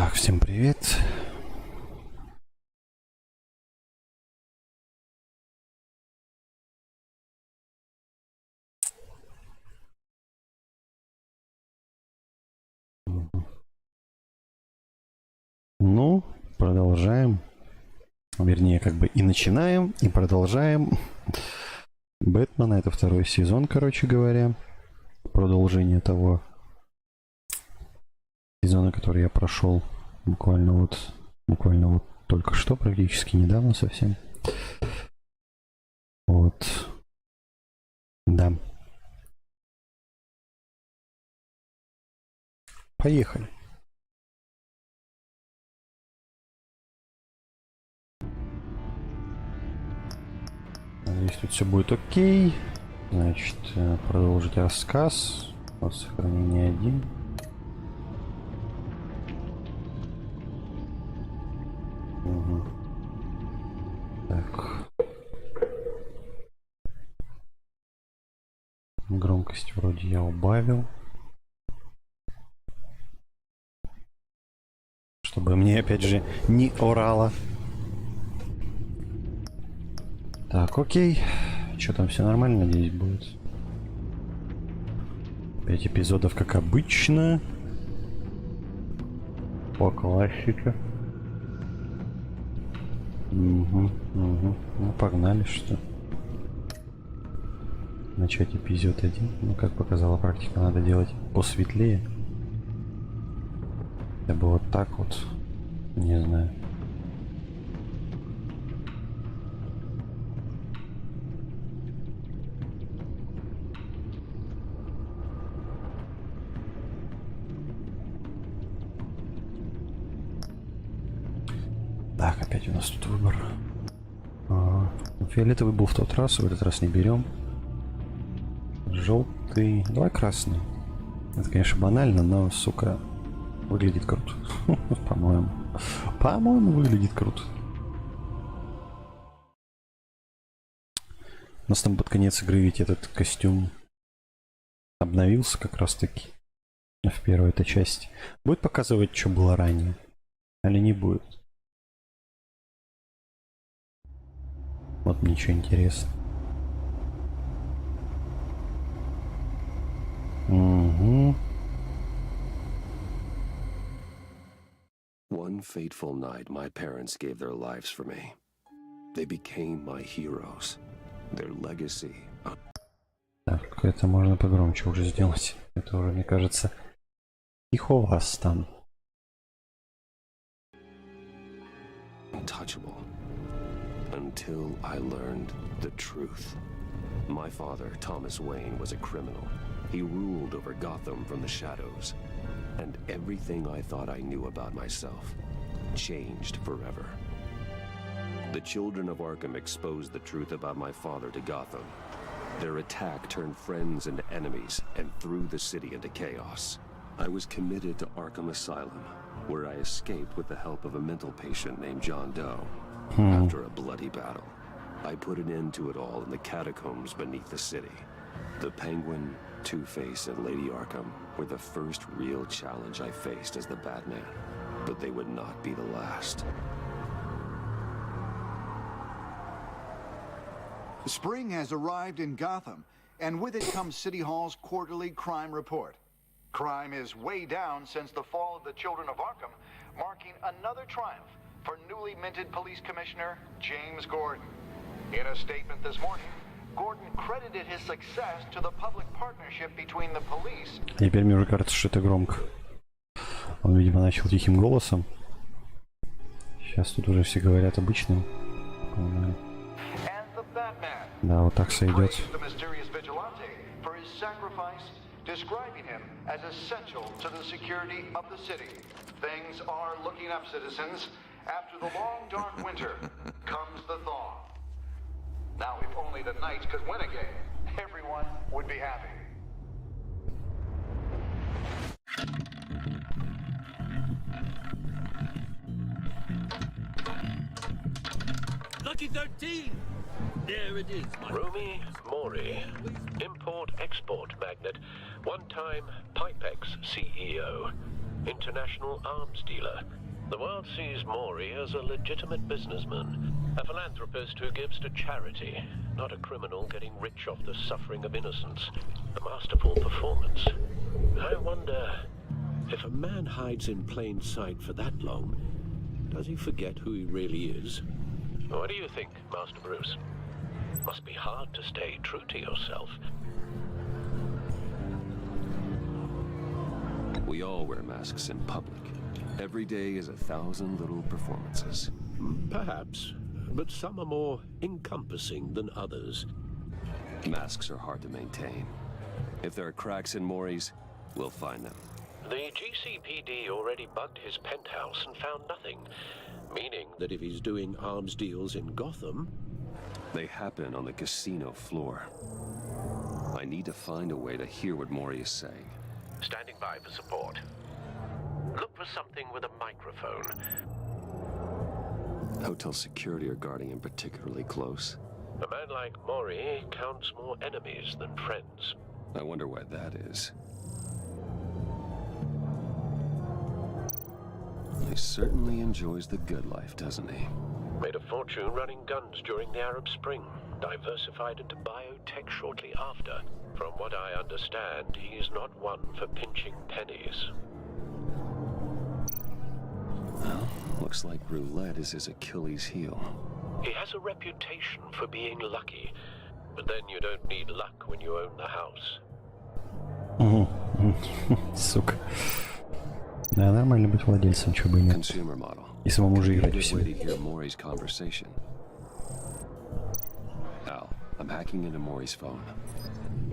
Так, всем привет. Ну, продолжаем. Вернее, как бы и начинаем, и продолжаем. Бэтмена, это второй сезон, короче говоря. Продолжение того сезона, который я прошел буквально вот только что, практически недавно совсем. Вот. Да. Поехали. Надеюсь, тут все будет окей. Значит, продолжить рассказ. Вот сохранение 1. Угу. Так. Громкость вроде я убавил. Чтобы мне опять же не орало. Так, окей. Что там, все нормально, надеюсь, будет. 5 эпизодов, как обычно. По классике. Угу. Ну, погнали, что. Начать эпизод 1. Ну, как показала практика, надо делать посветлее. Я бы вот так вот. Не знаю. Так, опять у нас тут выбор. Фиолетовый был в тот раз, в этот раз не берем. Желтый. Давай красный. Это, конечно, банально, но, сука, выглядит круто. По-моему. По-моему, выглядит круто. У нас там под конец игры ведь этот костюм обновился как раз таки в первой этой части. Будет показывать, что было ранее? Или не будет? Вот ничего интересного. Угу. One fateful night, my parents gave their lives for me. They became my heroes. Their legacy. Так, это можно погромче уже сделать. Это уже, мне кажется, тихо у вас там. Untouchable. Until I learned the truth. My father, Thomas Wayne, was a criminal. He ruled over Gotham from the shadows. And everything I thought I knew about myself changed forever. The children of Arkham exposed the truth about my father to Gotham. Their attack turned friends into enemies and threw the city into chaos. I was committed to Arkham Asylum, where I escaped with the help of a mental patient named John Doe. After a bloody battle, I put an end to it all in the catacombs beneath the city. The Penguin, Two-Face, and Lady Arkham were the first real challenge I faced as the Batman, but they would not be the last. Spring has arrived in Gotham, and with it comes City Hall's quarterly crime report. Crime is way down since the fall of the Children of Arkham, marking another triumph for newly minted police commissioner James Gordon. In a statement this morning, Gordon credited his success to the public partnership between the police. Теперь мне уже кажется, что это громко. Он, видимо, начал тихим голосом. Сейчас тут уже все говорят обычным. Да, вот так сойдет. Describing him as essential to the security of the city. Things are looking up, citizens. After the long, dark winter comes the thaw. Now, if only the Knights could win again, everyone would be happy. Lucky 13! There it is, Rumi Mori, import-export magnate, one-time Pipex CEO. international arms dealer. The world sees Maury as a legitimate businessman, a philanthropist who gives to charity, not a criminal getting rich off the suffering of innocence. A masterful performance. I wonder, if a man hides in plain sight for that long, does he forget who he really is? What do you think, Master Bruce? Must be hard to stay true to yourself. We all wear masks in public. Every day is 1,000 little performances. Perhaps, but some are more encompassing than others. Masks are hard to maintain. If there are cracks in Maury's, we'll find them. The GCPD already bugged his penthouse and found nothing, meaning that if he's doing arms deals in Gotham... They happen on the casino floor. I need to find a way to hear what Maury is saying. Standing by for support. Look for something with a microphone. Hotel security are guarding him particularly close. A man like Maury counts more enemies than friends. I wonder why that is. He certainly enjoys the good life, doesn't he? Made a fortune running guns during the Arab Spring. Diversified into biotech shortly after. From what I understand, he's not one for pinching pennies. Well, looks like roulette is his Achilles heel. He has a reputation for being lucky, but then you don't need luck when you own the house. Сука. Да, нормально быть владельцем, чего бы и нет. Consumer model. И самому же играть Good всем. way to hear Maury's conversation. Al, I'm hacking into Maury's phone.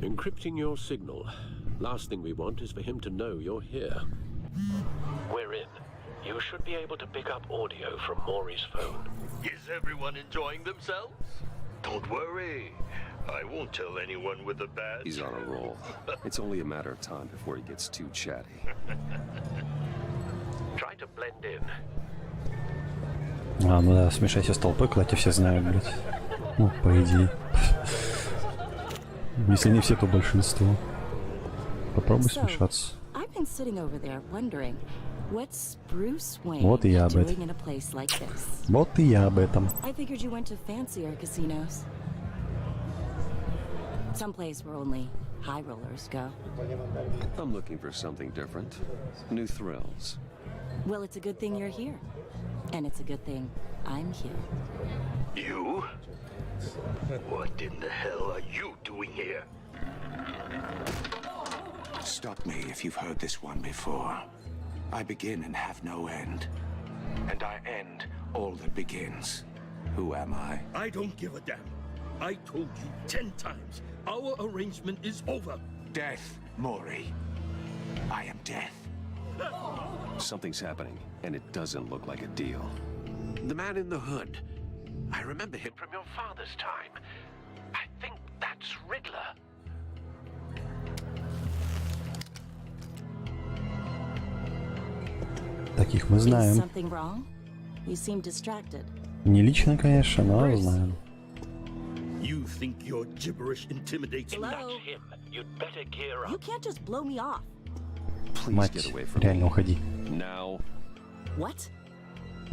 Encrypting your signal. Last thing we want is for him to know you're here. We're in. You should be able to pick up audio from Maury's phone. Is everyone enjoying themselves? Don't worry. I won't tell anyone with a badge. He's on a roll. It's only a matter of time before he gets too chatty. Try to blend in. А, ну да, смешайся с толпой, куда тебя все знают, блядь. Ну, по идее. Если не все, то большинство. Попробуй смешаться. Вот и я об этом. Вот и я об этом. Someplace where only high rollers go. I'm looking for something different. New thrills. Well, it's a good thing you're here. And it's a good thing I'm here. You? What in the hell are you doing here? Stop me if you've heard this one before. I begin and have no end. And I end all that begins. Who am I? I don't give a damn. I told you 10 times. Our arrangement is over. Death, Maury. I am death. Something's happening, and it doesn't look like a deal. The man in the hood. I remember him from your father's time. I think that's Riddler. Таких мы Is знаем. something wrong? You seem distracted. Не лично, конечно, но знаем. You think your gibberish intimidates me? That's him. You'd better gear You up. can't just blow me off. Please Мать, get away from реально me. уходи. Now, What?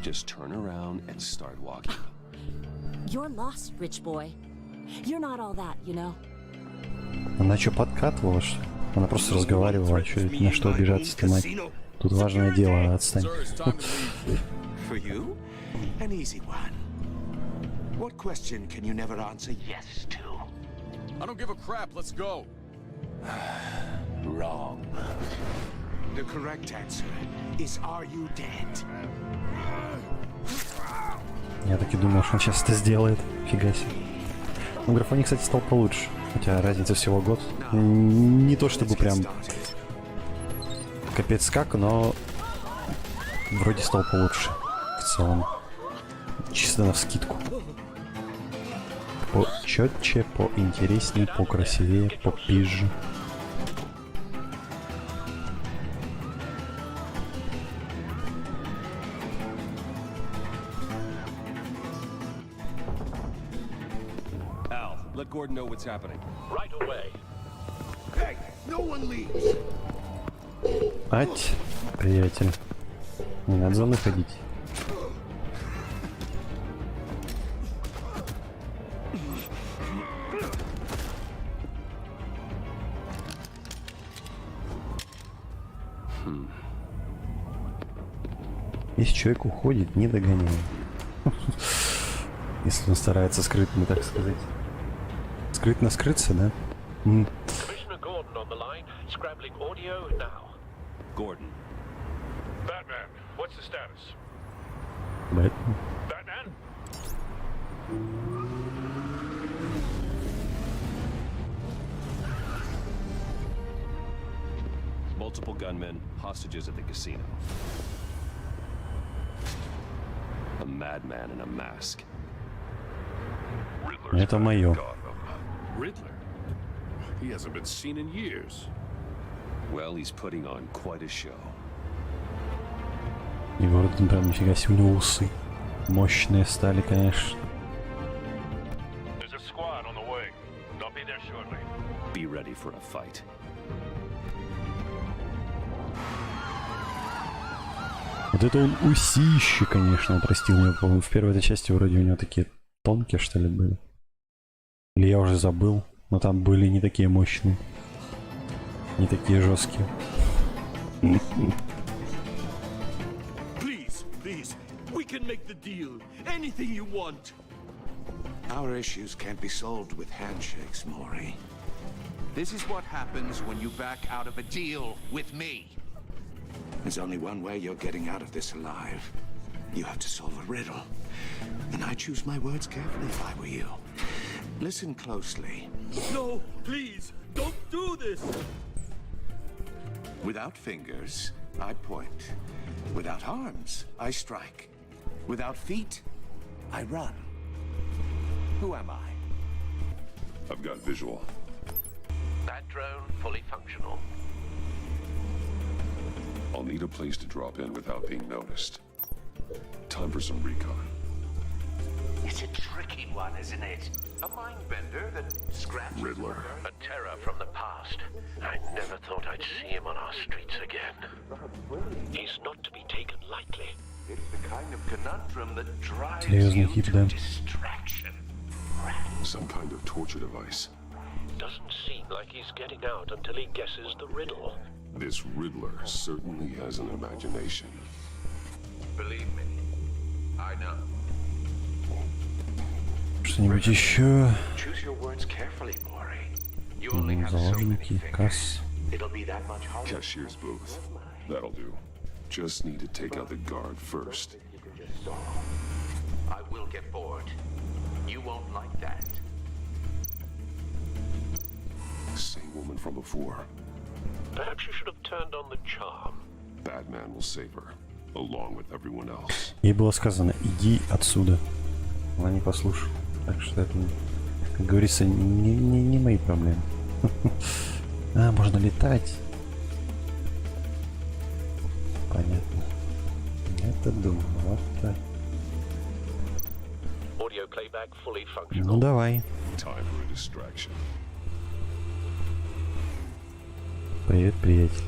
just turn around and start walking. You're lost, rich boy. You're not all that, you know. Она что, подкатывала, что? Она просто разговаривала, что, на что обижаться-то, мать? Тут важное дело, отстань. For you? An easy one. What question can you never answer yes to? I don't give a crap, let's go. Wrong. The correct answer is, are you dead? Я так и думал, что он сейчас это сделает. Фига себе. Ну, в графоне, кстати, стал получше. Хотя разница всего год. Не то чтобы прям капец как, но вроде стал получше. В целом. Чисто навскидку. Почетче, поинтереснее, покрасивее, попизже. Al, let Gordon know what's happening. Right away. Hey, no one leaves. Ать. Приятель. Не надо за мной ходить. Если человек уходит, не догоняй. Если он старается скрытно, так сказать. Скрытно скрыться, да? Gordon. Batman, what's the status? Бэтмен. Batman? Multiple gunmen, hostages at the casino. A madman in a mask. Это мое. Riddler? He hasn't been seen in years. Well, he's putting on quite a show. Егор, прям нифига себе, у него усы. Мощные стали, конечно. There's a squad on the way. They'll be there shortly. Be ready for a fight. Вот это он усище, конечно, отрастил. У него, по-моему, в первой этой части вроде у него такие тонкие, что ли, были. Или я уже забыл, но там были не такие мощные. Не такие жесткие. Please, please, we can make the deal. Anything you want. Our issues can't be solved with handshakes, Maury. This is what happens when you back out of a deal with me. There's only one way you're getting out of this alive. You have to solve a riddle. And I choose my words carefully if I were you. Listen closely. No, please, don't do this. Without fingers, I point. Without arms, I strike. Without feet, I run. Who am I? I've got visual. That drone fully functional. I'll need a place to drop in without being noticed. Time for some recon. It's a tricky one, isn't it? A mind bender that scratches Riddler. A terror from the past. I never thought I'd see him on our streets again. He's not to be taken lightly. It's the kind of conundrum that drives Серьезный you тип, to да. distraction. Some kind of torture device. Doesn't seem like he's getting out until he guesses the riddle. This Riddler certainly has an imagination. Believe me, I know. Что-нибудь еще? Choose your words carefully, Maury. You only have so many Заложники, fingers. касс. It'll be that much harder. Cashier's booth. That'll do. Just need to take out the guard first. I will get bored. You won't like that. Same woman from before. Perhaps you should have turned on the charm. Batman will save her, along with everyone else. Ей было сказано, иди отсюда. Она не послушала. Так что это, как говорится, не мои проблемы. А, можно летать. Понятно. Это думаю, вот так. Audio playback fully functional. Ну давай. Time for a distraction. Привет, приятель.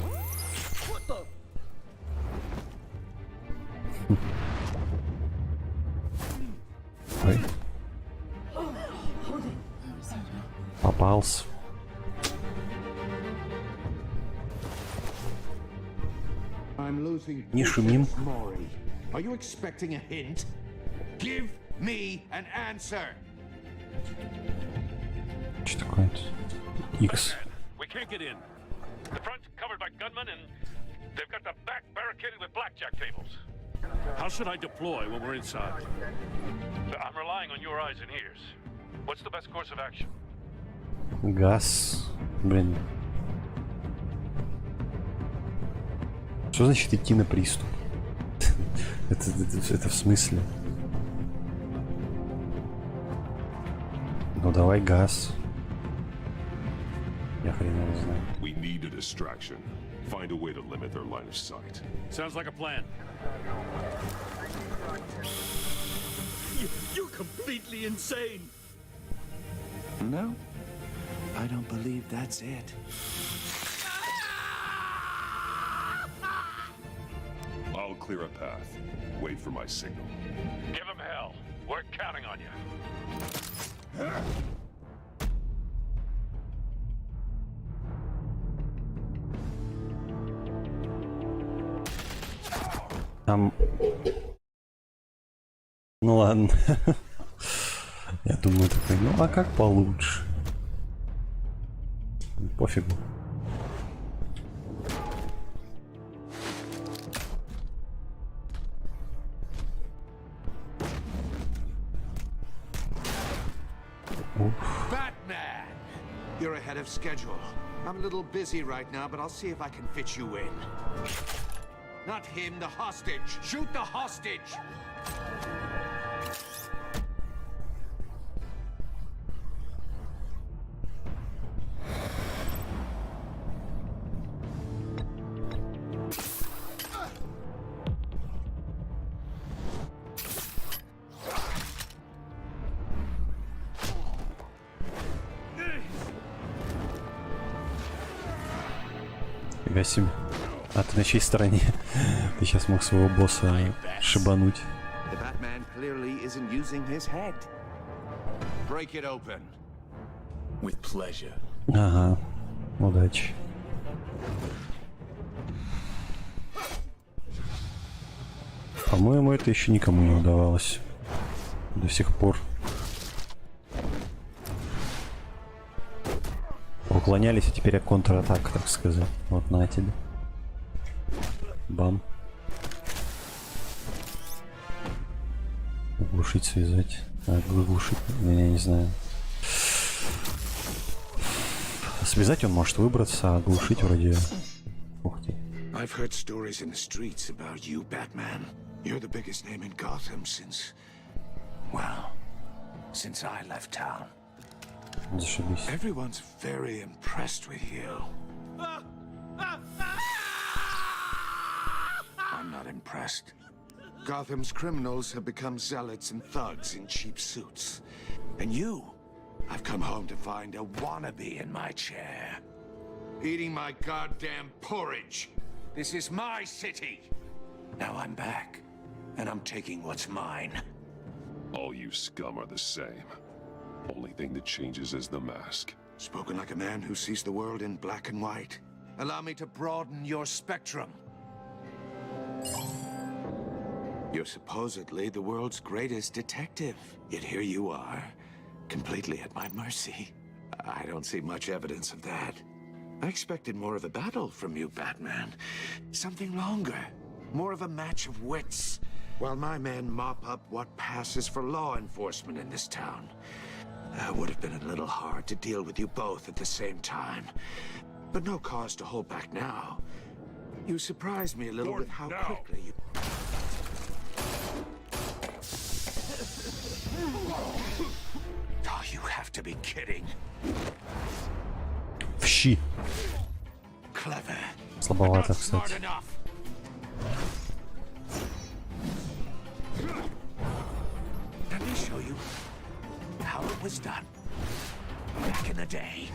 Ой. Попался. Не шумим. Are you expecting a hint? Give me an answer. Что такое-то? X. We can't get in. The front's covered by gunmen and they've got the back barricaded with blackjack tables. How should I deploy when we're inside? I'm relying on your eyes and ears. What's the best course of action? Газ. Блин. Что значит идти на приступ? это в смысле? Ну давай газ. Я хрен его знаю. We need a distraction. Find a way to limit their line of sight. Sounds like a plan. You're completely insane. No, I don't believe that's it. clear a path. Wait for my signal. Give him hell. We're counting on you. Там... Ну ладно. Я думаю такой, ну а как получше? Пофигу. Batman! You're ahead of schedule. I'm a little busy right now, but I'll see if I can fit you in. Not him, the hostage. Shoot the hostage! Фига себе. А ты на чьей стороне? Ты сейчас мог своего босса шибануть. The Batman clearly isn't using his head. Break it open. With pleasure. Ага. Удачи. По-моему, это еще никому не удавалось. До сих пор. Уклонялись, а теперь контратака, так сказать. Вот на тебе. Бам. Глушить, связать. Глушить, я не знаю. Связать он может выбраться, а глушить вроде... Ух ты. I've heard stories in the streets about you, Batman. You're the biggest name in Gotham since... well, since I left town. Зашибись. Everyone's very impressed with you. I'm not impressed. Gotham's criminals have become zealots and thugs in cheap suits. And you, I've come home to find a wannabe in my chair. Eating my goddamn porridge. This is my city. Now I'm back, and I'm taking what's mine. All you scum are the same. Only thing that changes is the mask. Spoken like a man who sees the world in black and white. Allow me to broaden your spectrum. You're supposedly the world's greatest detective. Yet here you are, completely at my mercy. I don't see much evidence of that. I expected more of a battle from you, Batman. Something longer. More of a match of wits. While my men mop up what passes for law enforcement in this town. It would have been a little hard to deal with you both at the same time. But no cause to hold back now. You surprised me a little with how quickly you... Oh, you have to be kidding. В щи. Clever. Слабовато, кстати. Let me show you how it was done back in the day.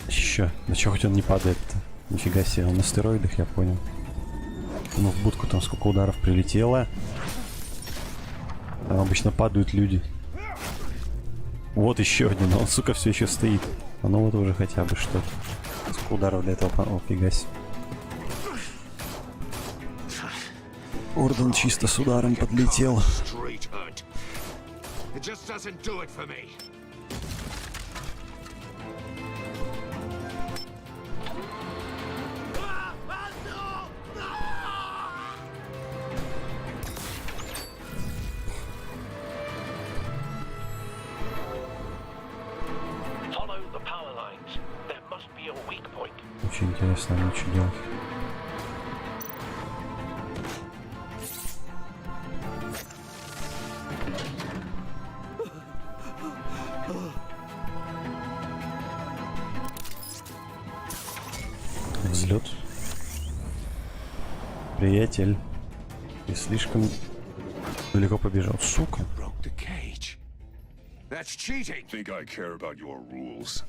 Еще. Да чего хоть он не падает-то? Нифига себе, он на стероидах, я понял. Ну в будку там сколько ударов прилетело. Там обычно падают люди. Вот еще один, но он, сука, все еще стоит. А ну вот уже хотя бы что-то. Сколько ударов для этого? О, фига себе. Орден чисто с ударом подлетел. Очень интересно, мне что делать. Взлет. Приятель. Ты слишком далеко побежал, сука. That's cheating. Think I care about your rules?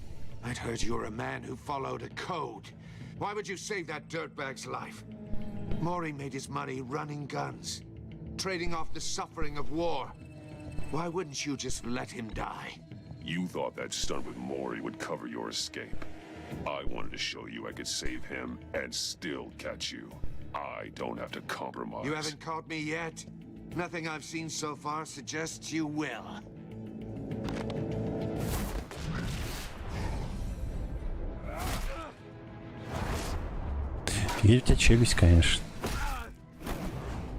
I'd heard you're a man who followed a code. Why would you save that dirtbag's life? Maury made his money running guns, trading off the suffering of war. Why wouldn't you just let him die? You thought that stunt with Maury would cover your escape. I wanted to show you I could save him and still catch you. I don't have to compromise. You haven't caught me yet. Nothing I've seen so far suggests you will. Офигеть, у тебя челюсть, конечно.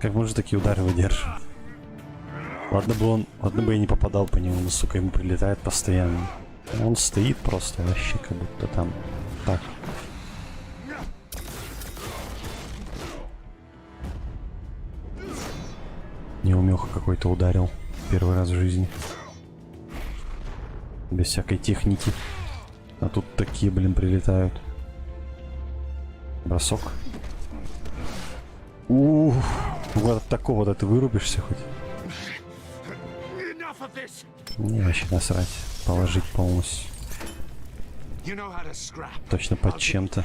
Как можно такие удары выдерживать? Ладно бы я не попадал по нему, но, сука, ему прилетает постоянно. Он стоит просто вообще, как будто там. Так. Неумеха какой-то ударил. Первый раз в жизни. Без всякой техники. А тут такие, блин, прилетают. Бросок. Вот от такого-то ты вырубишься хоть. Не, вообще насрать. Положить полностью. Точно под чем-то.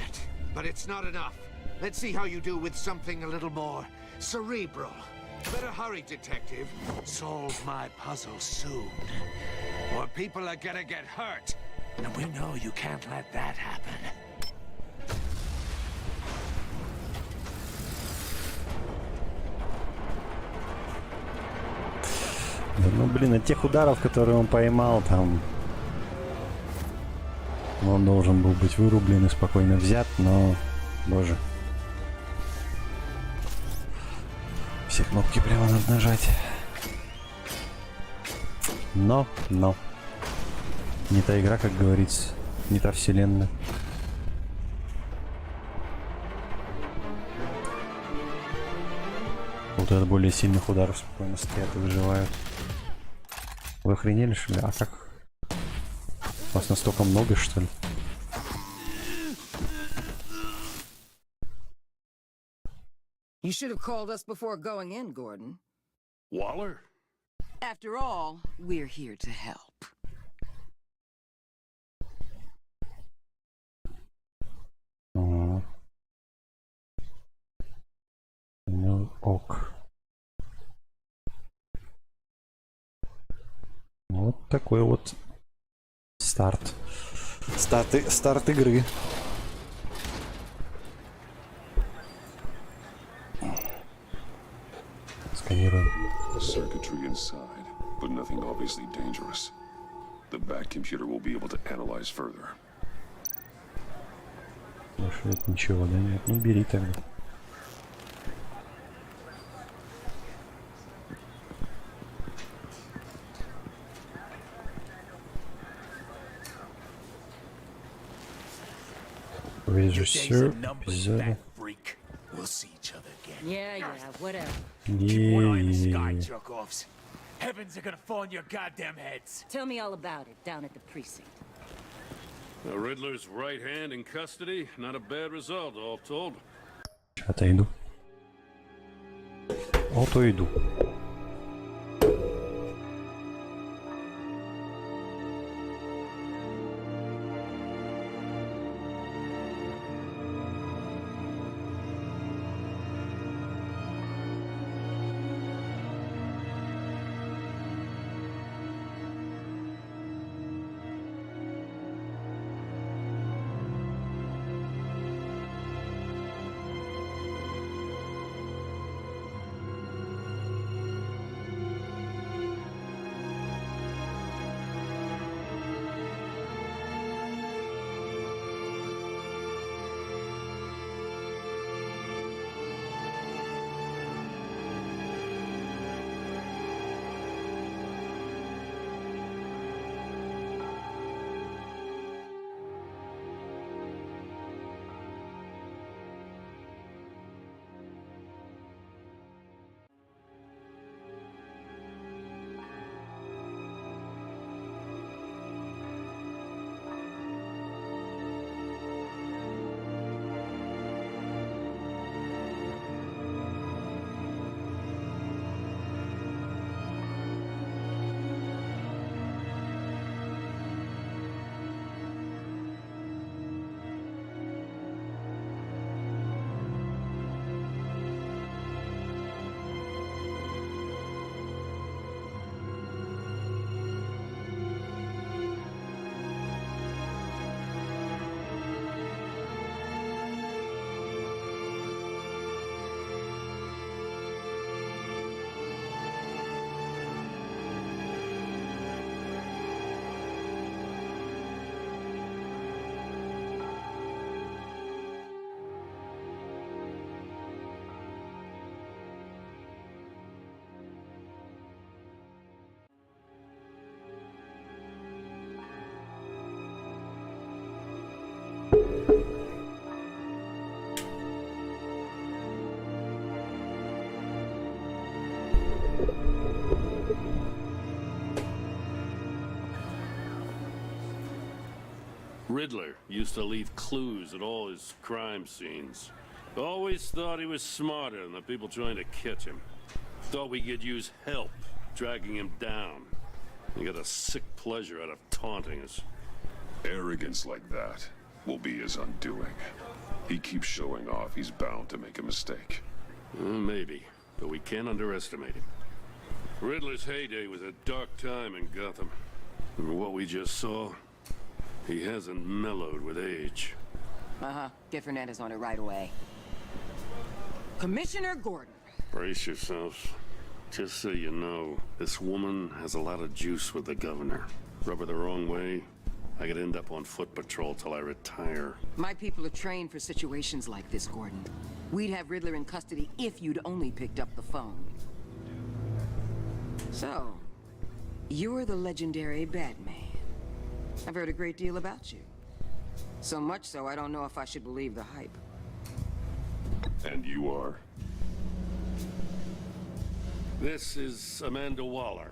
Better hurry, detective. Solve my puzzle soon. Or people are gonna get hurt. And we know you can't let that happen. Да, ну, блин, от тех ударов, которые он поймал, там... Он должен был быть вырублен и спокойно взят, но... Боже. Все кнопки прямо надо нажать. Но. Не та игра, как говорится. Не та вселенная. Вот от более сильных ударов спокойно стоят и выживают. Вы охренели, что ли? А как? Вас настолько много, что ли? You should have called us before going in, Gordon. Waller? After all, we're here to help. Ну, ок. Вот такой вот старт. Старт игры. Сканируем. Circuitry inside, but nothing obviously dangerous. The back computer will be able to analyze further. Больше нет ничего, да? Нет, ну бери тогда. Режиссер эпизода. We'll see each other again. Yeah, whatever. Keep one eye on the sky, jerk-offs. Heavens are gonna fall on your goddamn heads. Tell me all about it down at the precinct. The Riddler's right hand in custody. Not a bad result, all told. Отойду. Отойду. Riddler used to leave clues at all his crime scenes. Always thought he was smarter than the people trying to catch him. Thought we could use help dragging him down. He got a sick pleasure out of taunting us. Arrogance like that will be his undoing. He keeps showing off, he's bound to make a mistake. Maybe, but we can't underestimate him. Riddler's heyday was a dark time in Gotham. And what we just saw, he hasn't mellowed with age. Get Fernandez on it right away. Commissioner Gordon. Brace yourselves. Just so you know, this woman has a lot of juice with the governor. Rub her the wrong way, I could end up on foot patrol till I retire. My people are trained for situations like this, Gordon. We'd have Riddler in custody if you'd only picked up the phone. So, you're the legendary Batman. I've heard a great deal about you. So much so, I don't know if I should believe the hype. And you are? This is Amanda Waller,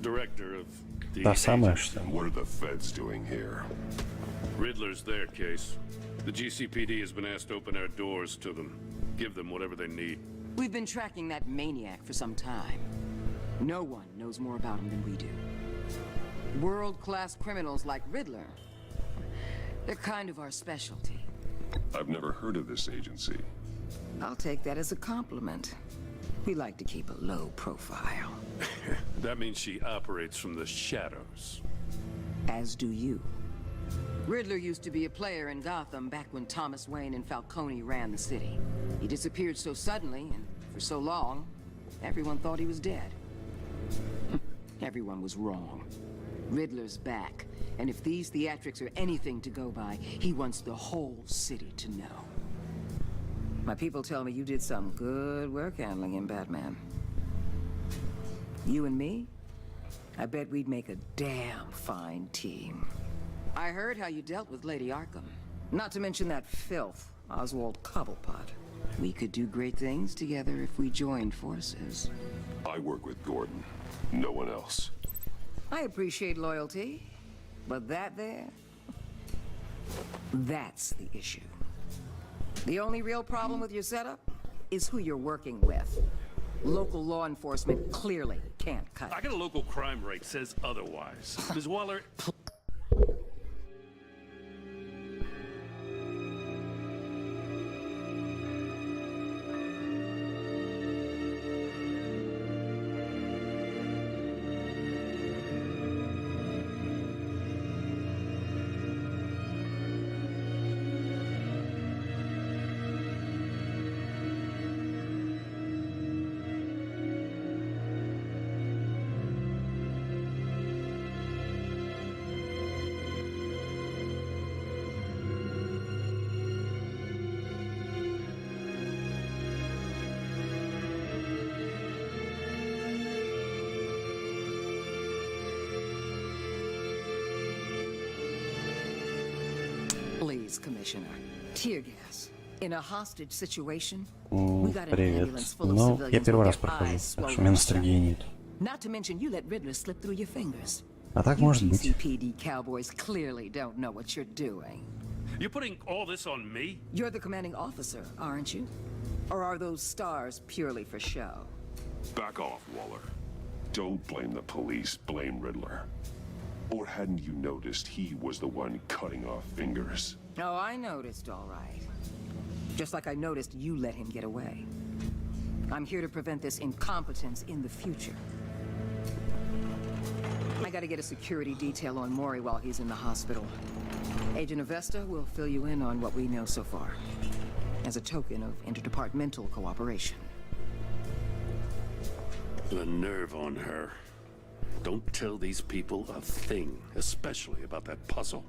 director of the Та самая, что ли? What are the feds doing here? Riddler's their case. The GCPD has been asked to open our doors to them, give them whatever they need. We've been tracking that maniac for some time. No one knows more about him than we do. World-class criminals like Riddler, they're kind of our specialty. I've never heard of this agency. I'll take that as a compliment. We like to keep a low profile. That means she operates from the shadows. As do you. Riddler used to be a player in Gotham back when Thomas Wayne and Falcone ran the city. He disappeared so suddenly and for so long, everyone thought he was dead. Everyone was wrong. Riddler's back, and if these theatrics are anything to go by, he wants the whole city to know. My people tell me you did some good work handling him, Batman. You and me? I bet we'd make a damn fine team. I heard how you dealt with Lady Arkham. Not to mention that filth, Oswald Cobblepot. We could do great things together if we joined forces. I work with Gordon. No one else. I appreciate loyalty, but that there, that's the issue. The only real problem with your setup is who you're working with. Local law enforcement clearly can't cut it. I got a local crime rate says otherwise. Ms. Waller... Please, Commissioner. Tear gas. In a hostage situation, we got an Привет. ambulance full of Ну, я civilians первый with раз their прохожу, eyes так что у swollen меня shut. ностальгии нет. Not to mention you let Riddler slip through your fingers. А так You может быть. GCPD cowboys clearly don't know what you're doing. You're putting all this on me? You're the commanding officer, aren't you? Or are those stars purely for show? Back off, Waller. Don't blame the police, blame Riddler. Or hadn't you noticed he was the one cutting off fingers? Oh, I noticed, all right. Just like I noticed you let him get away. I'm here to prevent this incompetence in the future. I gotta get a security detail on Maury while he's in the hospital. Agent Avesta will fill you in on what we know so far, as a token of interdepartmental cooperation. The nerve on her. Don't tell these people a thing, especially about that puzzle.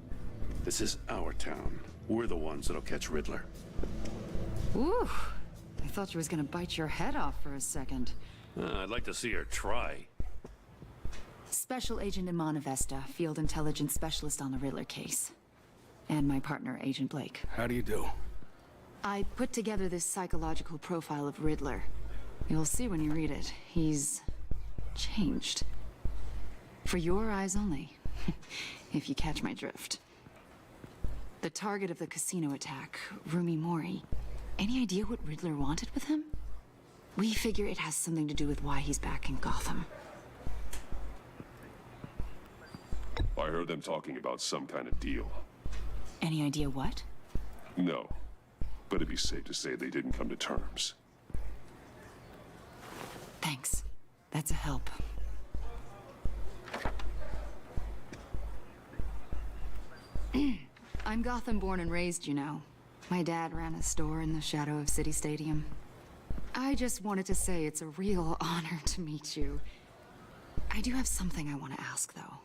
This is our town. We're the ones that'll catch Riddler. Ooh, I thought you was gonna bite your head off for a second. I'd like to see her try. Special Agent Iman Avesta, Field Intelligence Specialist on the Riddler case. And my partner, Agent Blake. How do you do? I put together this psychological profile of Riddler. You'll see when you read it. He's changed. For your eyes only, if you catch my drift. The target of the casino attack, Rumi Mori. Any idea what Riddler wanted with him? We figure it has something to do with why he's back in Gotham. I heard them talking about some kind of deal. Any idea what? No, but it'd be safe to say they didn't come to terms. Thanks. That's a help. I'm Gotham born and raised, you know. My dad ran a store in the shadow of City Stadium. I just wanted to say it's a real honor to meet you. I do have something I want to ask, though.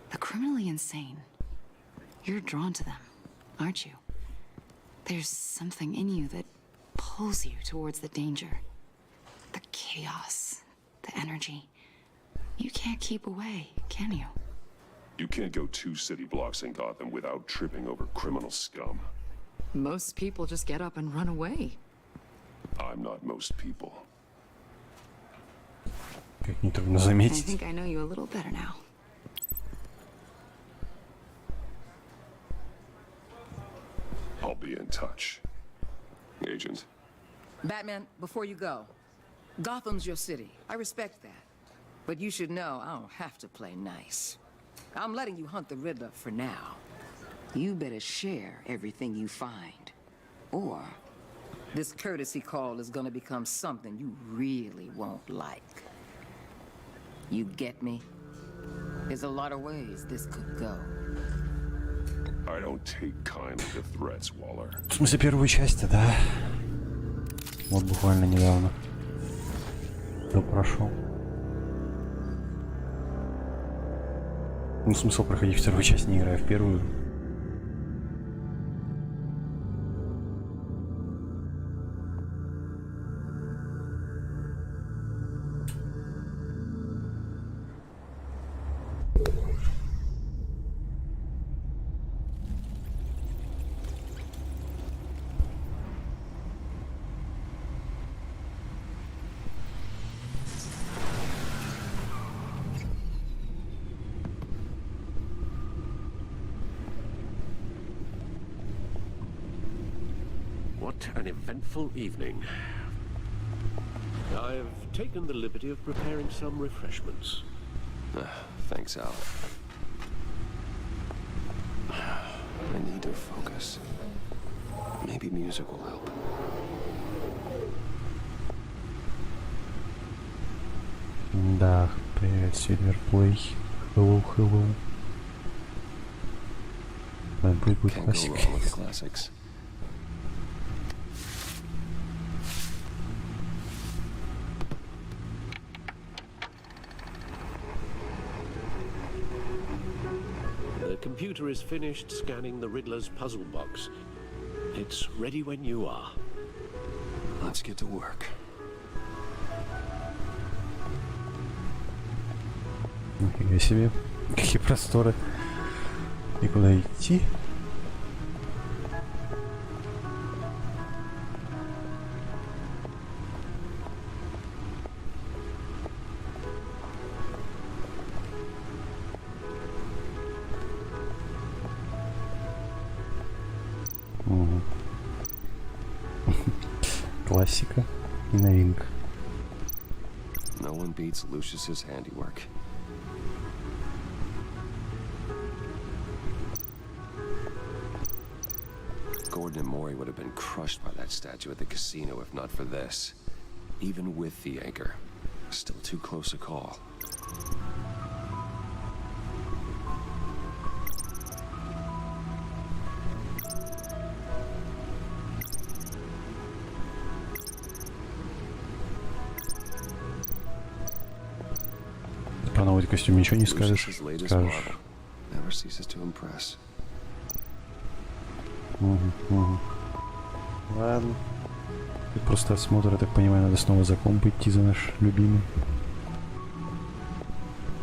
The criminally insane. You're drawn to them, aren't you? There's something in you that pulls you towards the danger. The chaos, the energy. You can't keep away, can you? You can't go 2 city blocks in Gotham without tripping over criminal scum. Most people just get up and run away. I'm not most people. Как нетрудно I заметить. think I know you a little better now. I'll be in touch. Agent. Batman, before you go, Gotham's your city. I respect that. But you should know I don't have to play nice. I'm letting you hunt the Riddler for now. You better share everything you find. Or this courtesy call is gonna become something you really won't like. You get me? There's a lot of ways this could go. I don't take kindly to threats, Waller. В смысле, первую часть, да? Вот буквально недавно. Да, прошел. Ну, смысл проходить вторую часть, не играя в первую. What an eventful evening. I've taken the liberty of preparing some refreshments. Thanks, Al. I need to focus. Maybe music will help. Да, привет, Silverplay. Hello, hello. Будет Can't go классика. wrong with the classics. The computer is finished scanning the Riddler's puzzle box. It's ready when you are. Let's get to work. Нифига себе. Какие просторы. И куда идти? Угу. Классика и новинка. No one beats Lucius's handiwork. Gordon and Maury would have been crushed by that statue at the casino if not for this. Even with the anchor, still too close a call. Про новый костюм ничего не скажешь. Lucius's latest Скажешь. model never ceases to impress. Угу. Ладно. И просто осмотр, я так понимаю, надо снова за комп идти, за наш любимый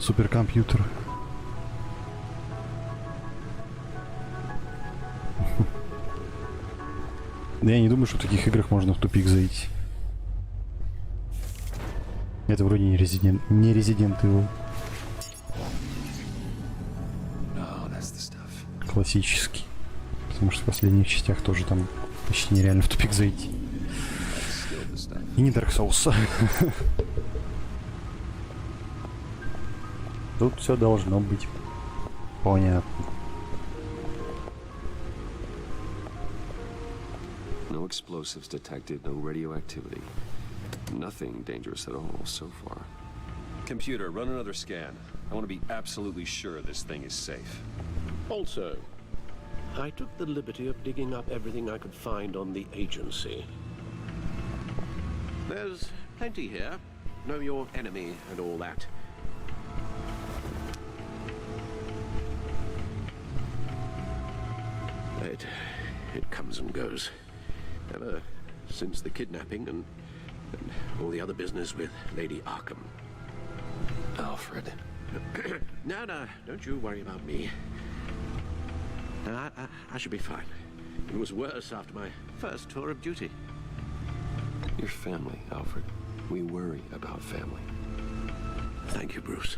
суперкомпьютер. Да я не думаю, что в таких играх можно в тупик зайти. Это вроде не Resident Evil. Oh, that's the stuff. классический. Потому что в последних частях тоже там почти нереально в тупик зайти. И не Dark Souls. Тут все должно быть понятно. No explosives detected, no radioactivity. Nothing dangerous at all so far. Computer, run another scan. I want to be absolutely sure this thing is safe. Also, I took the liberty of digging up everything I could find on the agency. There's plenty here. Know your enemy and all that. It comes and goes. Ever since the kidnapping and all the other business with Lady Arkham. Alfred. No, don't you worry about me. I should be fine. It was worse after my first tour of duty. Your family, Alfred. We worry about family. Thank you, Bruce.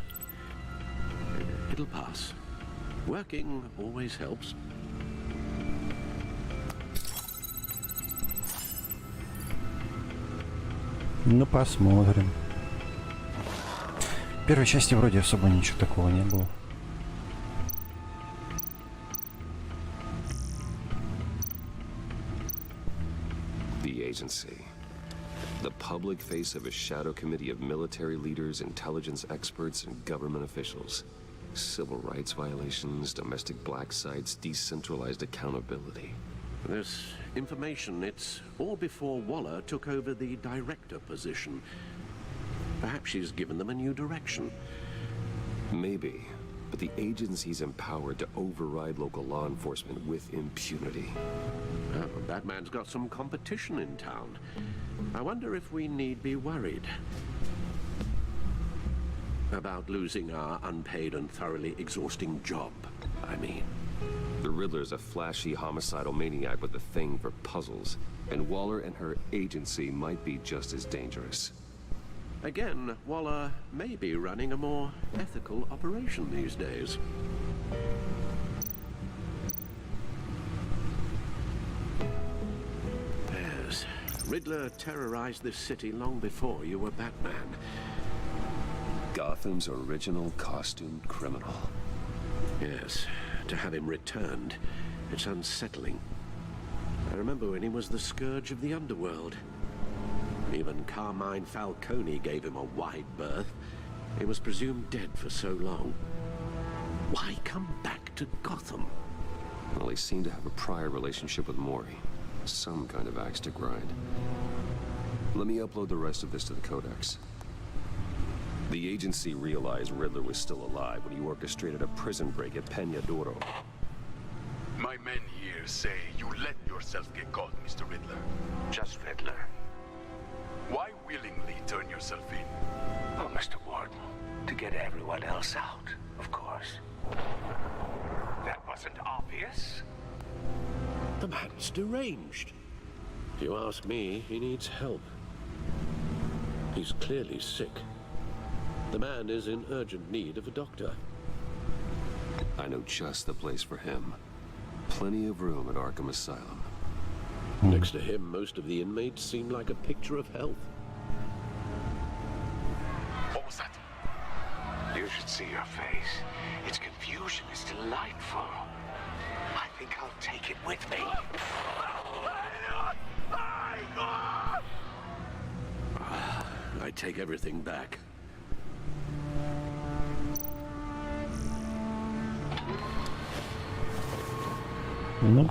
It'll pass. Working always helps. Ну, посмотрим. В первой части вроде особо ничего такого не было. The agency. The public face of a shadow committee of military leaders, intelligence experts, and government officials. Civil rights violations, domestic black sites, decentralized accountability. This information, it's all before Waller took over the director position. Perhaps she's given them a new direction. Maybe, but the agency's empowered to override local law enforcement with impunity. Oh, Batman's got some competition in town. I wonder if we need be worried about losing our unpaid and thoroughly exhausting job, I mean. The Riddler's a flashy homicidal maniac with a thing for puzzles, and Waller and her agency might be just as dangerous. Again, Waller may be running a more ethical operation these days. Yes, Riddler terrorized this city long before you were Batman. Gotham's original costumed criminal. Yes, to have him returned, it's unsettling. I remember when he was the scourge of the underworld. Even Carmine Falcone gave him a wide berth. He was presumed dead for so long. Why come back to Gotham? Well, he seemed to have a prior relationship with Maury. Some kind of axe to grind. Let me upload the rest of this to the Codex. The agency realized Riddler was still alive when he orchestrated a prison break at Peñadoro. My men here say you let yourself get caught, Mr. Riddler. Just Riddler. Why willingly turn yourself in? Oh, Mr. Warden, to get everyone else out, of course. That wasn't obvious. The man's deranged. If you ask me, he needs help. He's clearly sick. The man is in urgent need of a doctor. I know just the place for him. Plenty of room at Arkham Asylum. Next to him, most of the inmates seem like a picture of health. What was that? You should see your face. Its confusion is delightful. I think I'll take it with me. I take everything back. Ну,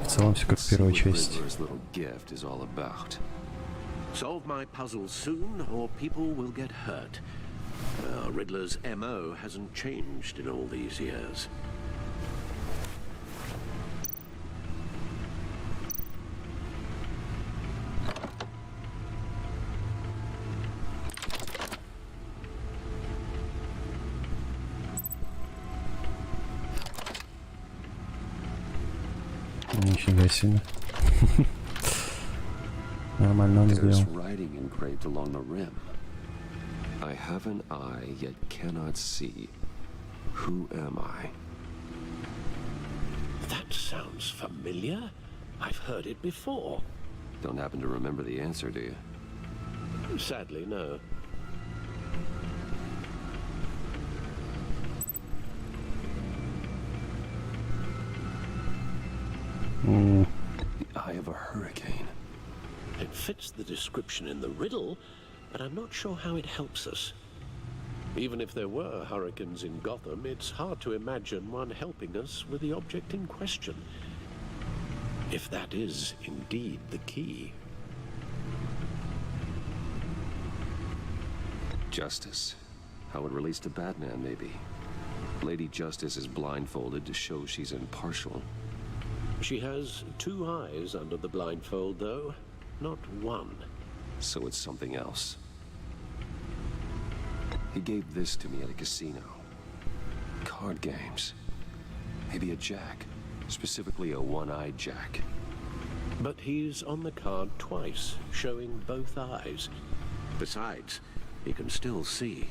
в целом все как в первой части. Solve my puzzle soon, or people will get hurt. Riddler's MO hasn't changed in all these years. Нифига себе. Нормально он сделал. Writing engraved along the rim. I have an eye, yet cannot see. Who am I? That sounds familiar. I've heard it before. Don't happen to remember the answer, do you? Sadly, no. The eye of a hurricane. It fits the description in the riddle, but I'm not sure how it helps us. Even if there were hurricanes in Gotham, it's hard to imagine one helping us with the object in question. If that is indeed the key. Justice. How it relates to Batman, maybe. Lady Justice is blindfolded to show she's impartial. She has 2 eyes under the blindfold, though, not 1. So it's something else. He gave this to me at a casino. Card games. Maybe a jack. Specifically a one-eyed jack. But he's on the card twice, showing both eyes. Besides, he can still see.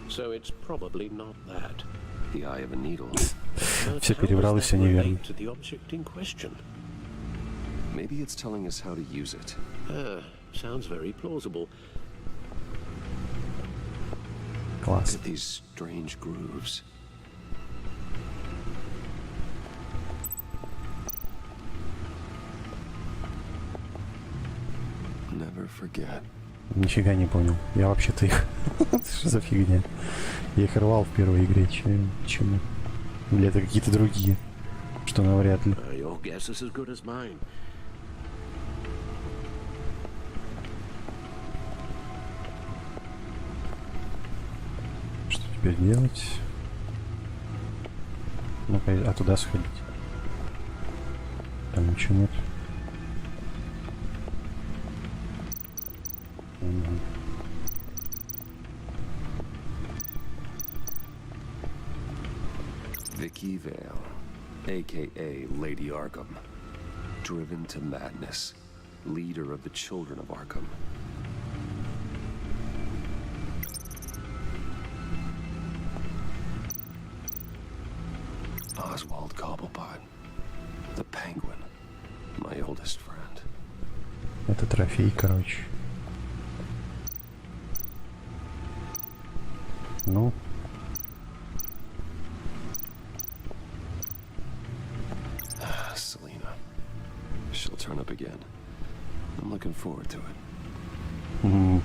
So it's probably not that. The eye of a needle. Все перебрал и все неверно. To the object in question. Maybe it's telling us how to use it. Sounds very plausible. Класс. Look at these strange grooves. Never forget. Нифига не понял. Я вообще-то их... Что за фигня? Я их рвал в первой игре. Чему? Или это какие-то другие? Что навряд ли. Your guess is as good as mine. Что теперь делать? Ну-ка, а туда сходить? Там ничего нет. Vicky Vale, aka Lady Arkham, driven to madness, leader of the children of Arkham. Oswald Cobblepot, the Penguin, my oldest friend. Это трофей, короче. Ну. Selena. She'll turn up again. I'm looking forward to it.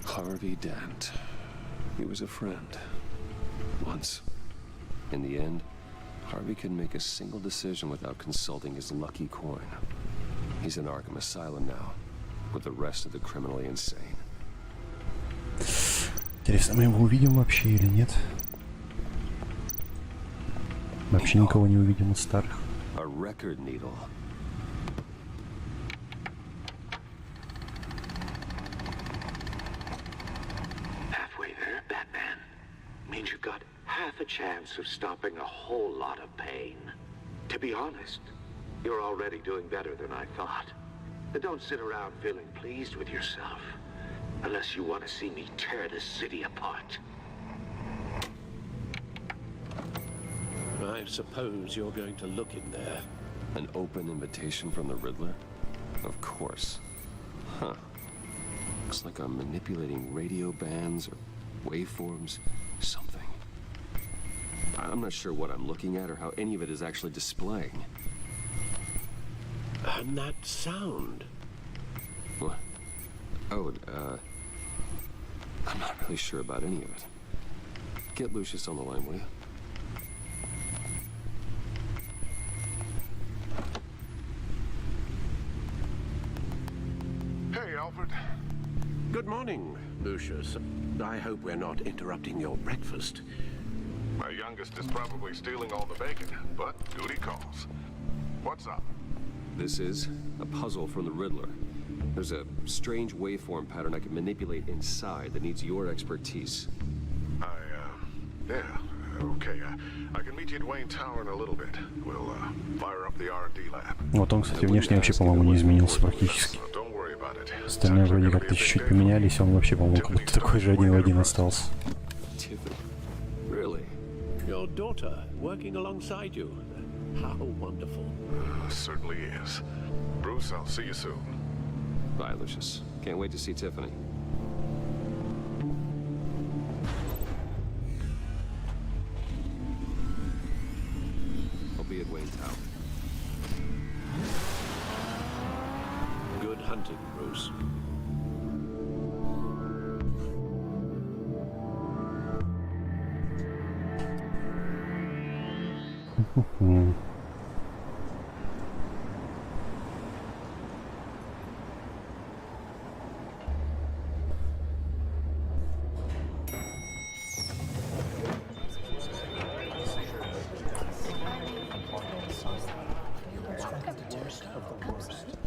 Harvey Dent. He was a friend. Once. In the end, Harvey couldn't make a single decision without consulting his lucky coin. He's in Arkham Asylum now, with the rest of the criminally insane. Интересно, мы его увидим вообще или нет? Вообще никого не увидим из старых. A record needle. Halfway there, Batman. Means you've got half a chance of stopping a whole lot of pain. To be honest, you're already doing better than I thought. But don't sit around feeling pleased with yourself. Unless you want to see me tear this city apart. I suppose you're going to look in there. An open invitation from the Riddler? Of course. Huh. Looks like I'm manipulating radio bands or waveforms, something. I'm not sure what I'm looking at or how any of it is actually displaying. And that sound. What? Oh, I'm not really sure about any of it. Get Lucius on the line, will you? Hey, Alfred. Good morning, Lucius. I hope we're not interrupting your breakfast. My youngest is probably stealing all the bacon, but duty calls. What's up? This is a puzzle from the Riddler. There's a strange waveform pattern I can manipulate inside that needs your expertise. Yeah, okay. I can meet you at Wayne Tower in a little bit. We'll fire up the R&D lab. Вот он, кстати, внешне вообще, по-моему, не изменился практически. Остальные вроде как-то чуть-чуть поменялись, он вообще, по-моему, как будто такой же один в один остался. Your daughter working alongside you. How wonderful. Certainly is. Bruce, I'll see you soon. Bye, Lucius. Can't wait to see Tiffany. I'll be at Wayne Tower. Good hunting, Bruce.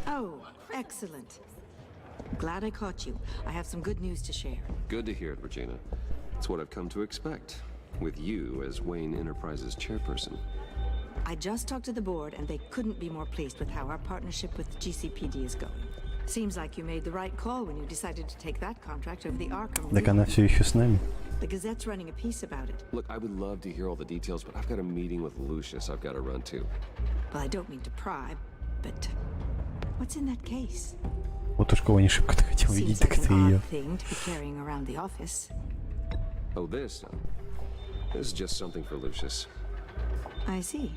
Oh, excellent. Glad I caught you. I have some good news to share. Good to hear it, Regina. It's what I've come to expect, with you as Wayne Enterprises chairperson. I just talked to the board, and they couldn't be more pleased with how our partnership with GCPD is going. Seems like you made the right call when you decided to take that contract over the Arkham. Так она все еще с нами. The Gazette's running a piece about it. Look, I would love to hear all the details, but I've got a meeting with Lucius I've got to run to. Well, I don't mean to pry, but what's in that case? Вот уж кого не шибко-то хотел видеть, Seems так like это an ее. odd thing to be carrying around the office. Oh, this? This is just something for Lucius. I see.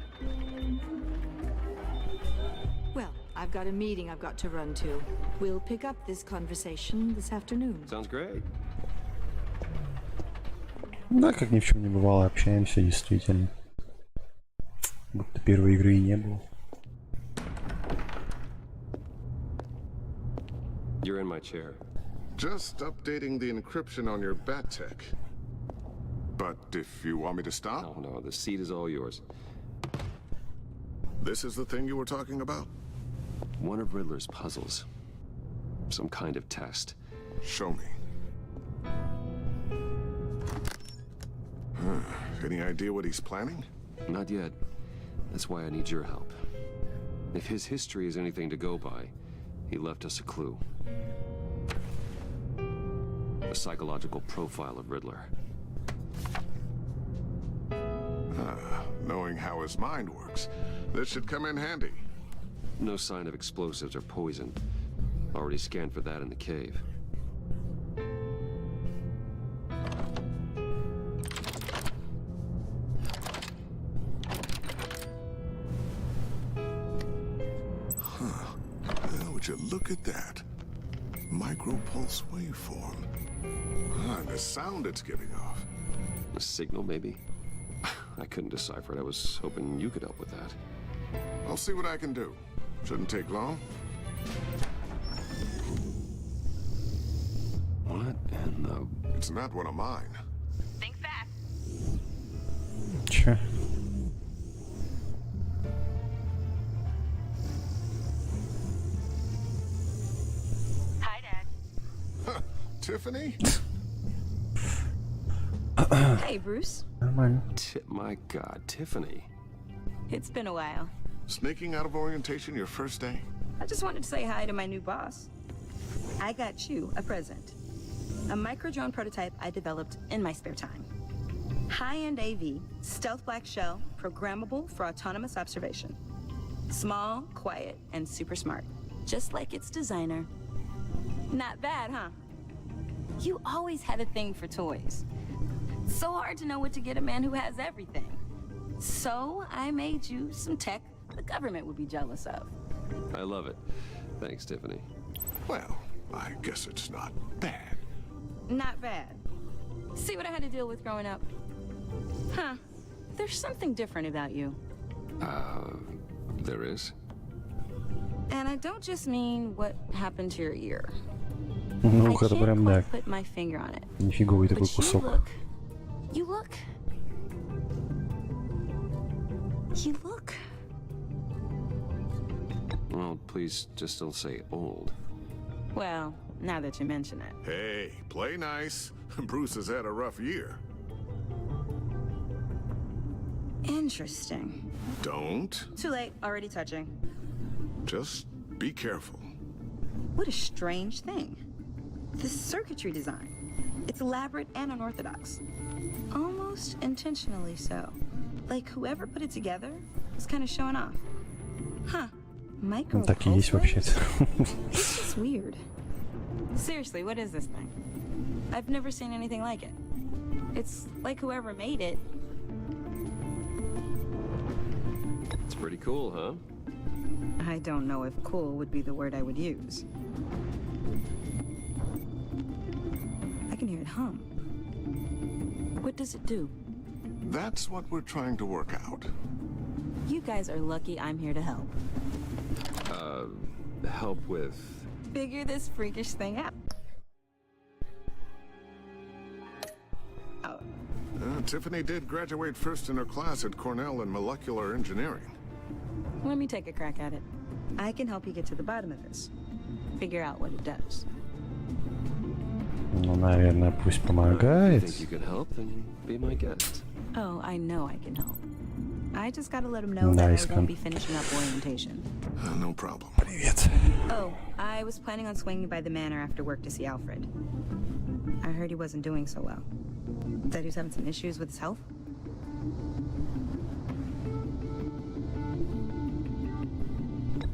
Well, I've got a meeting I've got to run to. We'll pick up this conversation this afternoon. Sounds great. Да, как ни в чем не бывало, общаемся действительно. Будто первой игры и не было. You're in my chair. Just updating the encryption on your bat tech. But if you want me to stop? No, the seat is all yours. This is the thing you were talking about? One of Riddler's puzzles. Some kind of test. Show me. Any idea what he's planning? Not yet. That's why I need your help. If his history is anything to go by, he left us a clue. A psychological profile of Riddler. Knowing how his mind works, this should come in handy. No sign of explosives or poison. Already scanned for that in the cave. Would you look at that? Micropulse waveform. And the sound it's giving off. A signal, maybe? I couldn't decipher it. I was hoping you could help with that. I'll see what I can do. Shouldn't take long. What in the... It's not one of mine. Think fast. Че? Hi, Dad. Tiffany? Hey, Bruce. Нормально. My God, Tiffany. It's been a while. Sneaking out of orientation your first day? I just wanted to say hi to my new boss. I got you a present. A micro-drone prototype I developed in my spare time. High-end AV, stealth black shell, programmable for autonomous observation. Small, quiet, and super smart. Just like its designer. Not bad, huh? You always had a thing for toys. So hard to know what to get a man who has everything. So I made you some tech the government would be jealous of. I love it. Thanks, Tiffany. Well, I guess it's not bad. Not bad. See what I had to deal with growing up? Huh. There's something different about you. There is? And I don't just mean what happened to your ear. Ну, I это can't прям да. quite put my finger on it. Нифиговый такой But кусок. you look... Well, please just don't say old. Well, now that you mention it. Hey, play nice. Bruce has had a rough year. Interesting. Don't. Too late, already touching. Just be careful. What a strange thing. The circuitry design. It's elaborate and unorthodox. Almost intentionally so. like whoever put it together was kind of showing off. Huh. Micro. Ну, так и есть вообще-то. It's just weird. Seriously, what is this thing? I've never seen anything like it. It's like whoever made it. It's pretty cool, huh? I don't know if cool would be the word I would use. I can hear it hum. What does it do? That's what we're trying to work out. You guys are lucky I'm here to help. Help with... Figure this freakish thing out. Tiffany did graduate first in her class at Cornell in molecular engineering. Let me take a crack at it. I can help you get to the bottom of this. Figure out what it does. Ну, наверное, пусть помогает. If you can help, then be my guest. Oh, I know I can help. I just gotta let him know that I won't be finishing up orientation. No problem. Привет. Oh, I was planning on swinging by the manor after work to see Alfred. I heard he wasn't doing so well. Said he was having some issues with his health.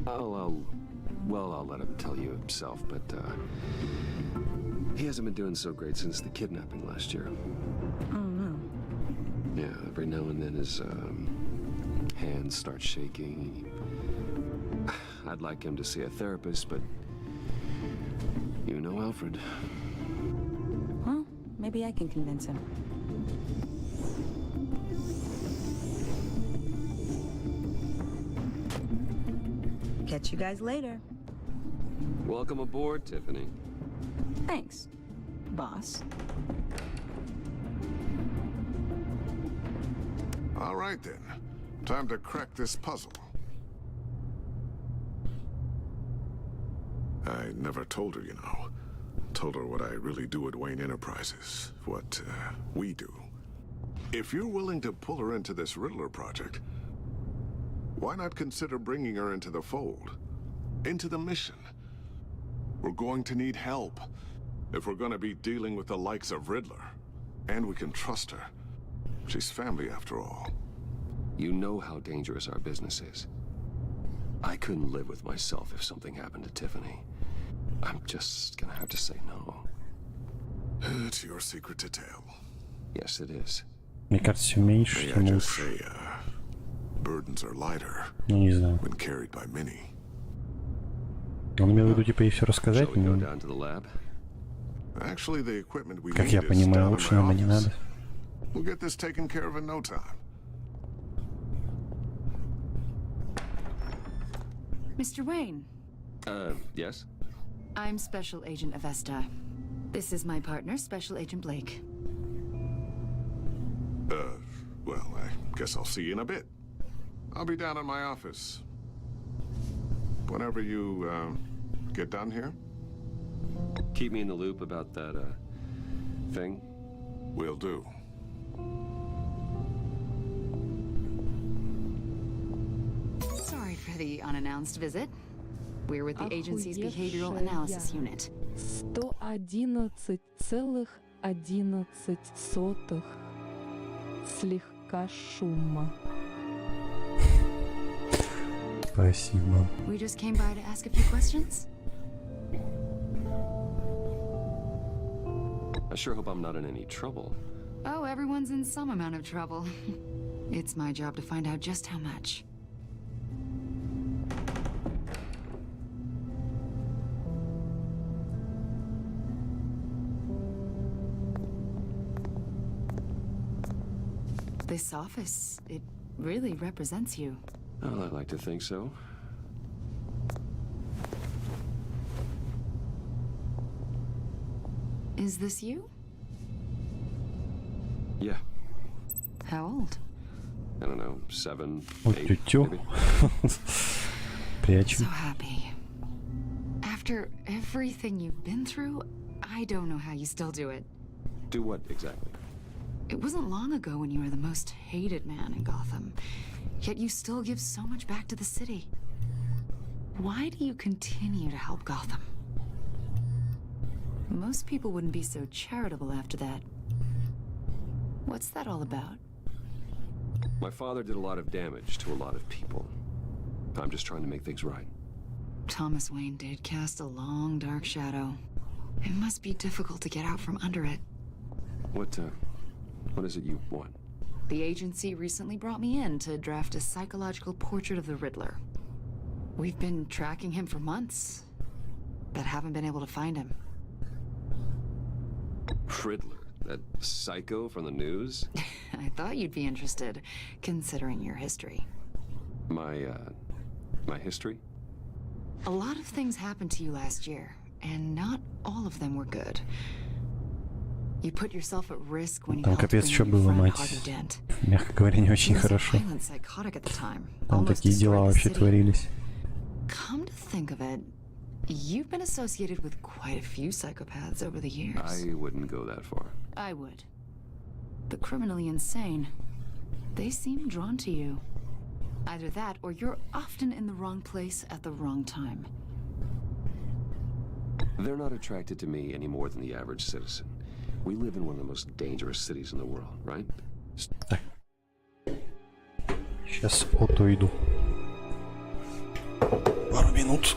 I'll let him tell you himself, but, he hasn't been doing so great since the kidnapping last year. Oh, no. Yeah, every now and then his, hands start shaking. I'd like him to see a therapist, but you know Alfred. Well, maybe I can convince him. Catch you guys later. Welcome aboard, Tiffany. Thanks, boss. All right, then. Time to crack this puzzle. I never told her, you know. Told her what I really do at Wayne Enterprises. What, we do. If you're willing to pull her into this Riddler project, why not consider bringing her into the fold? Into the mission? We're going to need help if we're going to be dealing with the likes of Riddler. And we can trust her. She's family after all. You know how dangerous our business is. I couldn't live with myself if something happened to Tiffany. I'm just gonna have to say no. It's your secret to tell. Yes, it is. Мне кажется, все меньше, чем лучше. Burdens are lighter Ну, не знаю. when carried by many. Он имел в виду, типа, ей все рассказать, но... Actually, the equipment we Как need я is понимаю, down in лучше my нам и не office. надо. We'll get this taken care of in no time. Mr. Wayne. Yes? I'm Special Agent Avesta. This is my partner, Special Agent Blake. Well, I guess I'll see you in a bit. I'll be down in my office. Whenever you, get done here. Keep me in the loop about that, thing. Will do. Sorry for the unannounced visit. We're with the agency's behavioral analysis unit. 111,11 слегка шума. Спасибо. We just came by to ask a few questions. I sure hope I'm not in any trouble. Oh, everyone's in some amount of trouble. It's my job to find out just how much. This office, it really represents you. Well, I'd like to think so. Is this you? Yeah. How old? I don't know, 7, Вот 8, тютю. maybe. Прячу. So happy. After everything you've been through, I don't know how you still do it. Do what exactly? It wasn't long ago when you were the most hated man in Gotham, yet you still give so much back to the city. Why do you continue to help Gotham? Most people wouldn't be so charitable after that. What's that all about? My father did a lot of damage to a lot of people. I'm just trying to make things right. Thomas Wayne did cast a long, dark shadow. It must be difficult to get out from under it. What is it you want? The agency recently brought me in to draft a psychological portrait of the Riddler. We've been tracking him for months, but haven't been able to find him. Riddler? That psycho from the news? I thought you'd be interested, considering your history. My history? A lot of things happened to you last year, and not all of them were good. You put yourself at risk when you Там helped капец bring что your было, friend мать. Harvey Dent. Мягко говоря, не очень He was a хорошо. violent psychotic at the time, Там almost такие дела destroyed the вообще city. творились. Come to think of it, you've been associated with quite a few psychopaths over the years. I wouldn't go that far. I would. The criminally insane. They seem drawn to you. Either that, or you're often in the wrong place at the wrong time. They're not attracted to me any more than the average citizen. We live in one of the most dangerous cities in the world, right? Сейчас отойду. Пару минут.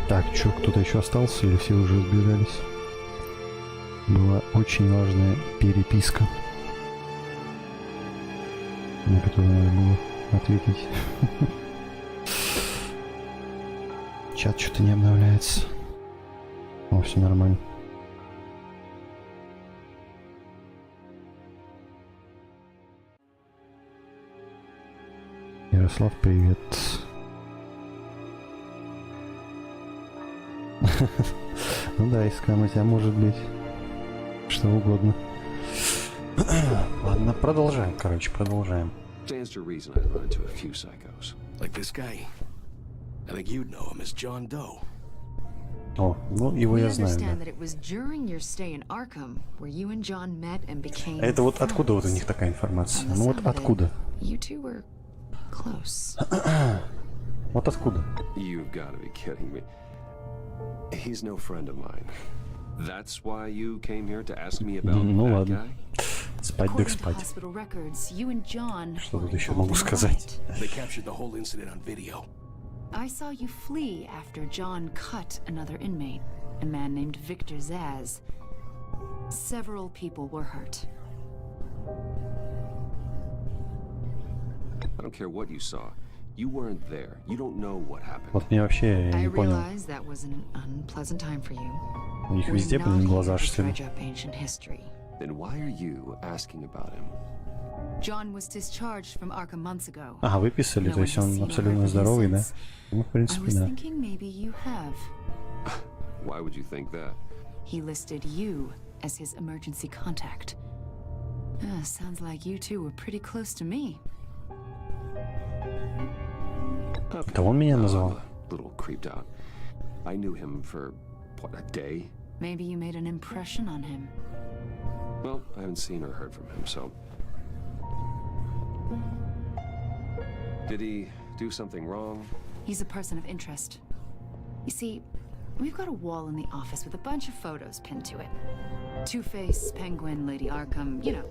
Так, чё, кто-то еще остался или все уже сбежались? Была очень важная переписка, на которую надо было ответить. Чат что-то не обновляется. О, все нормально. Ярослав, привет. Ну да, искам у тебя может быть что угодно. Ладно, продолжаем, короче, продолжаем. Stands to reason I'd run into a few psychos. Like this guy. I think you'd know him as John Doe. О, ну его я знаю, да. Это вот откуда вот у них такая информация? Ну вот откуда? Вот откуда? You've got to be kidding me. He's no friend of mine. That's why you came here to ask me about Ну that ладно. guy? Спать так спать. Что тут еще могу сказать? They captured the whole incident on video. I saw you flee after John cut another inmate, a man named Victor Zaz. Several people were hurt. I don't care what you saw. You weren't there. You don't know what happened. Вот мне вообще я не понял. That was an unpleasant time for you. У них везде, блин, глаза, что ли? Then why are you asking about him? John was discharged from Arkham months ago. Ага, выписали, то есть он абсолютно здоровый, да? Ну, в принципе, да. Why would you think that? He listed you as his emergency contact. Sounds like you two were pretty close to me. Это он меня назвал? Little creeped out. I knew him for what, a day? Maybe you made an impression on him. Well, I haven't seen or heard from him, so. Did he do something wrong? He's a person of interest. You see, we've got a wall in the office with a bunch of photos pinned to it. Two-Face, Penguin, Lady Arkham, you know,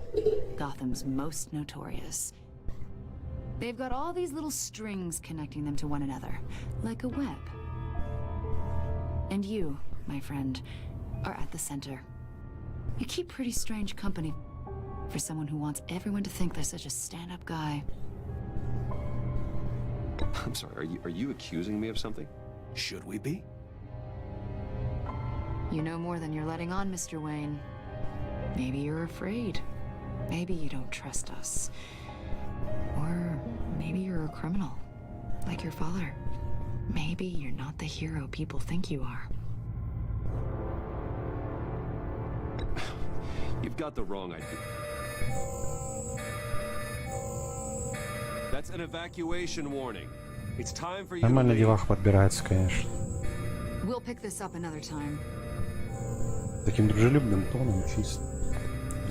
Gotham's most notorious. They've got all these little strings connecting them to one another, like a web. And you, my friend, are at the center. You keep pretty strange company for someone who wants everyone to think they're such a stand-up guy. I'm sorry, are you accusing me of something? Should we be? You know more than you're letting on, Mr. Wayne. Maybe you're afraid. Maybe you don't trust us. Or maybe you're a criminal, like your father. Maybe you're not the hero people think you are. You've got the wrong idea. That's an evacuation warning. It's time for you. Нормально девах подбирается, конечно. We'll pick this up another time. Таким дружелюбным тоном чисто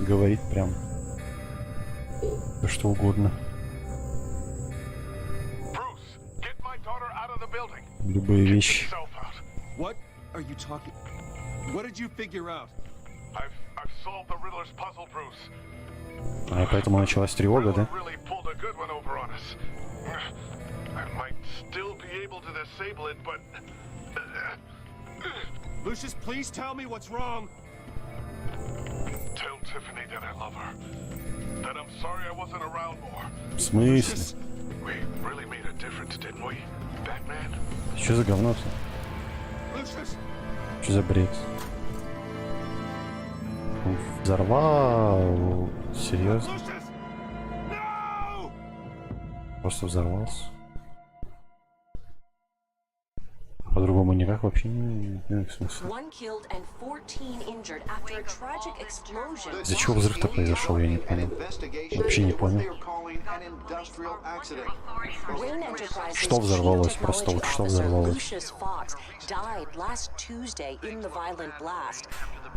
говорит прям да что угодно. Любые вещи. What are you talking? What did you figure out? I've solved the Riddler's puzzle, Bruce. А поэтому началась тревога, да? Really pulled a good one over on us. I might still be able to disable it, but Lucius, please tell me what's wrong. Tell Tiffany that I love her. That I'm sorry I wasn't around more. В смысле? We really made a difference, didn't we, Batman? Что за говно-то? Что за бред? Взорвал? Серьезно? Просто взорвался? По-другому никак вообще не в смысле. Из-за чего взрыв-то произошел, я не понял. Вообще не понял. Что взорвалось? Просто вот что взорвалось?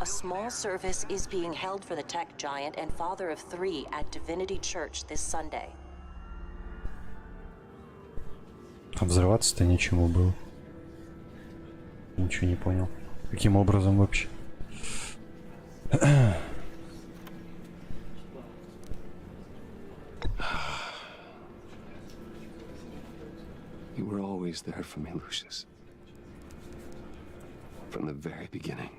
A small service is being held for the tech giant and father of 3 at Divinity Church this Sunday. А взрываться-то нечему было. Ничего не понял. Каким образом вообще? always there for me, Lucius. From the very beginning.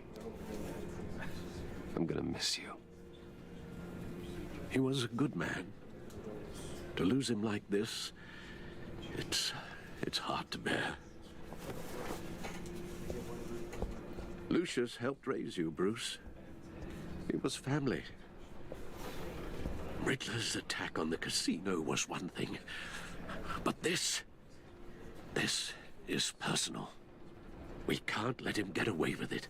I'm gonna miss you. He was a good man. To lose him like this, it's hard to bear. Lucius helped raise you, Bruce. It was family. Riddler's attack on the casino was one thing, but this is personal. We can't let him get away with it.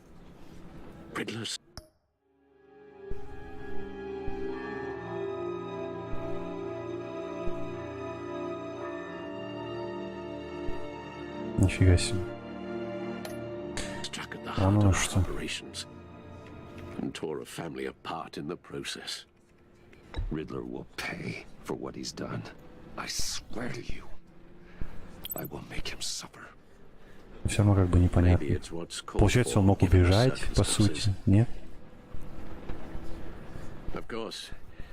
Riddler's... Нифига себе. Struck at the heart Ну of что? operations and tore a family apart in the process. Riddler will pay for what he's done. I swear to you. I will make him suffer. Все равно как бы непонятно. Получается, он мог убежать, по сути, нет?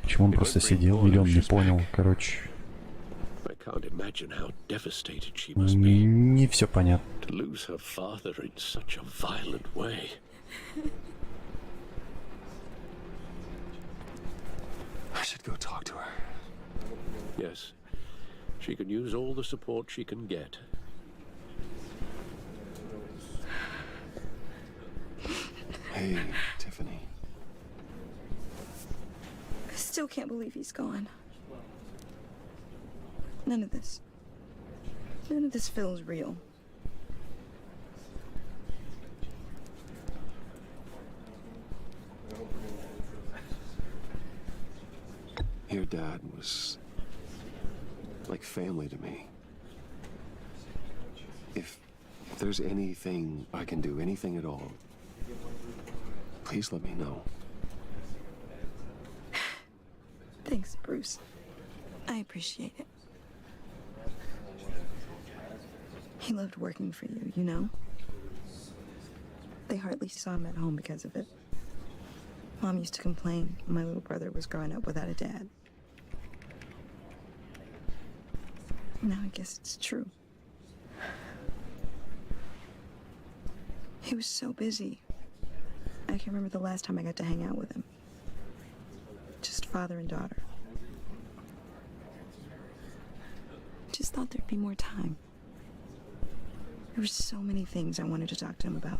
Почему он просто сидел, или он не понял, короче. Не все понятно. I should go talk to her. Yes, she can use all the support she can get. Hey, Tiffany. I still can't believe he's gone. None of this feels real. Your dad was like family to me. If there's anything I can do, anything at all, please let me know. Thanks, Bruce. I appreciate it. He loved working for you, you know? They hardly saw him at home because of it. Mom used to complain my little brother was growing up without a dad. Now I guess it's true. He was so busy. I can remember the last time I got to hang out with him. Just father and daughter. Just thought there'd be more time. There were so many things I wanted to talk to him about.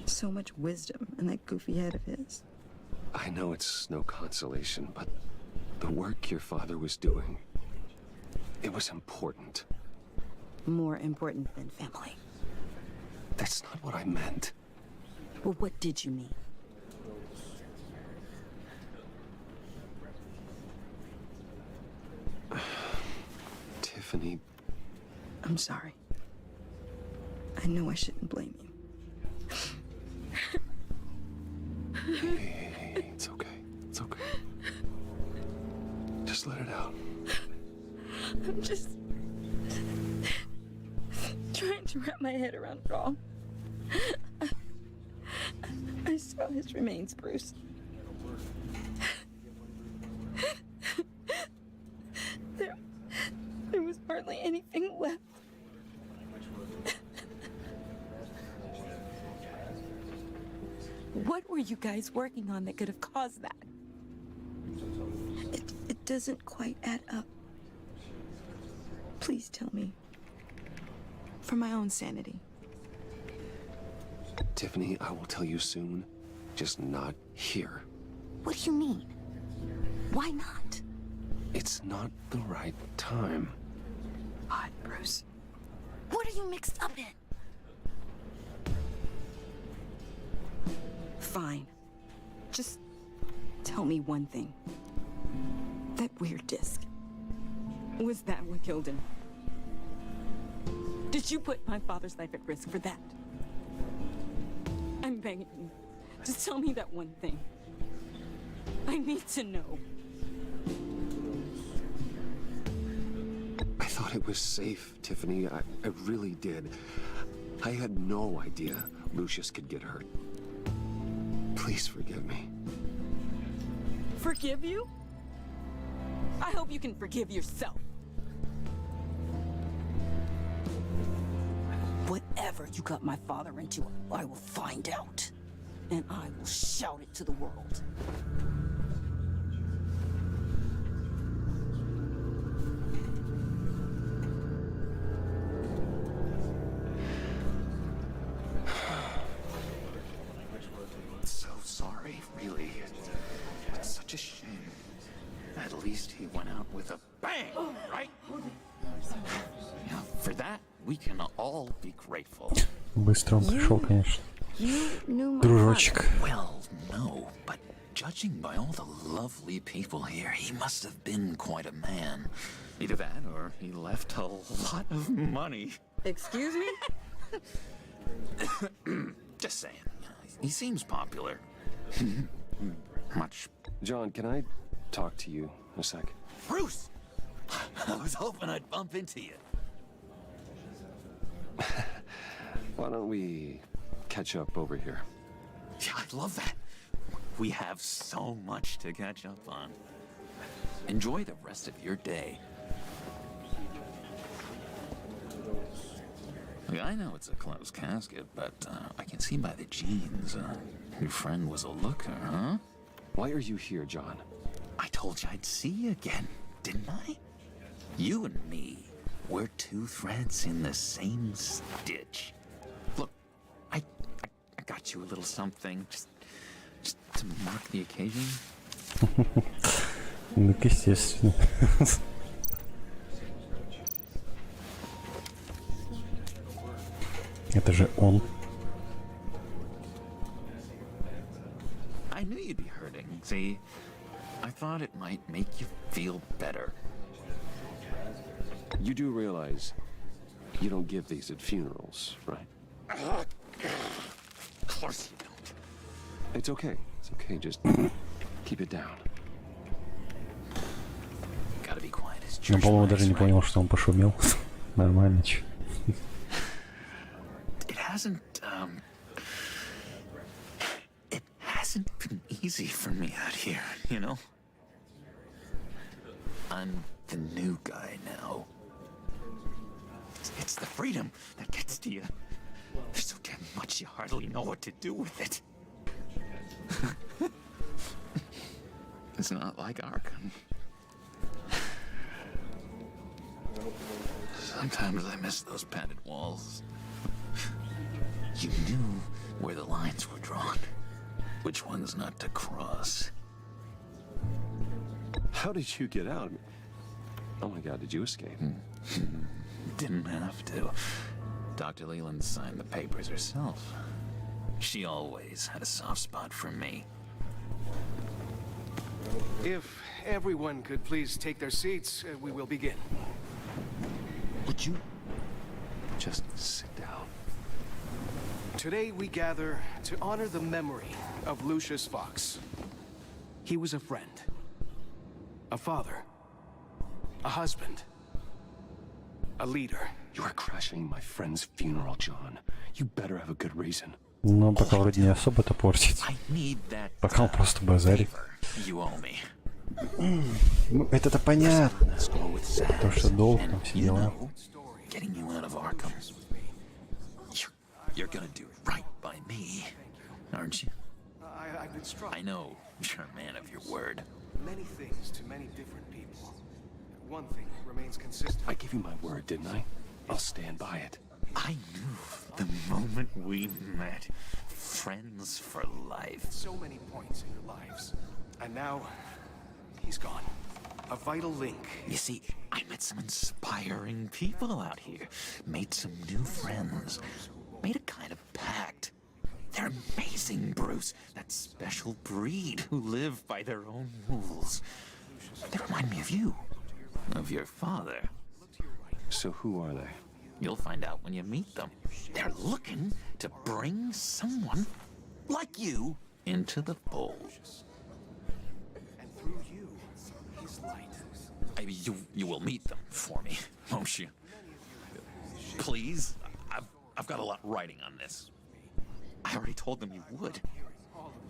So much wisdom in that goofy head of his. I know it's no consolation, but the work your father was doing, it was important. More important than family. That's not what I meant. Well, what did you mean? Tiffany. I'm sorry. I know I shouldn't blame you. Hey, it's okay. It's okay. Just let it out. I'm just trying to wrap my head around it all. I saw his remains, Bruce. There was hardly anything left. What were you guys working on that could have caused that? It doesn't quite add up. Please tell me. For my own sanity. Tiffany, I will tell you soon. Just not here. What do you mean? Why not? It's not the right time. Odd, Bruce. What are you mixed up in? Fine. Just tell me one thing. That weird disc. Was that what killed him? Did you put my father's life at risk for that? I'm begging you. Just tell me that one thing. I need to know. I thought it was safe, Tiffany. I really did. I had no idea Lucius could get hurt. Please forgive me. Forgive you? I hope you can forgive yourself. whatever you got my father into, I will find out. And I will shout it to the world. So sorry, really. It's such a shame. At least he went out with a bang, right? Yeah, for that, we can all be grateful. Быстро он пришел, конечно. Дружочек. Well, no, but judging by all the lovely people here, he must have been quite a man. Either that or he left a lot of money. Excuse me? Just saying. He seems popular. Much. John, can I talk to you a sec? Bruce! I was hoping I'd bump into you. Why don't we catch up over here? Yeah, I love that. We have so much to catch up on. Enjoy the rest of your day. I know it's a closed casket, but I can see by the jeans. Your friend was a looker, huh? Why are you here, John? I told you I'd see you again, didn't I? You and me, we're two threads in the same stitch. Look, I got you a little something, just to mark the occasion. Ну, естественно. Это же он. I knew you'd be hurting. See, I thought it might make you feel better. You do realize you don't give these at funerals, right? Of course you don't. It's okay. It's okay. Just keep it down. Gotta be quiet as Я, church по-моему, mice, даже не right? понял, что он пошумел. Нормально, чё. It hasn't been easy for me out here, you know? I'm the new guy now. It's the freedom that gets to you. There's so damn much you hardly know what to do with it. It's not like Arkham. Sometimes I miss those padded walls. You knew where the lines were drawn, which ones not to cross. How did you get out? Oh my God, did you escape? Didn't have to. Dr. Leland signed the papers herself. She always had a soft spot for me. If everyone could please take their seats, we will begin. Would you just sit down? Today we gather to honor the memory of Lucius Fox. He was a friend, a father, a husband, a leader. You are crashing my friend's funeral, John. You better have a good reason. Ну, пока вроде не особо-то портит. Пока он просто базарит. You owe me. Ну, это-то понятно. То, что долг, там все дела. Getting you out of Arkham. You're gonna do right by me, aren't you? I know you're a man of your word. Many things to many different people. One thing remains consistent. I gave you my word, didn't I? I'll stand by it. I knew the moment we met. Friends for life. So many points in your lives. And now, he's gone. A vital link. You see, I met some inspiring people out here. Made some new friends. Made a kind of pact. They're amazing, Bruce. That special breed who live by their own rules. They remind me of you. Of your father. So who are they? You'll find out when you meet them. They're looking to bring someone like you into the fold. And through you, his light. Maybe you will meet them for me, won't you? Please? I've got a lot writing on this. I already told them you would.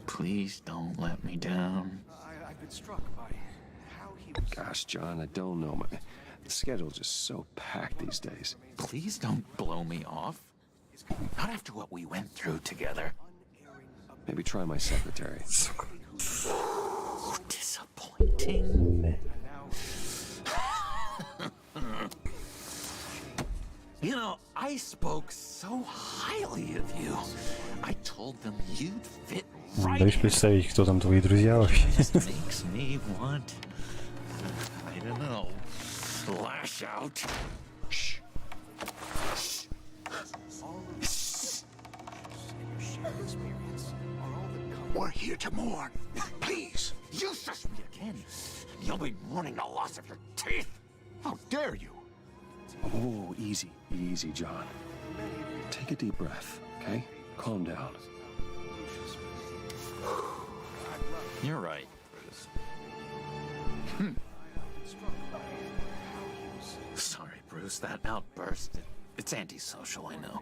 Please don't let me down. I've been struck by how he was... Gosh, John, I don't know. The schedule's just so packed these days. Please don't blow me off. Not after what we went through together. Maybe try my secretary. Disappointing. You know, I spoke so highly of you. I told them you'd fit right. Дайте представить, кто там твои друзья вообще. Makes me want, I don't know, lash out. Shh. We're here to mourn. Please, you shush me again. You'll be mourning the loss of your teeth. How dare you? Oh, easy, easy, John. Take a deep breath, okay? Calm down. You're right. Sorry, Bruce, that outburst, it's antisocial, I know.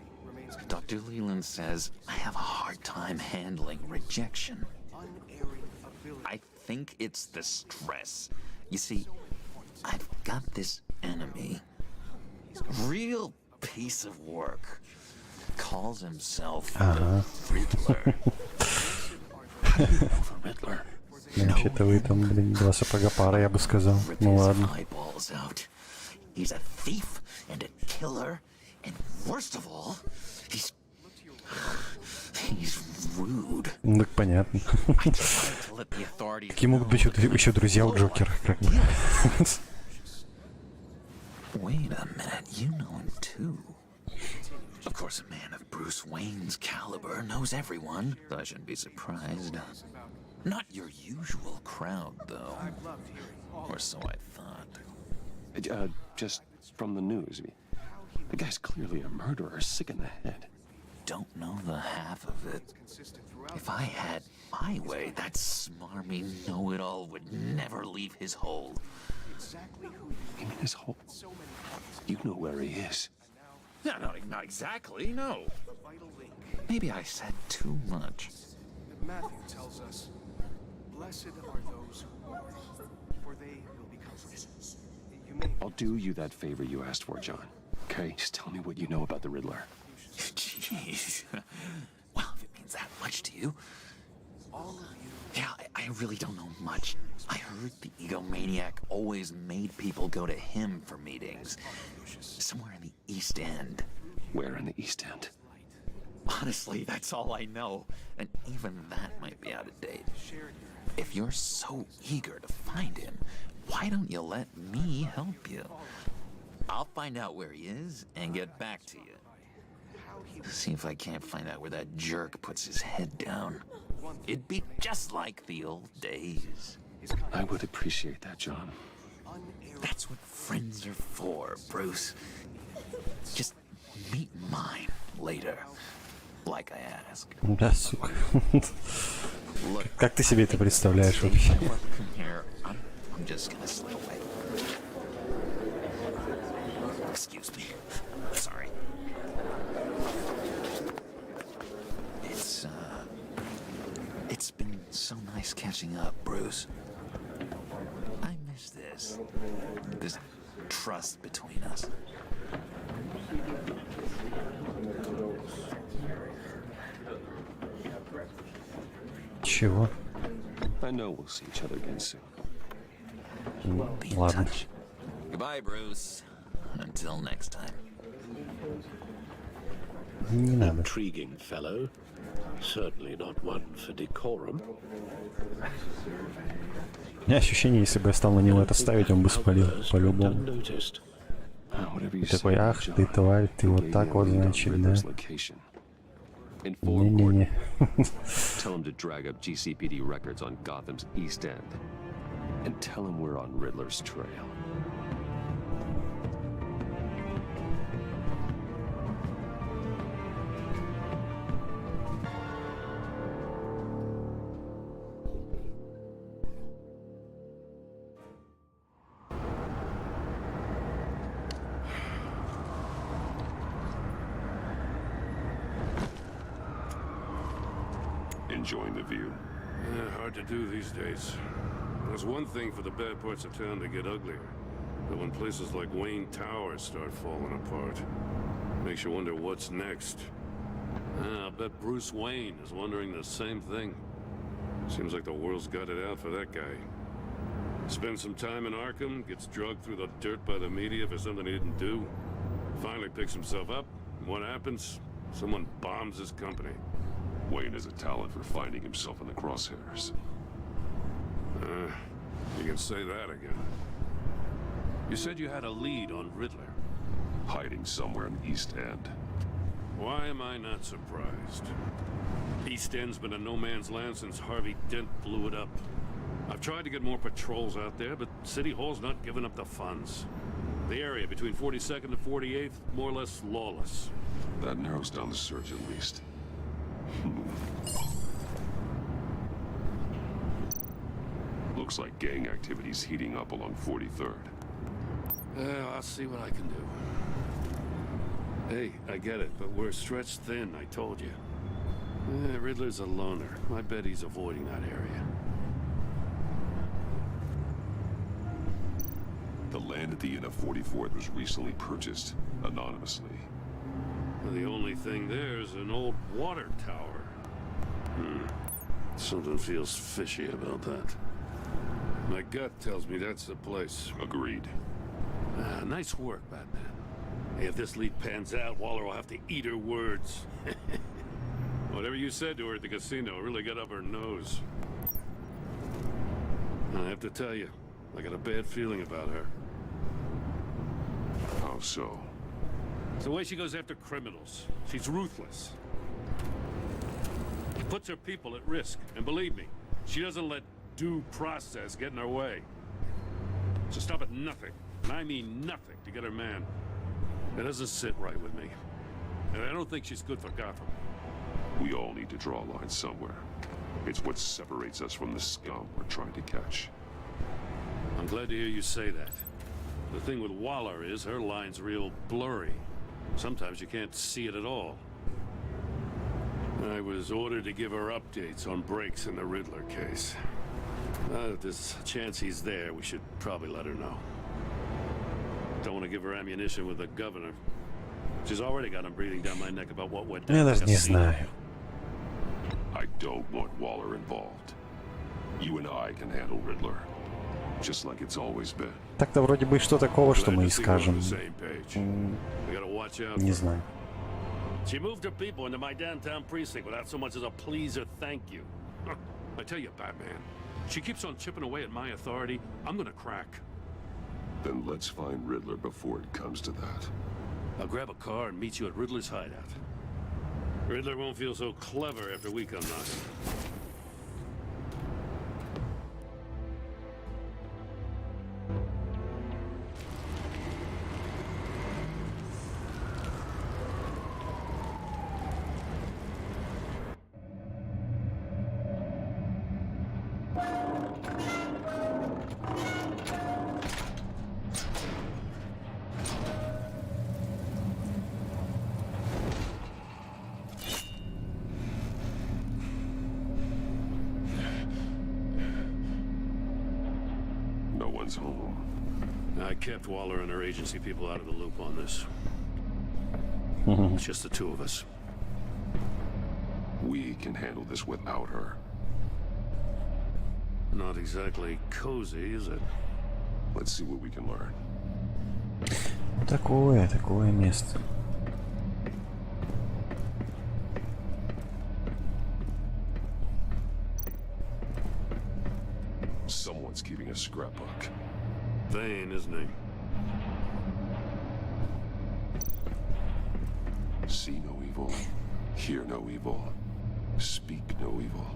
Dr. Leland says I have a hard time handling rejection. I think it's the stress. You see, I've got this enemy. Real piece of work. Calls himself Riddler. How do you know the Riddler? Вообще-то вы там, блин, два сапога пара, я бы сказал. Ну ладно. He's a thief and a killer, and worst of all, he's rude. Ну так понятно. Какие могут быть еще друзья у Джокера, как бы. Wait a minute, you know him too. Of course, a man of Bruce Wayne's caliber knows everyone, so I shouldn't be surprised. Not your usual crowd, though. Or so I thought. Just from the news. I mean, the guy's clearly a murderer, sick in the head. Don't know the half of it. If I had my way, that smarmy know-it-all would never leave his hole. You mean his hole? You know where he is. No, not exactly, no. Maybe I said too much. Matthew tells us, blessed are those who mourn, for they will be comforted. I'll do you that favor you asked for, John. Okay? Just tell me what you know about the Riddler. Jeez. Well, if it means that much to you. Yeah, I really don't know much. I heard the egomaniac always made people go to him for meetings. Somewhere in the East End. Where in the East End? Honestly, that's all I know. And even that might be out of date. If you're so eager to find him, why don't you let me help you? I'll find out where he is and get back to you. See if I can't find out where that jerk puts his head down. It'd be just like the old days. I would appreciate that, John. That's what friends are for, Bruce. Just meet mine later, like I asked. Да, сука. Как ты себе это представляешь вообще? I'm just gonna slip away. Excuse me. Sorry. It's been so nice catching up, Bruce. I miss this trust between us. Чего? I know we'll see each other again soon. Ладно. Goodbye, Bruce. Until next time. Не надо. Intriguing fellow. Certainly not one for decorum. У меня ощущение, если бы я стал на него это ставить, он бы спалил по-любому. И такой, ах, ты тварь, ты вот так вот, значит, да. Не-не-не. Tell him to drag up GCPD records on Gotham's East End. And tell him we're on Riddler's trail. Enjoying the view? Yeah, hard to do these days. It's one thing for the bad parts of town to get uglier, but when places like Wayne Tower start falling apart, makes you wonder what's next. I bet Bruce Wayne is wondering the same thing. Seems like the world's got it out for that guy. Spends some time in Arkham, gets drugged through the dirt by the media for something he didn't do. Finally picks himself up. What happens? Someone bombs his company. Wayne has a talent for finding himself in the crosshairs. You can say that again. You said you had a lead on Riddler. Hiding somewhere in East End. Why am I not surprised? East End's been a no man's land since Harvey Dent blew it up. I've tried to get more patrols out there, but City Hall's not giving up the funds. The area between 42nd and 48th, more or less lawless. That narrows down the search at least. Looks like gang activity's heating up along 43rd. I'll see what I can do. Hey, I get it, but we're stretched thin, I told you. Riddler's a loner. I bet he's avoiding that area. The land at the end of 44th was recently purchased, anonymously. The only thing there is an old water tower. Something feels fishy about that. My gut tells me that's the place. Agreed. Nice work, Batman. Hey, if this lead pans out, Waller will have to eat her words. Whatever you said to her at the casino really got up her nose. I have to tell you, I got a bad feeling about her. How so? It's the way she goes after criminals. She's ruthless. Puts her people at risk. And believe me, she doesn't let due process get in her way. So stop at nothing, and I mean nothing, to get her man. It doesn't sit right with me. And I don't think she's good for Gotham. We all need to draw a line somewhere. It's what separates us from the scum we're trying to catch. I'm glad to hear you say that. The thing with Waller is her line's real blurry. Sometimes you can't see it at all. I was ordered to give her updates on breaks in the Riddler case. If there's a chance he's there, we should probably let her know. Don't want to give her ammunition with the governor. She's already got him breathing down my neck about what went down. Я даже не знаю. I don't want Waller involved. You and I can handle Riddler. Just like it's always been. Так-то вроде бы что такого, что мы и скажем. Не знаю. She moved her people into my downtown precinct without so much as a please or thank you. I tell you, Batman, she keeps on chipping away at my authority. I'm gonna crack. Then let's find Riddler before it comes to that. I'll grab a car and meet you at Riddler's hideout. Riddler won't feel so clever after we come knocking. Home. I kept Waller and her agency people out of the loop on this. It's just the two of us. We can handle this without her. Not exactly cozy, is it? Let's see what we can learn. Такое место. Someone's keeping a scrapbook. Vain, isn't he? See no evil, hear no evil, speak no evil.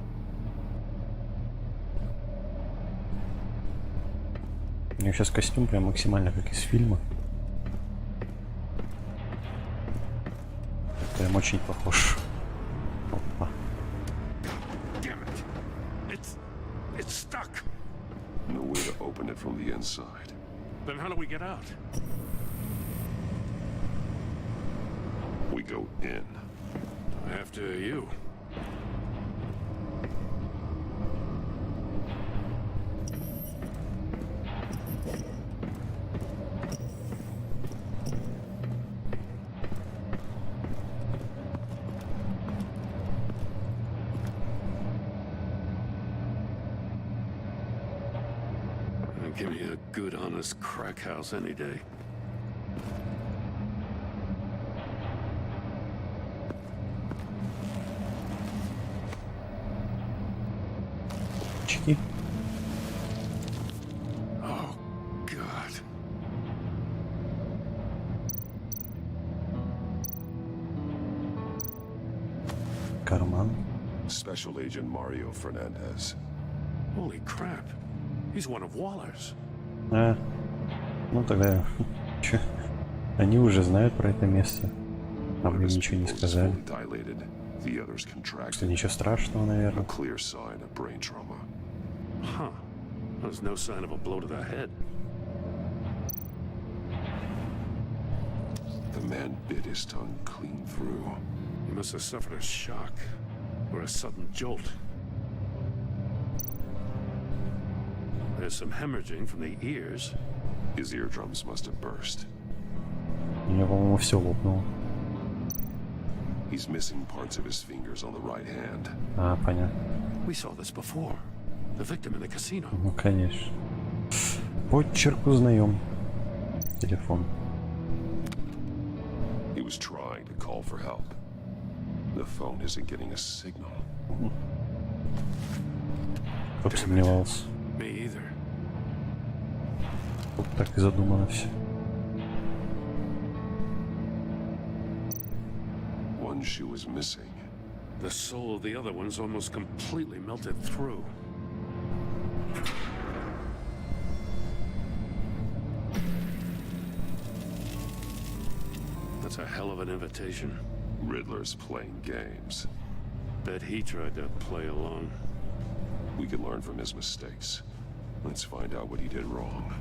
У него сейчас костюм прям максимально как из фильма. Прям очень похож. Опа. It's stuck. No way to open it from the inside. Then how do we get out? We go in. After you. Give me a good, honest crack house any day. Чики. Oh, God. Карман. Special Agent Mario Fernandez. Holy crap. He's one of Waller's. Ну тогда... Чё? Они уже знают про это место. А мне ничего не сказали. Что ничего страшного, наверное. Huh. There's no sign of a blow to the head. The man bit his tongue clean through. He must have suffered a shock or a sudden jolt. There's some hemorrhaging from the ears. His eardrums must have burst. У меня, по-моему, все лопнуло. He's missing parts of his fingers on the right hand. Понятно. We saw this before. The victim in the casino. Ну, конечно. Почерк узнаем. Телефон. He was trying to call for help. The phone isn't getting a signal. Кто бы сомневался. Me either. Вот так и задумано все. One shoe is missing. The soul of the other one's almost completely melted through. That's a hell of an invitation. Riddler's playing games. Bet he tried to play along. We can learn from his mistakes. Let's find out what he did wrong.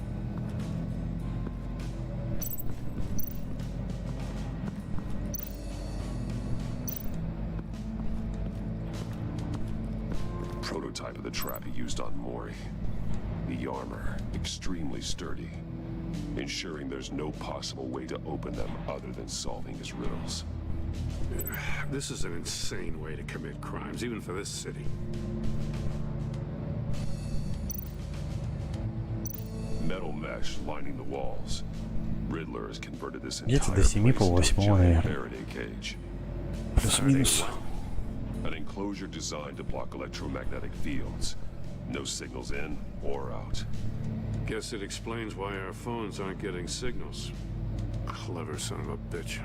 Prototype of the trap he used on Mori. The armor, extremely sturdy, ensuring there's no possible way to open them other than solving his riddles. This is an insane way to commit crimes, even for this city. Metal mesh lining the walls. Riddler has converted this Где-то entire до 7 по place 8, into a giant наверное. Faraday cage. Плюс-минус. An enclosure designed to block electromagnetic fields. No signals in or out. Guess it explains why our phones aren't getting signals. Clever son of a bitch.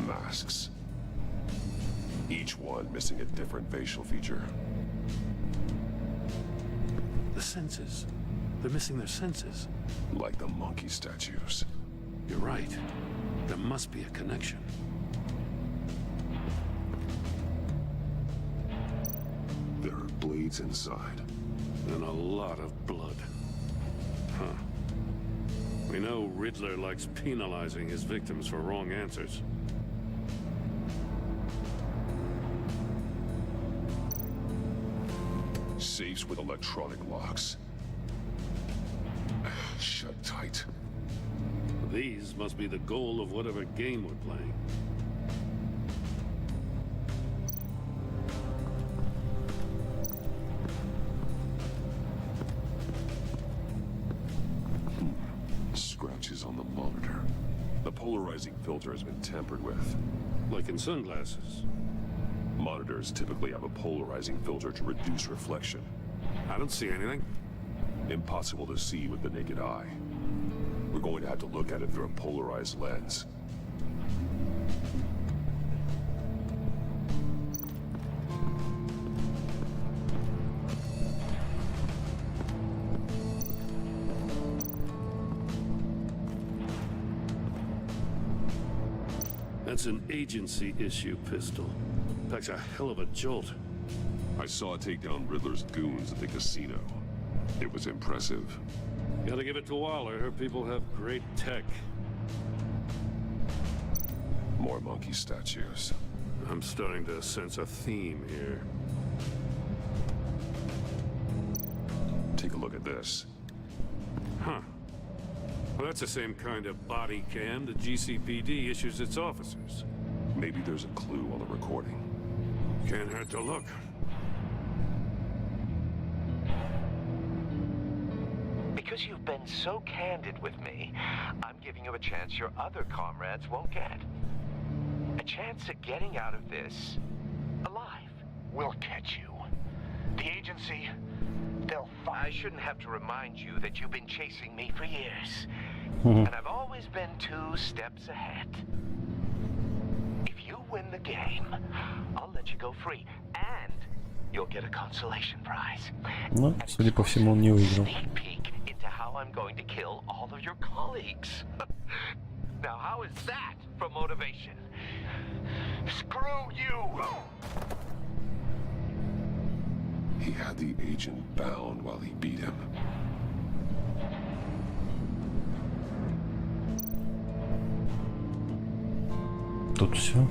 Masks. Each one missing a different facial feature. The senses. They're missing their senses. Like the monkey statues. You're right. There must be a connection. There are blades inside. And a lot of blood. Huh. We know Riddler likes penalizing his victims for wrong answers. Safes with electronic locks. Shut tight. These must be the goal of whatever game we're playing. Scratches on the monitor. The polarizing filter has been tampered with. Like in sunglasses. Monitors typically have a polarizing filter to reduce reflection. I don't see anything. Impossible to see with the naked eye. We're going to have to look at it through a polarized lens. That's an agency issue pistol. Packs a hell of a jolt. I saw it take down Riddler's goons at the casino. It was impressive. Gotta give it to Waller. Her people have great tech. More monkey statues. I'm starting to sense a theme here. Take a look at this. Huh. Well, that's the same kind of body cam the GCPD issues its officers. Maybe there's a clue on the recording. Can't hurt to look. Because you've been so candid with me, I'm giving you a chance your other comrades won't get. A chance at getting out of this alive. We'll catch you. The agency, they'll find... I shouldn't have to remind you that you've been chasing me for years. And I've always been 2 steps ahead. If you win the game, I'll let you go free. And you'll get a consolation prize. Ну, судя по всему, он не выиграл. Sneak peek into how I'm going to kill all of your colleagues. Now, how is that for motivation? Screw you! He had the agent bound while he beat him. Тут все.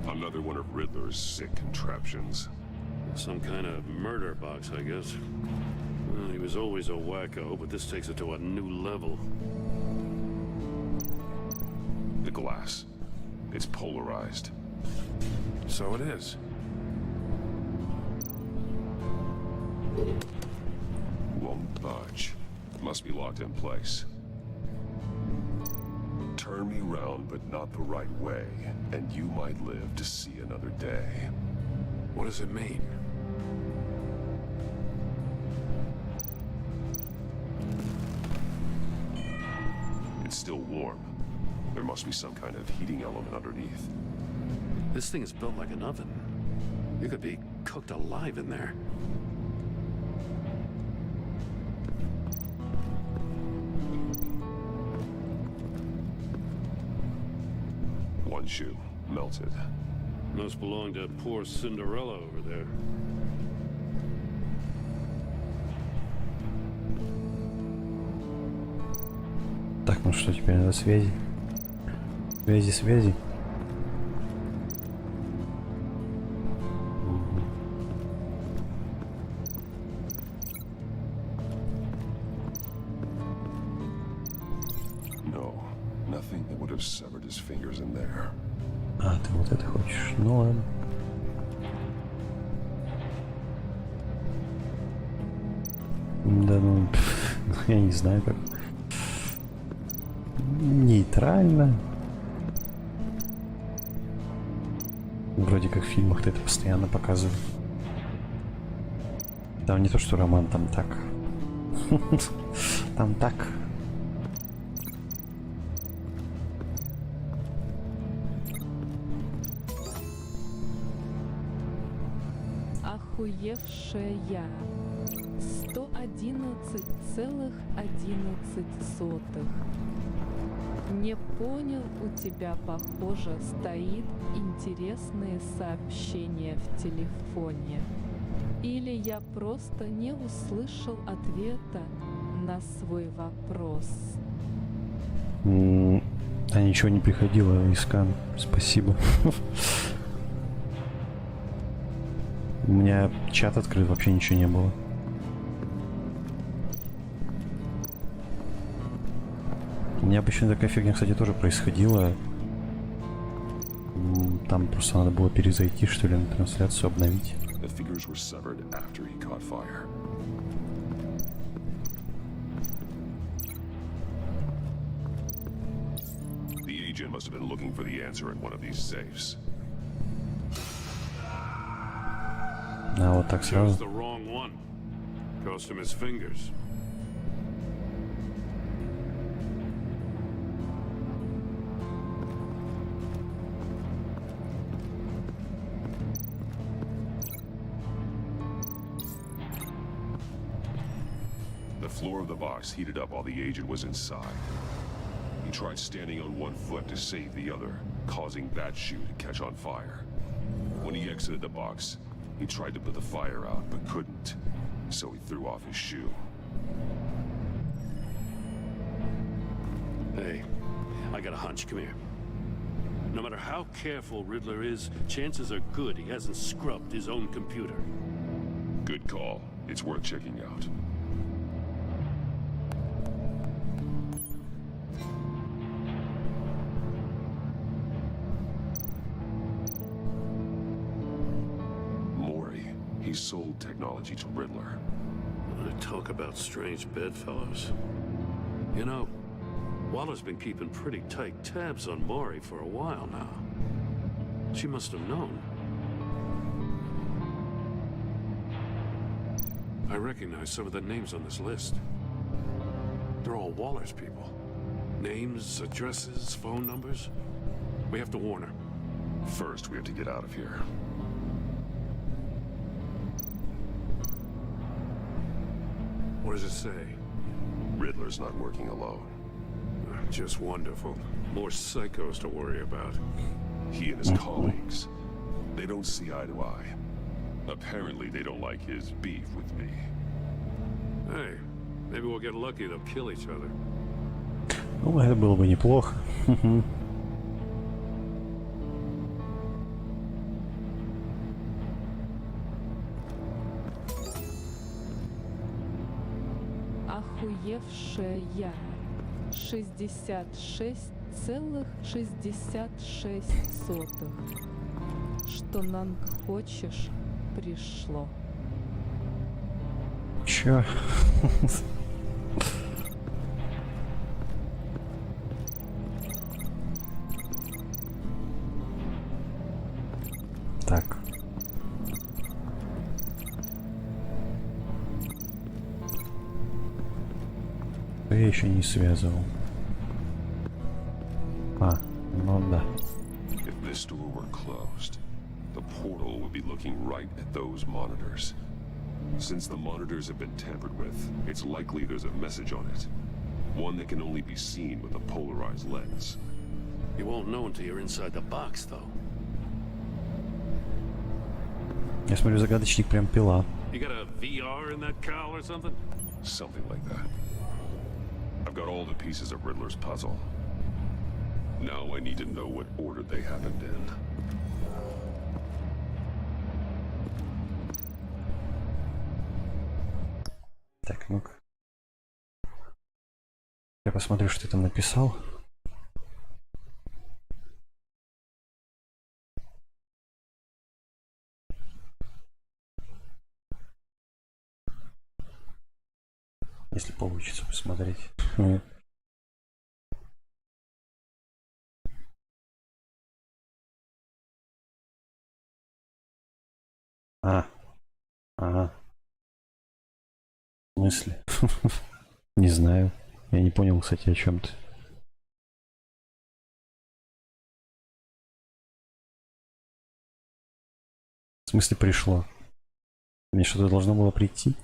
Another one of Riddler's sick contraptions. Some kind of murder box, I guess. Well, he was always a wacko, but this takes it to a new level. The glass. It's polarized. So it is. Won't budge. Must be locked in place. Turn me round, but not the right way, and you might live to see another day. What does it mean? It's still warm. There must be some kind of heating element underneath. This thing is built like an oven. You could be cooked alive in there. One shoe, melted. Must belong to poor Cinderella over there. Так, ну что, теперь надо связи. Связи. No, nothing that would have severed his fingers in there. А, ты вот это хочешь? Ну ладно. Да ну, я не знаю как. Нейтрально. Вроде как в фильмах-то это постоянно показывают. Там не то, что роман, там так. Там так. Охуевшая. 111,11. Не понял, у тебя, похоже, стоит интересные сообщения в телефоне. Или я просто не услышал ответа на свой вопрос. А ничего не приходило, Искан. Спасибо. У меня чат открыт, вообще ничего не было. У меня обычно такая фигня, кстати, тоже происходила. Там просто надо было перезайти, что ли, на трансляцию, обновить. Must have been looking for the answer in one of these safes. А вот так сразу. The wrong one. Cost him his fingers. The floor of the box heated up while the agent was inside. He tried standing on one foot to save the other, causing that shoe to catch on fire. When he exited the box, he tried to put the fire out, but couldn't, so he threw off his shoe. Hey, I got a hunch. Come here. No matter how careful Riddler is, chances are good he hasn't scrubbed his own computer. Good call. It's worth checking out. Maury. He sold technology to Riddler. Talk about strange bedfellows. You know, Waller's been keeping pretty tight tabs on Maury for a while now. She must have known. I recognize some of the names on this list. They're all Waller's people. Names, addresses, phone numbers. We have to warn her. First, we have to get out of here. What does it say? Riddler's not working alone. Just wonderful. More psychos to worry about. He and his colleagues. They don't see eye to eye. Apparently, they don't like his beef with me. Hey, maybe we'll get lucky. They'll kill each other. Ну, это было бы неплохо. Охуевшая 66,66. Что нам хочешь пришло. Чё? Так. Я еще не связывал. А, ну да. If this door were closed, the portal would be looking right at those monitors. Since the monitors have been tampered with, it's likely there's a message on it. One that can only be seen with a polarized lens. You won't know until you're inside the box, though. Я смотрю, загадочник прям пила. You got a VR in that cowl or something? Something like that. I've got all the pieces of Riddler's puzzle. Now I need to know what order they happened in. Так, ну-ка. Я посмотрю, что ты там написал. Если получится посмотреть. Ага. В смысле? Не знаю. Я не понял, кстати, о чем ты. В смысле пришло? Мне что-то должно было прийти?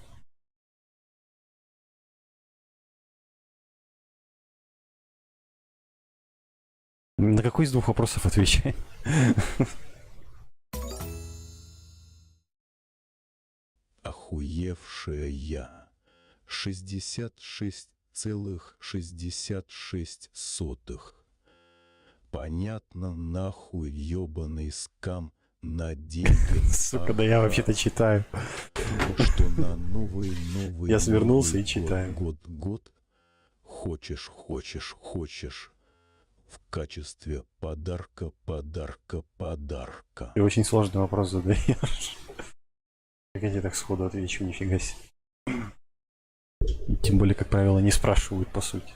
На какой из двух вопросов отвечай? Охуевшая 66,66. Понятно, нахуй ёбаный скам на деньги. Сука, да я вообще-то читаю. Что на новый. Я свернулся и читаю. Год. Хочешь. В качестве подарка. Ты очень сложный вопрос задаешь. Как я тебе так сходу отвечу, нифига себе. Тем более, как правило, не спрашивают, по сути.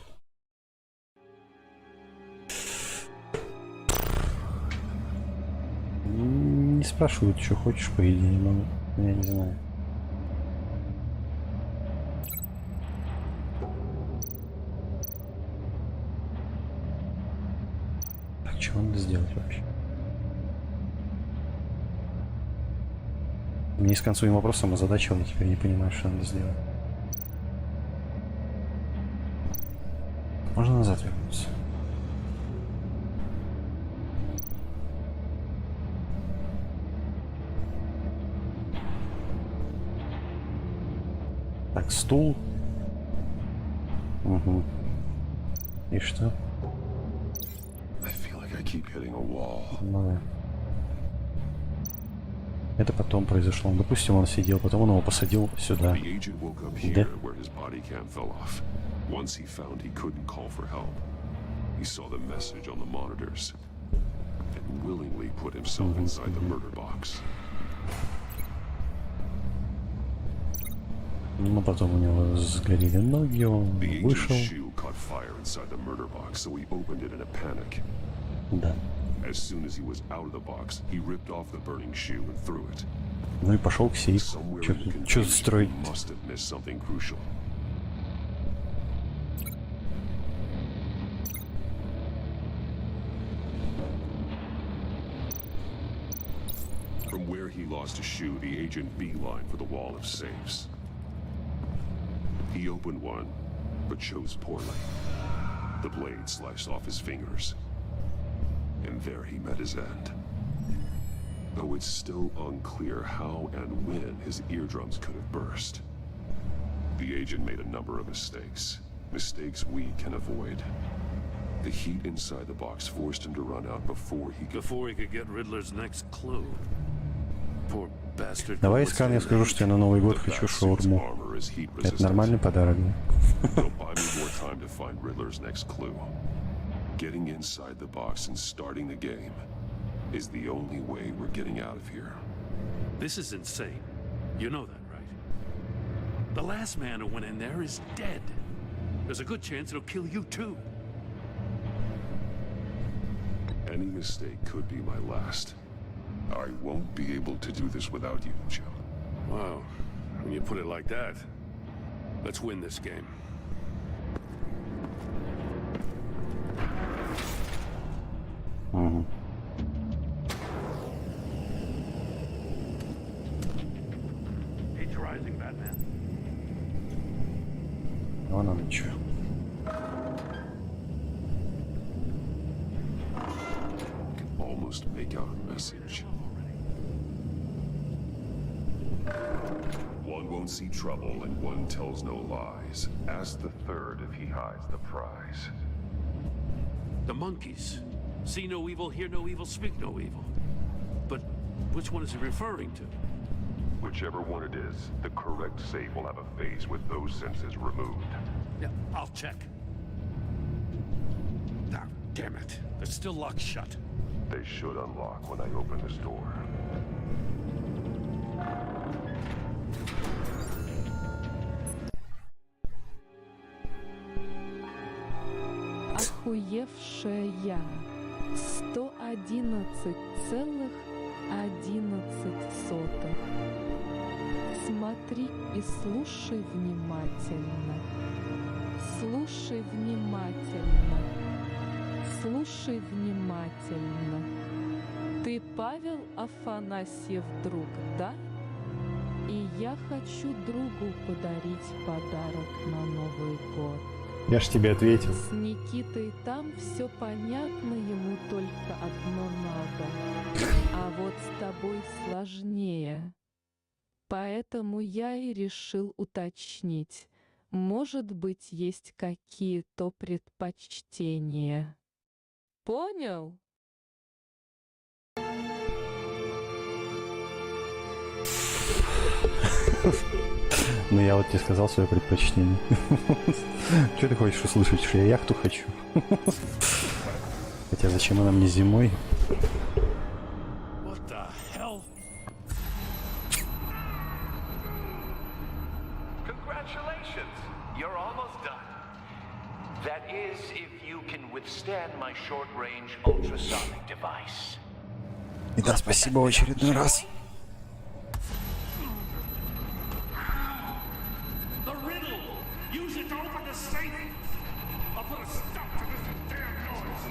Не спрашивают, что хочешь, по идее, но я не знаю. Так, что надо сделать вообще? Мне с концовым вопросом озадачил, я теперь не понимаю, что надо сделать. Можно назад вернуться? Так, стул. Угу. И что? I feel like I keep hitting a wall. Ну да. Это потом произошло. Допустим, он сидел, потом он его посадил сюда. The agent woke up here where his body cam fell off. Once he found he couldn't call for help, he saw the message on the monitors and willingly put himself inside the murder box. Ну, потом у него сгорели ноги, он The вышел. agent's shoe caught fire inside the murder box, so he opened it in a panic. Да. As soon as he was out of the box, he ripped off the burning shoe and threw it. Ну и пошел к сейфу. Что строить? Must have missed something crucial. From where he lost a shoe, the agent beelined for the wall of safes. He opened one, but chose poorly. The blade sliced off his fingers. And there he met his end. Though it's still unclear how and when his eardrums could have burst. The agent made a number of mistakes. Mistakes we can avoid. The heat inside the box forced him to run out before he could get Riddler's next clue. Poor bastard. Давай, Искан, я скажу, что я на Новый год хочу шаурму. Это нормальный подарок, да? They'll buy me more time to find Riddler's next clue. Getting inside the box and starting the game is the only way we're getting out of here. This is insane. You know that, right? The last man who went in there is dead. There's a good chance it'll kill you too. Any mistake could be my last. I won't be able to do this without you, Jim. Wow. When you put it like that, let's win this game. He's rising, Batman. Вон он чё. Almost make out a message. One won't see trouble and one tells no lies. Ask the third if he hides the prize. The monkeys. See no evil, hear no evil, speak no evil. But which one is he referring to? Whichever one it is, the correct save will have a face with those senses removed. Yeah, I'll check. Ah, damn it. They're still locked shut. They should unlock when I open this door. Охуевшая. 111,11. Смотри и слушай внимательно. Слушай внимательно. Слушай внимательно. Ты Павел Афанасьев друг, да? И я хочу другу подарить подарок на Новый год. Я ж тебе ответил. С Никитой там все понятно, ему только одно надо. А вот с тобой сложнее. Поэтому я и решил уточнить. Может быть, есть какие-то предпочтения. Понял? Ну я вот тебе сказал свое предпочтение. Что ты хочешь услышать, что я яхту хочу? Хотя зачем она мне зимой? What the hell? Congratulations! You're almost done. That is, if you can withstand my short-range ultrasonic device. И да, спасибо в очередной раз. The riddle! Use it to open the safe! I'll put a stop to this damn noise!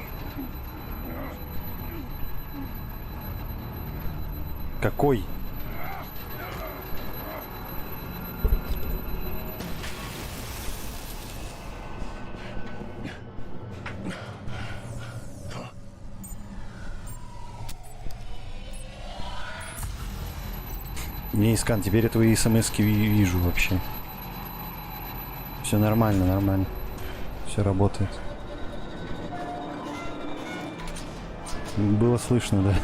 Какой? Не, Искан, теперь я твои смс-ки вижу вообще. Все нормально, нормально. Все работает. Было слышно, да.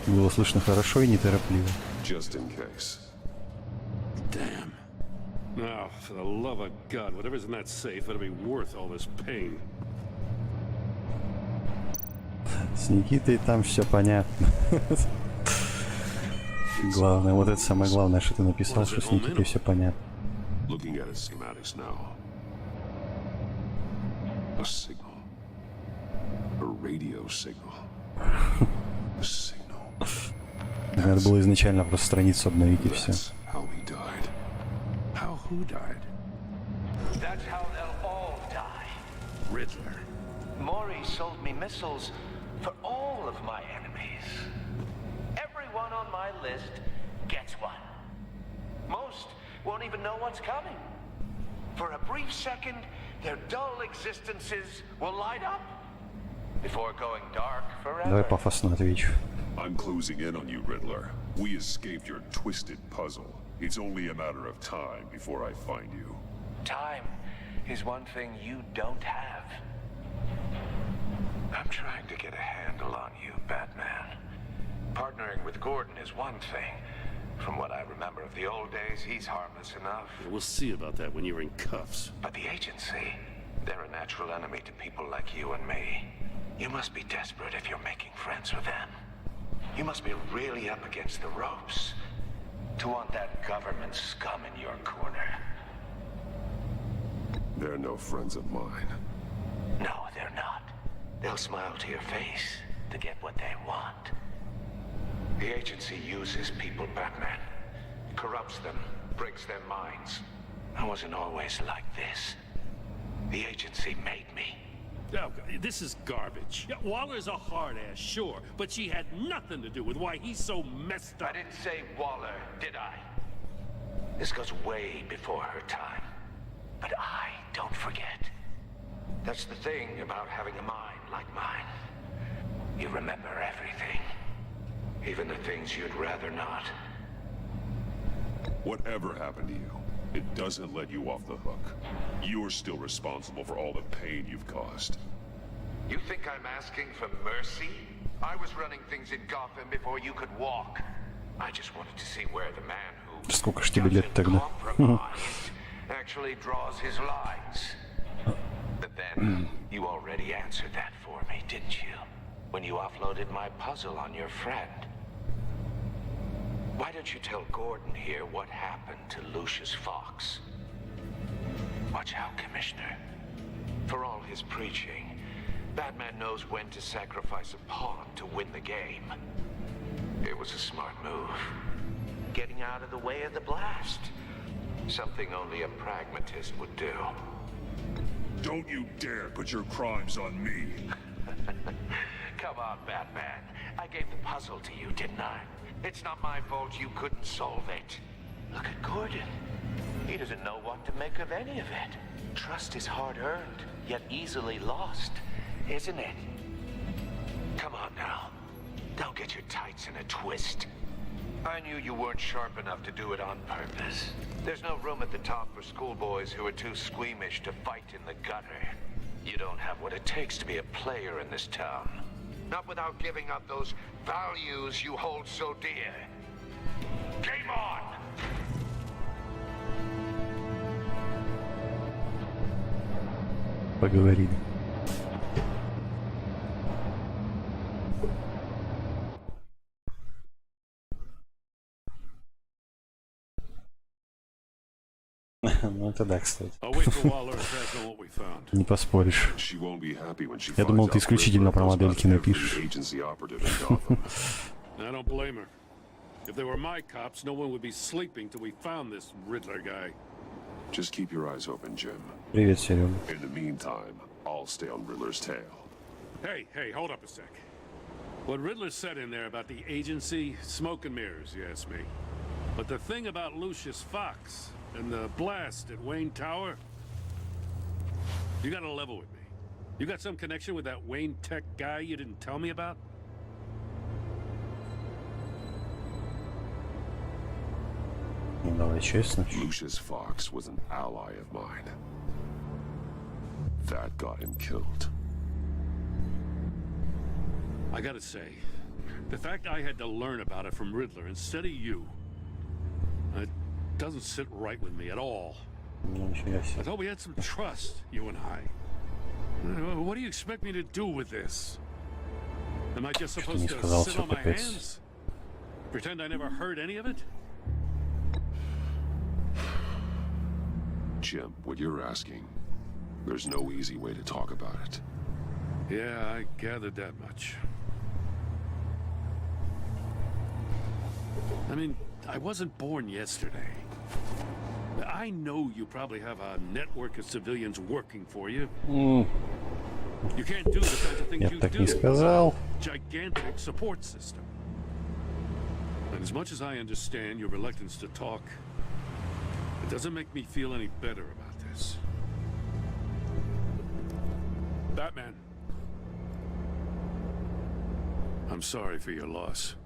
Было слышно хорошо и неторопливо. Just in case. Damn. Now, for the love of God, whatever's in that safe, it'll be worth all this pain. С Никитой там все понятно. Главное, вот это самое главное, что ты написал, что с Никитой все понятно. Looking at its schematics now. A signal. A radio signal. A signal. Надо было изначально просто страницу обновить и все. How he died. How who died? That's how they'll all die. Riddler. Maury sold me missiles for all of my enemies. Everyone on my list gets one. Most won't even know what's coming. For a brief second, their dull existences will light up before going dark forever. Давай пафосно отвечу. I'm closing in on you, Riddler. We escaped your twisted puzzle. It's only a matter of time before I find you. Time is one thing you don't have. I'm trying to get a handle on you, Batman. Partnering with Gordon is one thing. From what I remember of the old days, he's harmless enough. We'll see about that when you're in cuffs. But the agency, they're a natural enemy to people like you and me. You must be desperate if you're making friends with them. You must be really up against the ropes to want that government scum in your corner. They're no friends of mine. No, they're not. They'll smile to your face to get what they want. The agency uses people, Batman. Corrupts them, breaks their minds. I wasn't always like this. The agency made me. Oh, this is garbage. Yeah, Waller's a hard-ass, sure, but she had nothing to do with why he's so messed up. I didn't say Waller, did I? This goes way before her time. But I don't forget. That's the thing about having a mind like mine. You remember everything. Even the things you'd rather not. Whatever happened to you, it doesn't let you off the hook. You're still responsible for all the pain you've caused. You think I'm asking for mercy? I was running things in Gotham before you could walk. I just wanted to see where the man who Сколько ж тебе лет тогда? actually draws his lines. But then, you already answered that for me, didn't you? When you offloaded my puzzle on your friend. Why don't you tell Gordon here what happened to Lucius Fox? Watch out, Commissioner. For all his preaching, Batman knows when to sacrifice a pawn to win the game. It was a smart move. Getting out of the way of the blast. Something only a pragmatist would do. Don't you dare put your crimes on me. Come on, Batman. I gave the puzzle to you, didn't I? It's not my fault you couldn't solve it. Look at Gordon. He doesn't know what to make of any of it. Trust is hard-earned, yet easily lost, isn't it? Come on now. Don't get your tights in a twist. I knew you weren't sharp enough to do it on purpose. There's no room at the top for schoolboys who are too squeamish to fight in the gutter. You don't have what it takes to be a player in this town. Not without giving up those values you hold so dear. Game on! Поговорили. Ну это да, кстати. Не поспоришь. Я думал, ты исключительно про модельки напишешь. I don't blame her. If they were my cops, no one would be sleeping till we found this Riddler guy. Just keep your eyes open, Jim. Привет, Серега. In the meantime, I'll stay on Riddler's tail. Hey, hold up a sec. What Riddler said in there about the agency, smoke and mirrors, you ask me. But the thing about Lucius Fox and the blast at Wayne Tower, you gotta level with me. You got some connection with that Wayne Tech guy you didn't tell me about? Ну давай честно. Lucius Fox was an ally of mine. That got him killed. I gotta say, the fact I had to learn about it from Riddler instead of you, it doesn't sit right with me at all. I thought we had some trust, you and I. What do you expect me to do with this? Am I just supposed to sit on my hands? Pretend I never heard any of it? Jim, what you're asking, there's no easy way to talk about it. Yeah, I gathered that much. I mean, I wasn't born yesterday. I know you probably have a network of civilians working for you. You can't do the kinds of things you do. сказал. Gigantic support system. And as much as I understand your reluctance to talk, it doesn't make me feel any better about this. Batman. I'm sorry for your loss.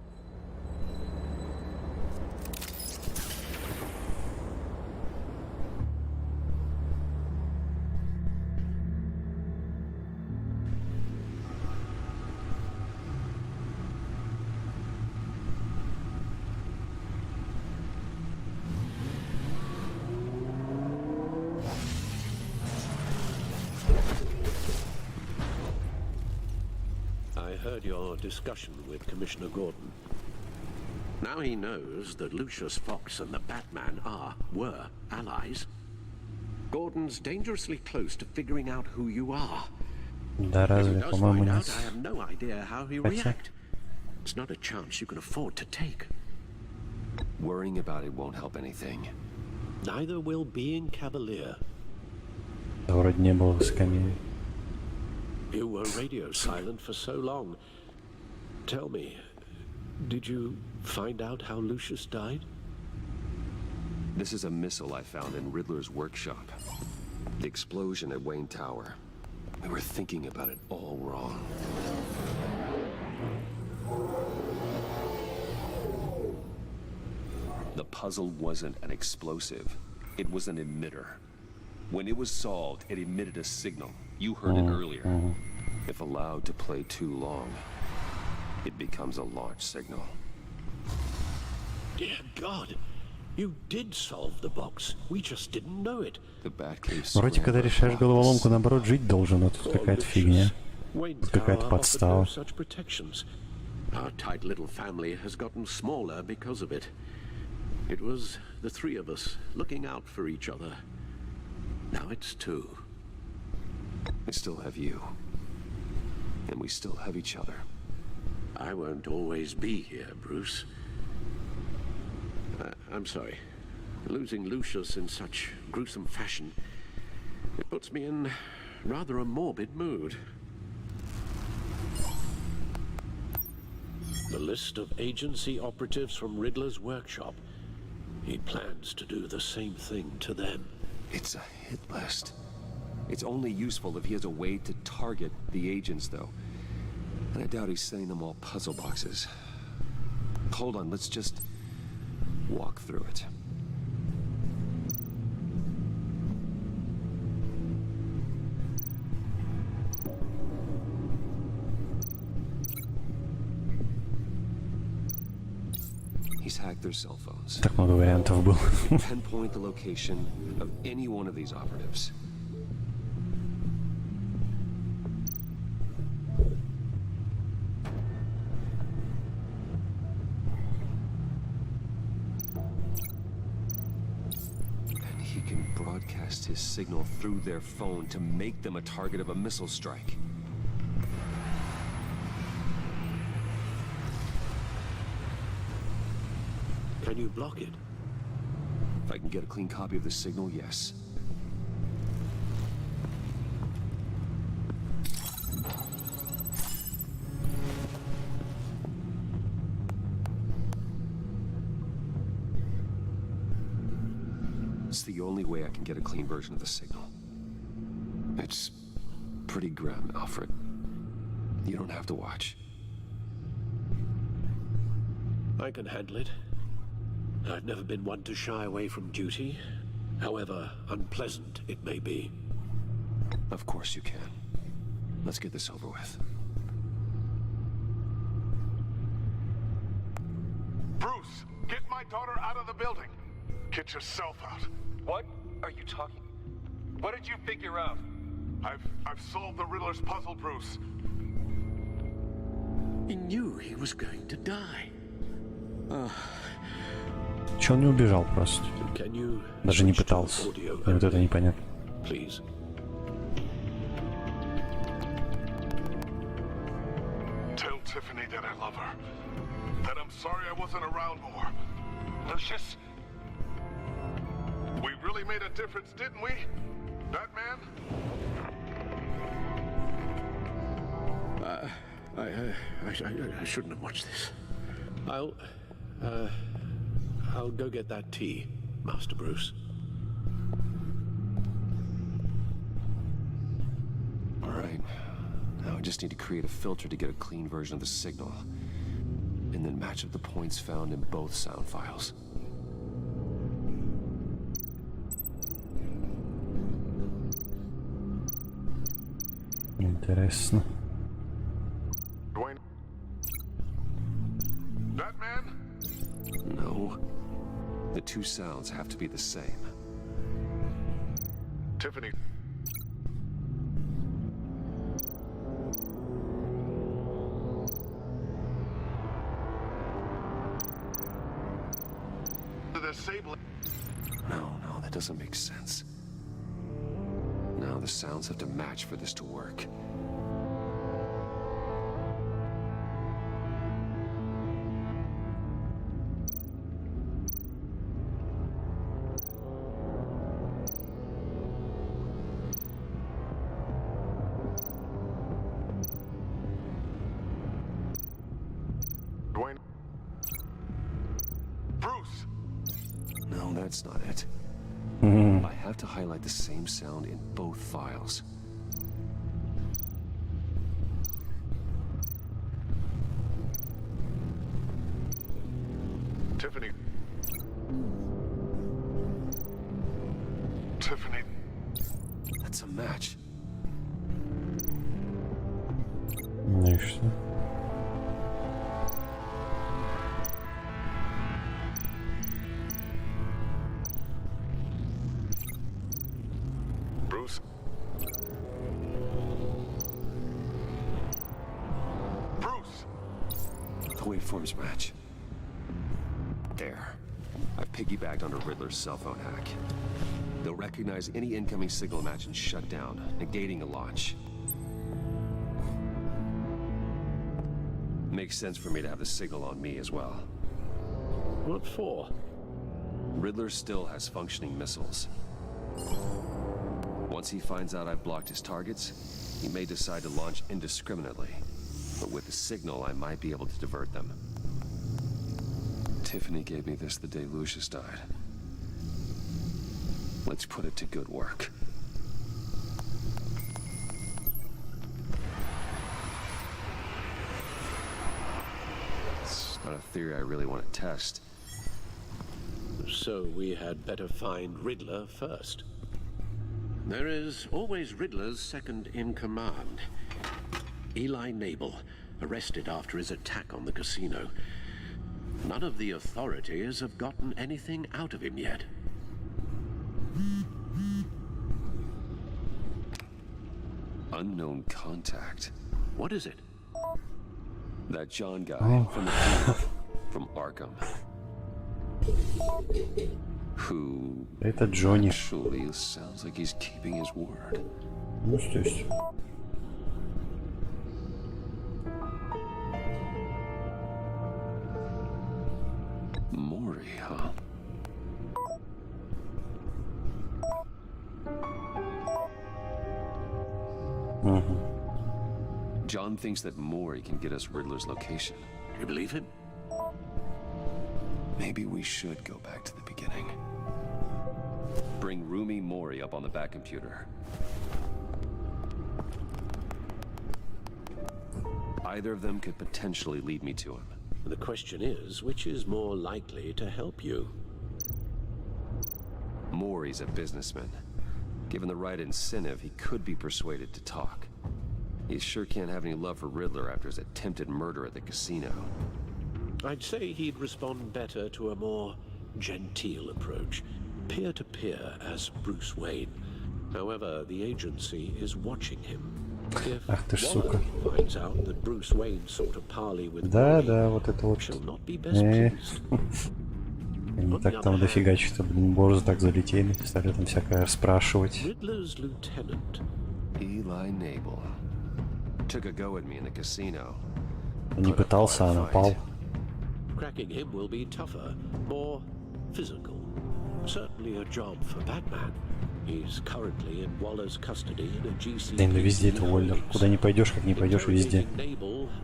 I heard your discussion with Commissioner Gordon. Now he knows that Lucius Fox and the Batman were allies. Gordon's dangerously close to figuring out who you are. Да разве, по-моему, нет. I have no idea how he'll react. It's not a chance you can afford to take. Worrying about it won't help anything. Neither will being cavalier. Да вроде не было высокомерия. You were radio silent for so long. Tell me, did you find out how Lucius died? This is a missile I found in Riddler's workshop. The explosion at Wayne Tower. We were thinking about it all wrong. The puzzle wasn't an explosive. It was an emitter. When it was solved, it emitted a signal. You heard it earlier. If allowed to play too long, it becomes a launch signal. Dear God, you did solve the box. We just didn't know it. The Batcave. Вроде, когда решаешь головоломку, наоборот, жить должен, а тут какая-то фигня. Тут какая-то подстава. Such protections. Our tight little family has gotten smaller because of it. It was the three of us looking out for each other. Now it's two. I still have you. And we still have each other. I won't always be here, Bruce. I'm sorry. Losing Lucius in such gruesome fashion, it puts me in rather a morbid mood. The list of agency operatives from Riddler's workshop. He plans to do the same thing to them. It's a hit list. It's only useful if he has a way to target the agents, though. And I doubt he's sending them all puzzle boxes. Hold on, let's just walk through it. He's hacked their cell phones. Так много вариантов было. Pinpoint the location of any one of these operatives. And he can broadcast his signal through their phone to make them a target of a missile strike. Can you block it? If I can get a clean copy of the signal, yes. It's the only way I can get a clean version of the signal. It's pretty grim, Alfred. You don't have to watch. I can handle it. I've never been one to shy away from duty, however unpleasant it may be. Of course you can. Let's get this over with. Bruce, get my daughter out of the building. Get yourself out. What are you talking? What did you figure out? I've solved the Riddler's puzzle, Bruce. He knew he was going to die. Че он не убежал просто? Даже не пытался. И вот это непонятно. Please. Tell Tiffany that I love her. That I'm sorry I wasn't around more. Lucius? We really made a difference, didn't we? Batman? I shouldn't have watched this. I'll go get that tea, Master Bruce. All right. Now I just need to create a filter to get a clean version of the signal, and then match up the points found in both sound files. Интересно. Dwayne? Batman? No. The two sounds have to be the same. Tiffany. No, that doesn't make sense. Now the sounds have to match for this to work. Dwayne? Bruce! No, that's not it. I have to highlight the same sound in both files. Tiffany. Tiffany. That's a match. Ну и что? Bruce? Bruce! The waveforms match. There. I've piggybacked on a Riddler's cell phone hack. They'll recognize any incoming signal match and shut down, negating a launch. Makes sense for me to have the signal on me as well. What for? Riddler still has functioning missiles. Once he finds out I've blocked his targets, he may decide to launch indiscriminately. But with the signal, I might be able to divert them. Tiffany gave me this the day Lucius died. Let's put it to good work. It's not a theory I really want to test. So we had better find Riddler first. There is always Riddler's second in command. Eli Nabel, arrested after his attack on the casino. None of the authorities have gotten anything out of him yet. Unknown contact. What is it? That John guy from the from Arkham. Who Это Джонни. actually sounds like he's keeping his word. Ну что есть? Maury, huh? John thinks that Maury can get us Riddler's location. Do you believe him? Maybe we should go back to the beginning. Bring Roomy Maury up on the back computer. Either of them could potentially lead me to him. The question is, which is more likely to help you? Maury's a businessman. Given the right incentive, he could be persuaded to talk. He sure can't have any love for Riddler after his attempted murder at the casino. I'd say he'd respond better to a more genteel approach, peer-to-peer as Bruce Wayne. However, the agency is watching him. If Waller finds out that Bruce Wayne sought a parley with Да, вот это вот. Они так там дофига что-то, блин, борзо так залетели, стали там всякое спрашивать. Riddler's lieutenant, Eli Nabel, took a go at me in the casino. Не пытался, а напал. Cracking him will be tougher, more physical. Certainly a job for Batman. He's currently in Waller's custody in a GCPD. Да, везде это Уоллер. Куда не пойдешь, как не пойдешь, везде.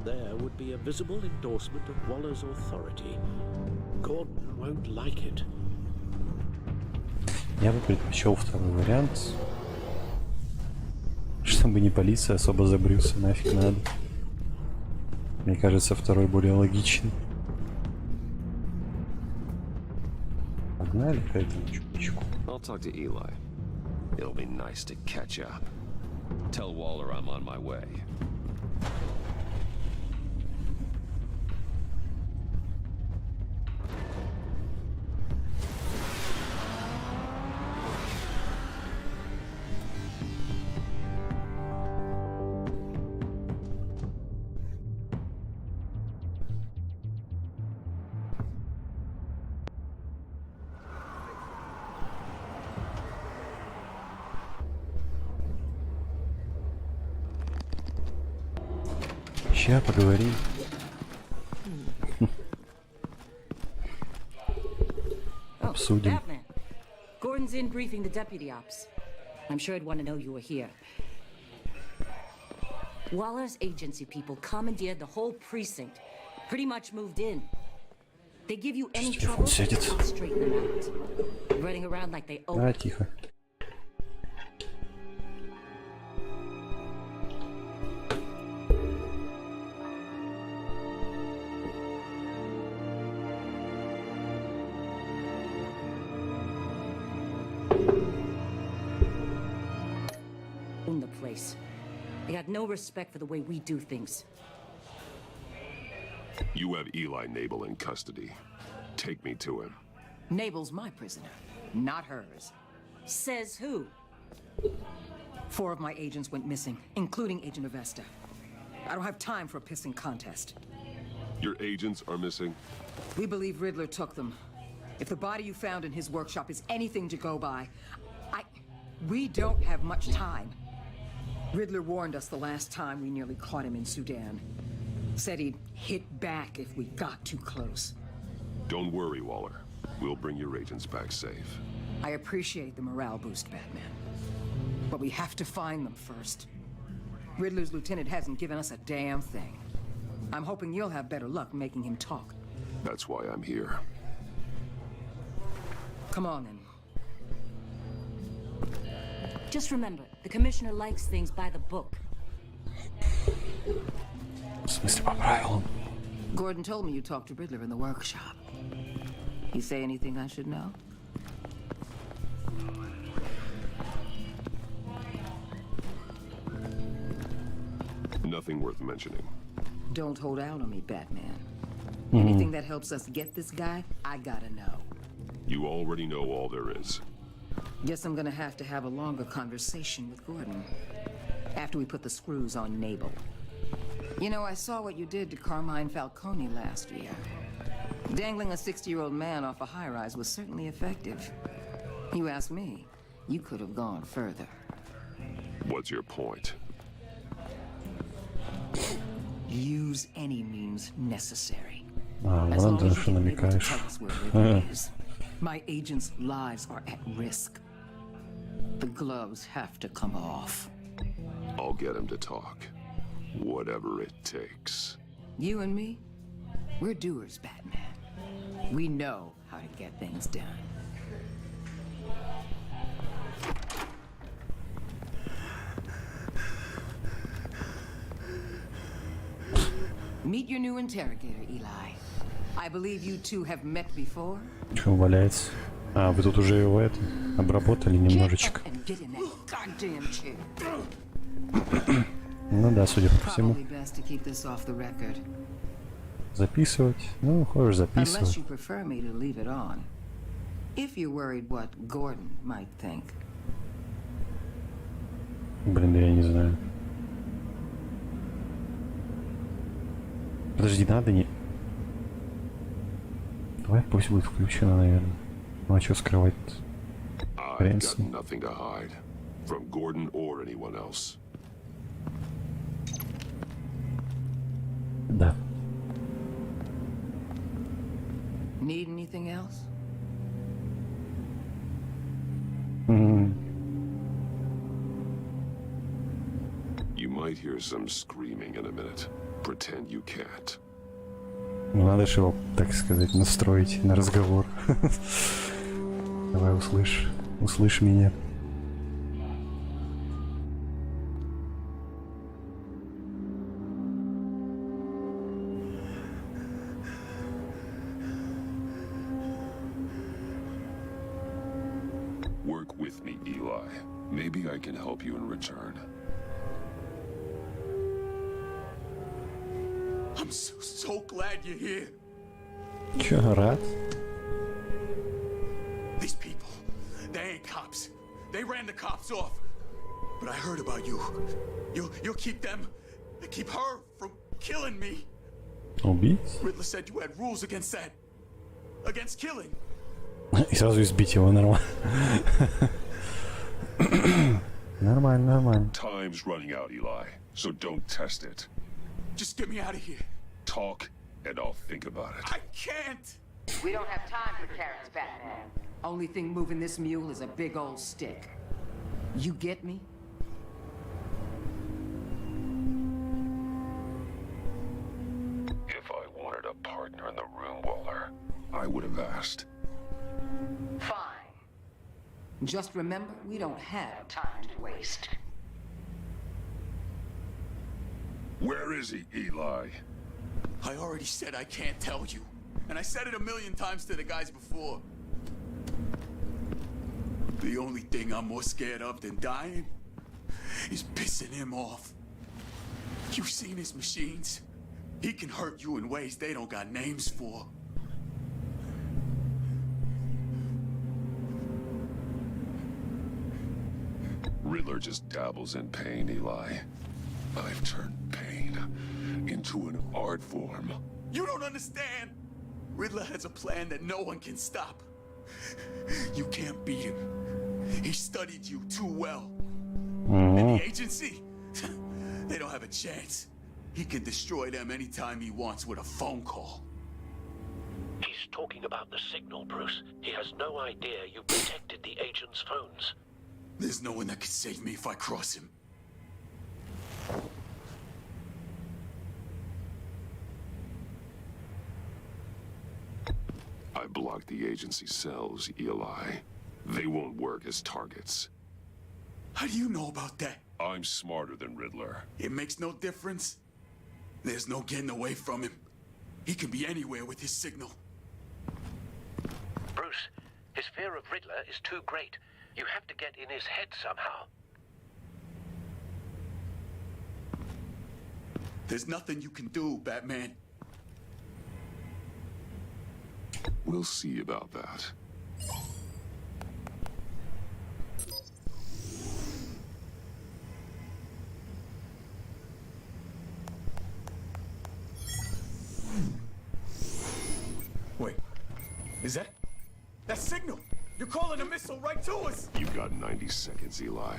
There would be a visible endorsement of Waller's authority. Gordon won't like it. Я бы предпочел второй вариант. Чтобы не палиться особо за Брюса, нафиг надо. Мне кажется, второй более логичный. Погнали к этому чувачку. I'll talk to Eli. It'll be nice to catch up. Tell Waller I'm on my way. Ща поговорим. Обсудим. Batman. Gordon's in briefing the deputy ops. I'm sure I'd want to know you were here. Waller's agency people commandeered the whole precinct. Pretty much moved in. They give you any trouble, I'll straighten them out. Running around like they own. Тихо. Own the place. They got no respect for the way we do things. You have Eli Nabel in custody. Take me to him. Nabel's my prisoner, not hers. Says who? 4 of my agents went missing, including Agent Avesta. I don't have time for a pissing contest. Your agents are missing? We believe Riddler took them. If the body you found in his workshop is anything to go by, we don't have much time. Riddler warned us the last time we nearly caught him in Sudan. Said he'd hit back if we got too close. Don't worry, Waller. We'll bring your agents back safe. I appreciate the morale boost, Batman. But we have to find them first. Riddler's lieutenant hasn't given us a damn thing. I'm hoping you'll have better luck making him talk. That's why I'm here. Come on, then. Just remember, the commissioner likes things by the book. В смысле, по правилам? Gordon told me you talked to Riddler in the workshop. He say anything I should know? Nothing worth mentioning. Don't hold out on me, Batman. Anything that helps us get this guy, I gotta know. You already know all there is. Guess I'm gonna have to have a longer conversation with Gordon. After we put the screws on Nabel. You know, I saw what you did to Carmine Falcone last year. Dangling a 60-year-old man off a high-rise was certainly effective. You ask me, you could have gone further. What's your point? Use any means necessary. As long as you can tell us where Riddler is. My agents' lives are at risk. The gloves have to come off. I'll get him to talk. Whatever it takes. You and me, we're doers, Batman. We know how to get things done. Meet your new interrogator, Eli. I believe you two have met before. Что валяется? А, вы тут уже его это обработали немножечко. Ну да, судя по всему. Записывать? Ну, хочешь записывать. Блин, да я не знаю. Подожди, надо не... Давай пусть будет включено, наверное. Ну а что скрывать-то? I've got nothing to hide from Gordon or anyone else. Да. Need anything else? You might hear some screaming in a minute. Pretend you can't. Ну, надо же его, так сказать, настроить на разговор. Давай услышь меня. Work with me, Eli. Maybe I can help you in return. I'm so glad you're here. Чё, рад? These people, they ain't cops. They ran the cops off. But I heard about you. You'll keep them, keep her from killing me. Убить? Riddler said you had rules against that. Against killing. И сразу избить его нормально. Нормально. Time's running out, Eli, so don't test it. Just get me out of here. Talk, and I'll think about it. I can't. We don't have time for carrots, Batman. Only thing moving this mule is a big old stick. You get me? If I wanted a partner in the room, Waller, I would have asked. Fine. Just remember, we don't have time to waste. Where is he, Eli? I already said I can't tell you. And I said it 1,000,000 times to the guys before. The only thing I'm more scared of than dying is pissing him off. You've seen his machines. He can hurt you in ways they don't got names for. Riddler just dabbles in pain, Eli. I've turned pain into an art form. You don't understand! Riddler has a plan that no one can stop. You can't beat him. He studied you too well. And the agency? They don't have a chance. He can destroy them anytime he wants with a phone call. He's talking about the signal, Bruce. He has no idea you protected the agent's phones. There's no one that can save me if I cross him. I blocked the agency cells, Eli. They won't work as targets. How do you know about that? I'm smarter than Riddler. It makes no difference. There's no getting away from him. He can be anywhere with his signal. Bruce, his fear of Riddler is too great. You have to get in his head somehow. There's nothing you can do, Batman. We'll see about that. Wait, is that signal? You're calling a missile right to us. You've got 90 seconds, Eli.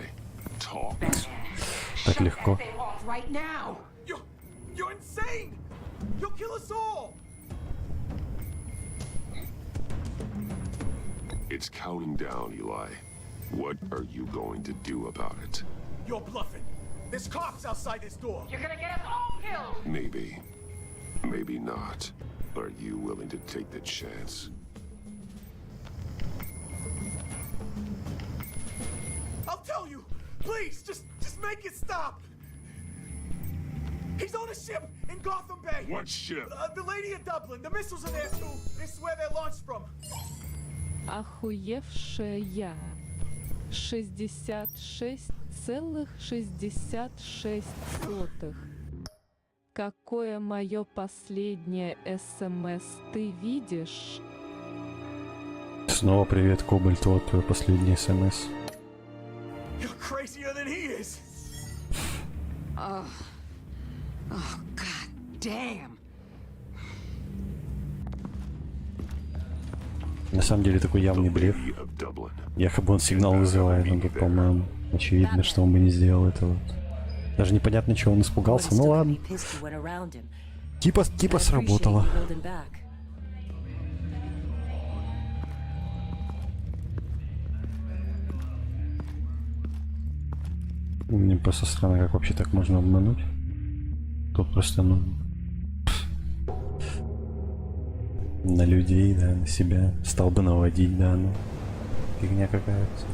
Talk. Так легко. Right now. You're insane. You'll kill us all. It's counting down, Eli. What are you going to do about it? You're bluffing. There's cops outside this door. You're gonna get us all killed. Maybe. Maybe not. Are you willing to take the chance? I'll tell you. Please, just make it stop. He's on a ship in Gotham Bay. What ship? The lady in Dublin. The missiles are there too. This is where they're launched from. Охуевшая. 66,66. Какое мое последнее СМС ты видишь? Снова привет, Кобальт, вот твой последний СМС. You're crazier than he is. Oh, god damn. На самом деле такой явный блеф. Якобы он сигнал вызывает, но тут, по-моему, очевидно, что он бы не сделал этого. Даже непонятно, чего он испугался, ну ладно. Типа сработало. Мне просто странно, как вообще так можно обмануть. Тут просто, ну... На людей, да, на себя. Стал бы наводить, да, ну... Фигня какая-то.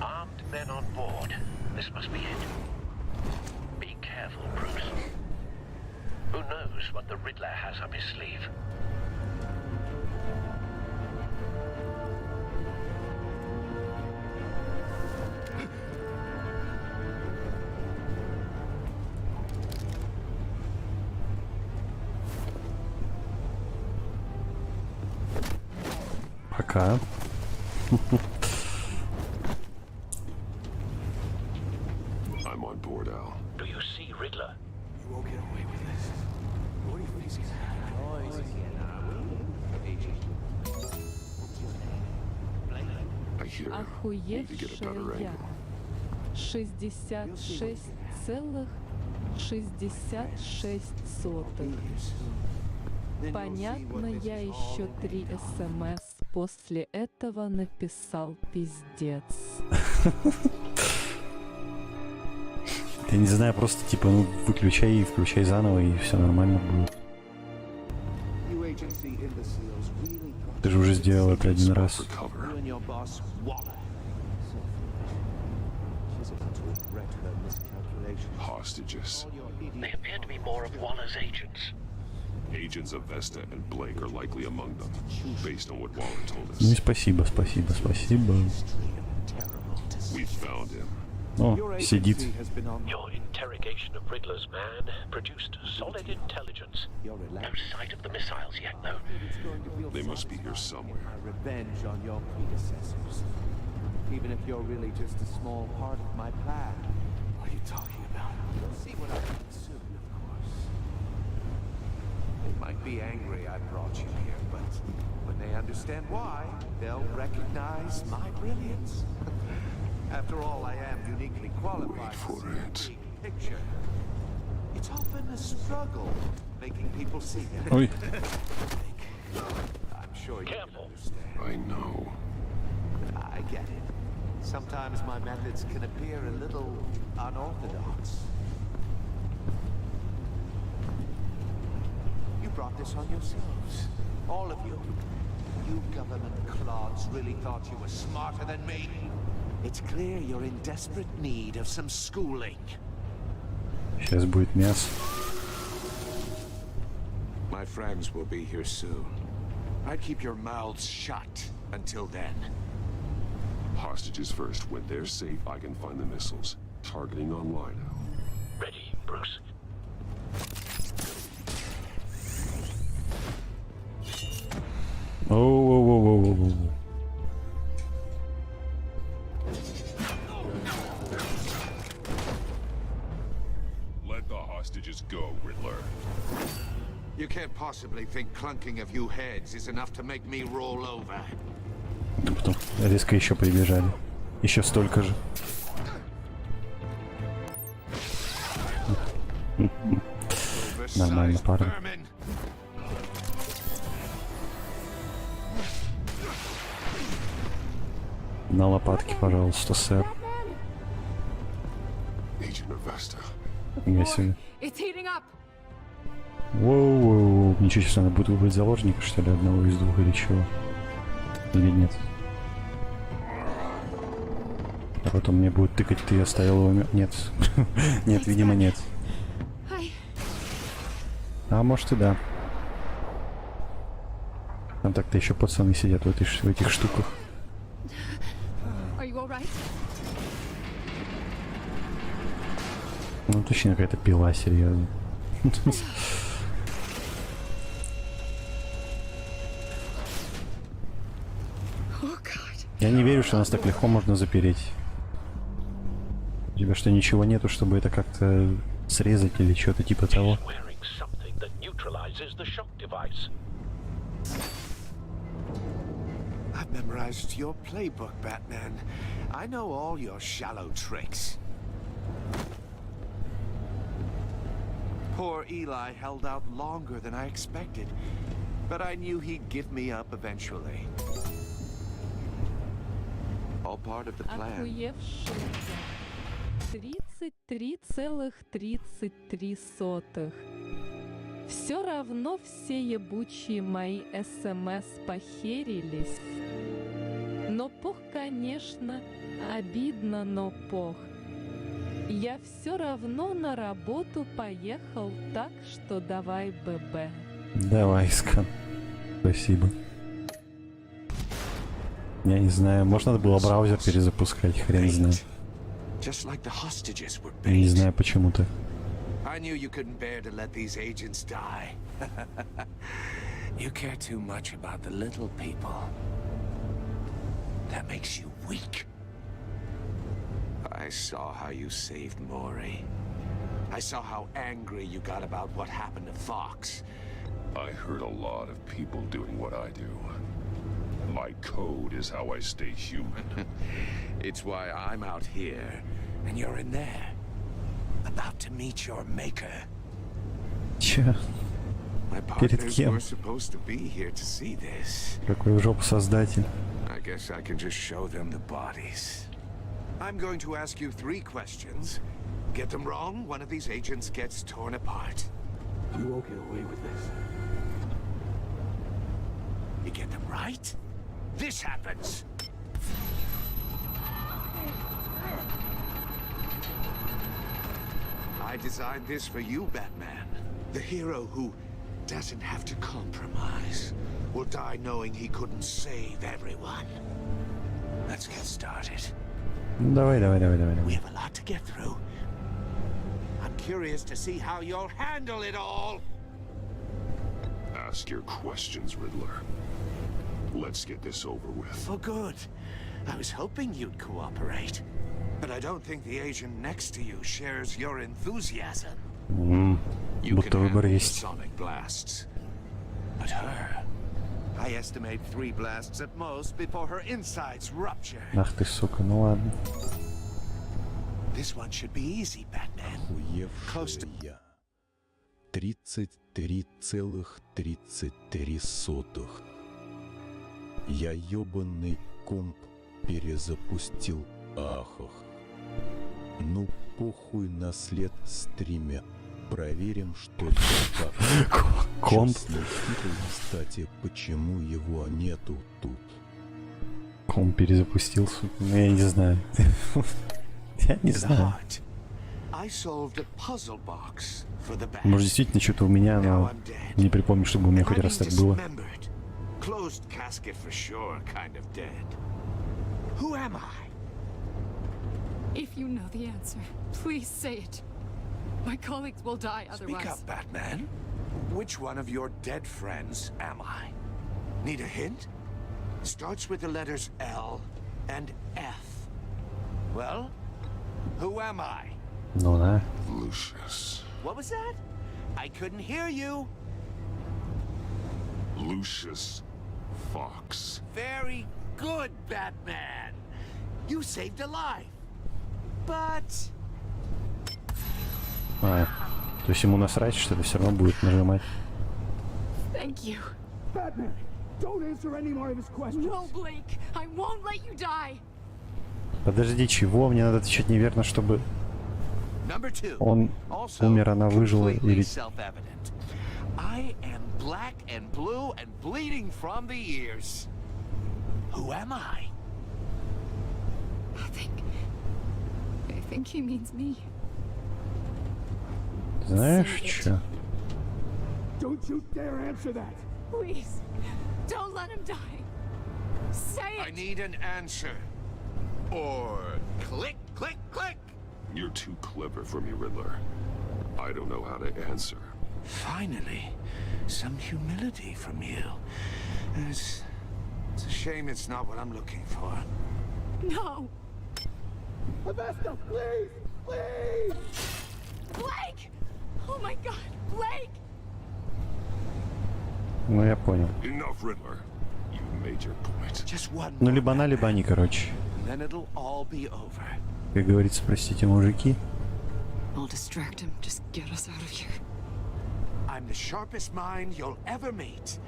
Armed men on board. This must be it. Be careful, Bruce. Who knows what the Riddler has up his sleeve? Пока. I'm on board, Al. Do you see Riddler? You won't get away with this. What do you think he's I hear him. Need to get a better Охуевшая. angle. 66,66. Понятно, я еще 3 СМС после этого написал пиздец. Я не знаю, просто типа, ну, выключай и включай заново, и все нормально будет. Ты же уже сделал это один раз. Hostages. They appear to be more of Waller's agents. Agents of Vesta and Blake are likely among them, based on what Waller told us. Ну и спасибо. We found him. О, сидит. Your interrogation of Riddler's man produced solid intelligence. No sight of the missiles yet, though. They must be here somewhere. Revenge on your predecessors. Even if you're really just a small part of my plan. What are you talking about? You'll see what I can soon, of course. They might be angry I brought you here, but when they understand why, they'll recognize my brilliance. After all, I am uniquely qualified for it. Picture. It's often a struggle making people see that. Oi. I'm sure you can understand. I know. I get it. Sometimes my methods can appear a little unorthodox. You brought this on yourselves. All of you. You government clods really thought you were smarter than me. It's clear you're in desperate need of some schooling. Сейчас будет мясо. My friends will be here soon. I'd keep your mouths shut until then. Hostages first. When they're safe, I can find the missiles. Targeting online now. Ready, Bruce? Оу. Let the hostages go, Riddler. You can't possibly think clunking a few heads is enough to make me roll over. Потом резко еще прибежали. Еще столько же. Нормально, парень. На лопатки, пожалуйста, сэр. Весело. Воу. Ничего себе, надо будет выбрать заложника, что ли, одного из двух или чего? Или нет? А потом мне будет тыкать, ты оставил его... Нет. Нет, видимо, нет. А может и да. Там так-то еще пацаны сидят в этих штуках. Ну точно какая-то пила, серьезно. Я не верю, что нас так легко можно запереть. У тебя что, ничего нету, чтобы это как-то срезать или что-то типа того? I've memorized your playbook, Batman. I know all your shallow tricks. Poor Eli held out longer than I expected, but I knew he'd give me up eventually. All part of the plan. 33,33. Все равно все ебучие мои СМС похерились. Но пох, конечно, обидно, но пох. Я все равно на работу поехал, так что давай ББ. Давай, Скан. Спасибо. Я не знаю, можно было браузер перезапускать, хрен знает. Я не знаю почему-то. I knew you couldn't bear to let these agents die. You care too much about the little people. That makes you weak. I saw how you saved Maury. I saw how angry you got about what happened to Fox. I heard a lot of people doing what I do. My code is how I stay human. It's why I'm out here, and you're in there. About to meet your maker. Чё? My Перед partners кем? were supposed to be here to see this. Какой в жопу создатель. I guess I can just show them the bodies. I'm going to ask you 3 questions. Get them wrong, one of these agents gets torn apart. You won't get away with this. You get them right, this happens. I designed this for you, Batman. The hero who doesn't have to compromise will die knowing he couldn't save everyone. Let's get started. Давай. We have a lot to get through. I'm curious to see how you'll handle it all. Ask your questions, Riddler. Let's get this over with. Oh, good. I was hoping you'd cooperate. But I don't think the agent next to you shares your enthusiasm. Будто выбор есть. Sonic blasts. But her, I estimate 3 blasts at most before her insides rupture. Ах ты, сука, ну ладно. This one should be easy, Batman. Close to... 33,33. Я ёбаный комп перезапустил, ахах. Ну похуй на след стриме. Проверим, что это как. Комп. Кстати, почему его нету тут? Комп перезапустился. Ну я не знаю. Я не знаю. Может действительно что-то у меня, но не припомню, чтобы у меня хоть раз так было. Closed casket for sure, kind of dead. Who am I? If you know the answer, please say it. My colleagues will die otherwise. Speak up, Batman. Which one of your dead friends am I? Need a hint? Starts with the letters L and F. Well, who am I? Ну да. Lucius. What was that? I couldn't hear you. Lucius Fox. Very good, Batman. You saved a life. But... То есть ему насрать, что ли, все равно будет нажимать. Thank you. Batman, don't answer any more of his questions. No, Blake, I won't let you die. Подожди, чего? Мне надо отвечать неверно, чтобы он умер, она выжила или... I am black and blue and bleeding from the ears. Who am I? think he means me. Знаешь, чё? Don't you dare answer that! Please, don't let him die. Say I need an answer. Or click, click, click! You're too clever for me, Riddler. I don't know how to answer. Finally, some humility from you. It's a shame it's not what I'm looking for. No. Avesta, please! Please! Blake! Oh my God, Blake! Ну, я понял. Enough, Riddler. You made your point. Just one Ну, либо она, либо они, короче. and then it'll all be over. Как говорится, простите, мужики. I'll distract him. Just get us out of here. I'm the sharpest mind you'll ever meet.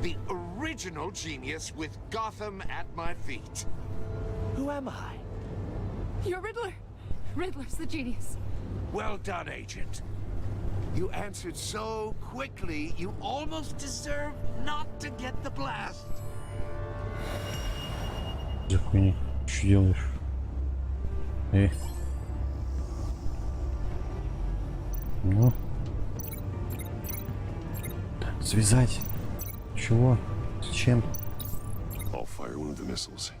The original genius with Gotham at my feet. Who am I? You're Riddler. Riddler's the genius. Well done, Agent. You answered so quickly, you almost deserve not to get the blast. За хуйня. Что делаешь? Ну. Связать. Чего? Зачем? I'll fire one of the missiles.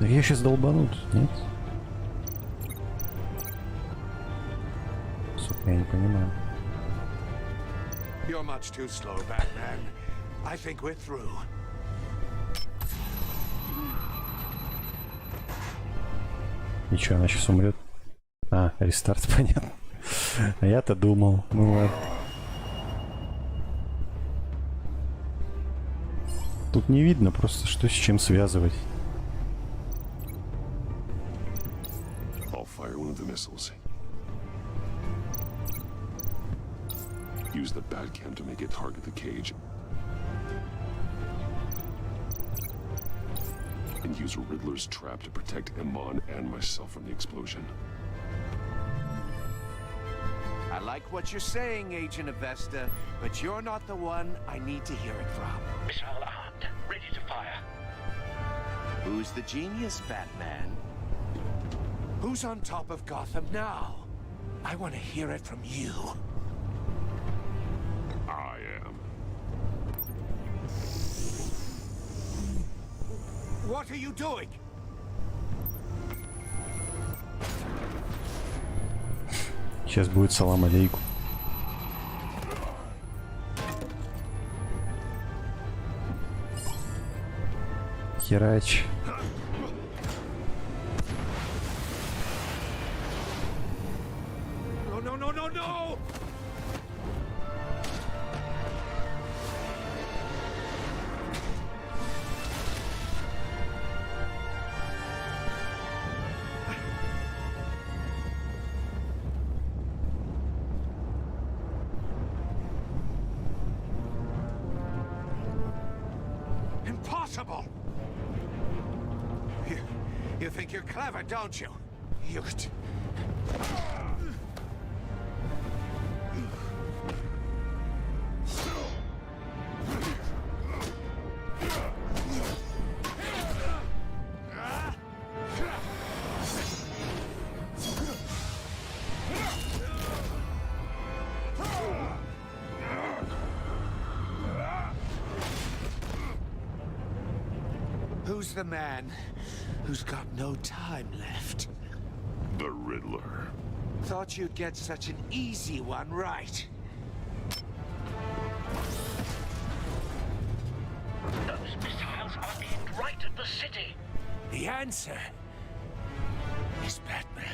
Да я сейчас долбанут, нет? Сука, я не понимаю. You're much too slow, Batman. I think we're through. Ничего, она сейчас умрет. А, рестарт, понятно. А я-то думал, ну ладно. Тут не видно просто, что с чем связывать. I'll fire one of the missiles. Use the Batcam to make it target the cage. And use Riddler's trap to protect Iman and myself from the explosion. I like what you're saying, Agent Avesta, but you're not the one I need to hear it from. Missile armed, ready to fire. Who's the genius, Batman? Who's on top of Gotham now? I want to hear it from you. I am. What are you doing? Сейчас будет салам алейкум. Херач. No! Impossible! You think you're clever, don't you? You... Who's the man who's got no time left? The Riddler. Thought you'd get such an easy one right. Those missiles are aimed right at the city. The answer is Batman.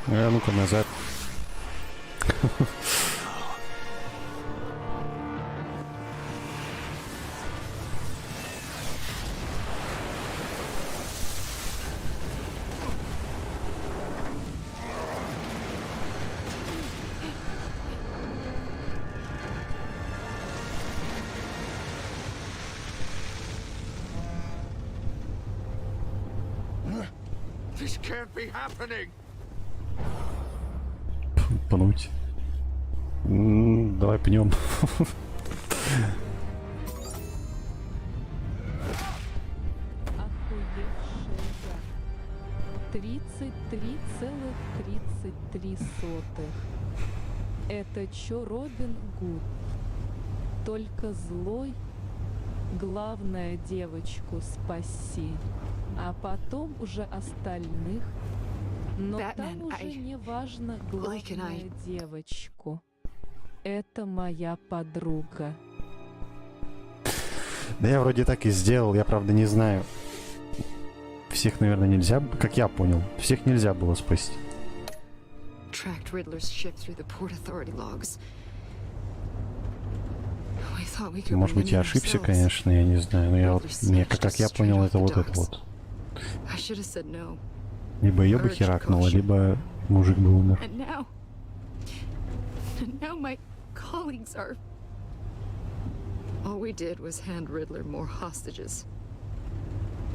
А ну-ка назад. This can't be happening. Пнуть. Давай пнем. Охуевшая. 33,33. Это чё Робин Гуд? Только злой. Главное девочку спаси, а потом уже остальных. Но там уже не важно главное девочку. Это моя подруга. Да я вроде так и сделал, я правда не знаю. Всех, наверное, нельзя, как я понял, всех нельзя было спасти. Tracked Riddler's ship through the Port Authority logs. Может быть, я ошибся, конечно, я не знаю, но я вот, как я понял, это вот это вот. Либо ее бы херакнуло, либо мужик бы умер. All we did was hand Riddler more hostages.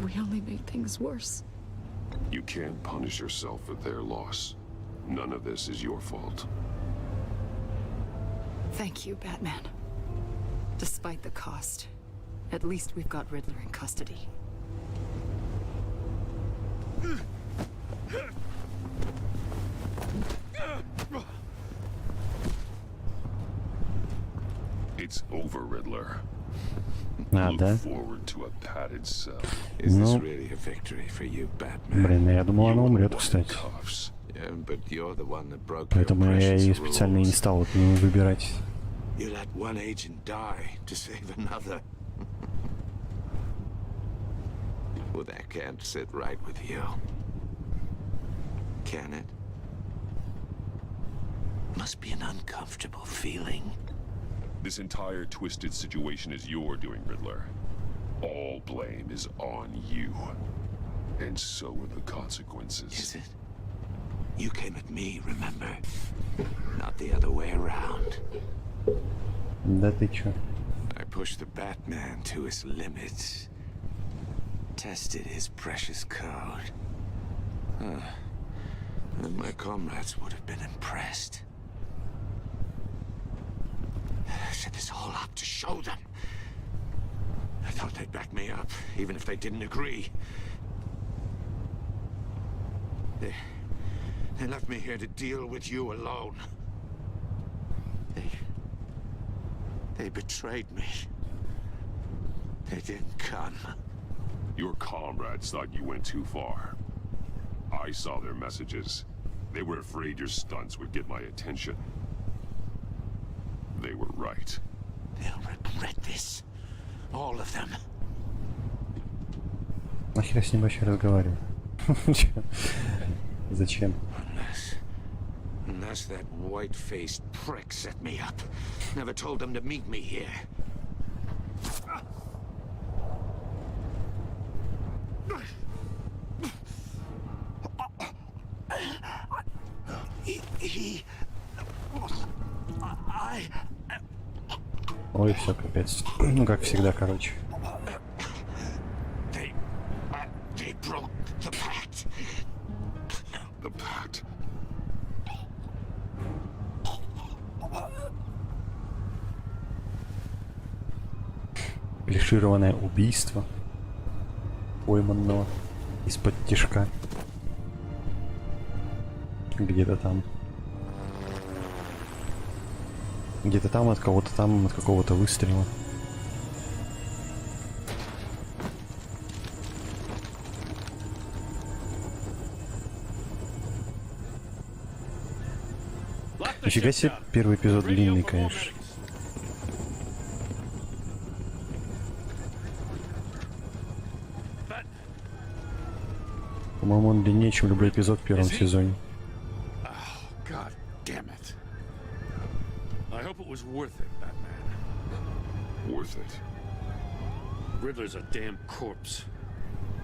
We only made things worse. You can't punish yourself for their loss. None of this is your fault. Thank you, Batman. Despite the cost, at least we've got Riddler in custody. It's over, Riddler. Да? Forward to a padded cell. Is this really a victory for you, Batman? Блин, я думал, она умрет, кстати. Поэтому я и специально и не стал вот выбирать. You let one agent die to save another. Well, that can't sit right with you. Can it? Must be an uncomfortable feeling. This entire twisted situation is your doing, Riddler. All blame is on you. And so are the consequences. Is it? You came at me, remember? Not the other way around. Да ты чё? I pushed the Batman to his limits. Tested his precious code. And my comrades would have been impressed. I set this all up to show them. I thought they'd back me up, even if they didn't agree. They left me here to deal with you alone. They betrayed me. They didn't come. Your comrades thought you went too far. I saw their messages. They were afraid your stunts would get my attention. They were right. They'll regret this. All of them. Нахер я с ним вообще разговариваю? Зачем? Unless that white-faced prick set me up. Never told them to meet me here. Ой, все, капец. Ну, как всегда, короче. They broke the pact. The pact. Клишированное убийство пойманного из-под тишка. Где-то там. Где-то там от кого-то там, от какого-то выстрела. Нифига себе, первый эпизод длинный, конечно. По-моему, он длиннее, чем любой эпизод в первом сезоне. God damn it. I hope it was worth it, Batman. Worth it. Riddler's a damn corpse.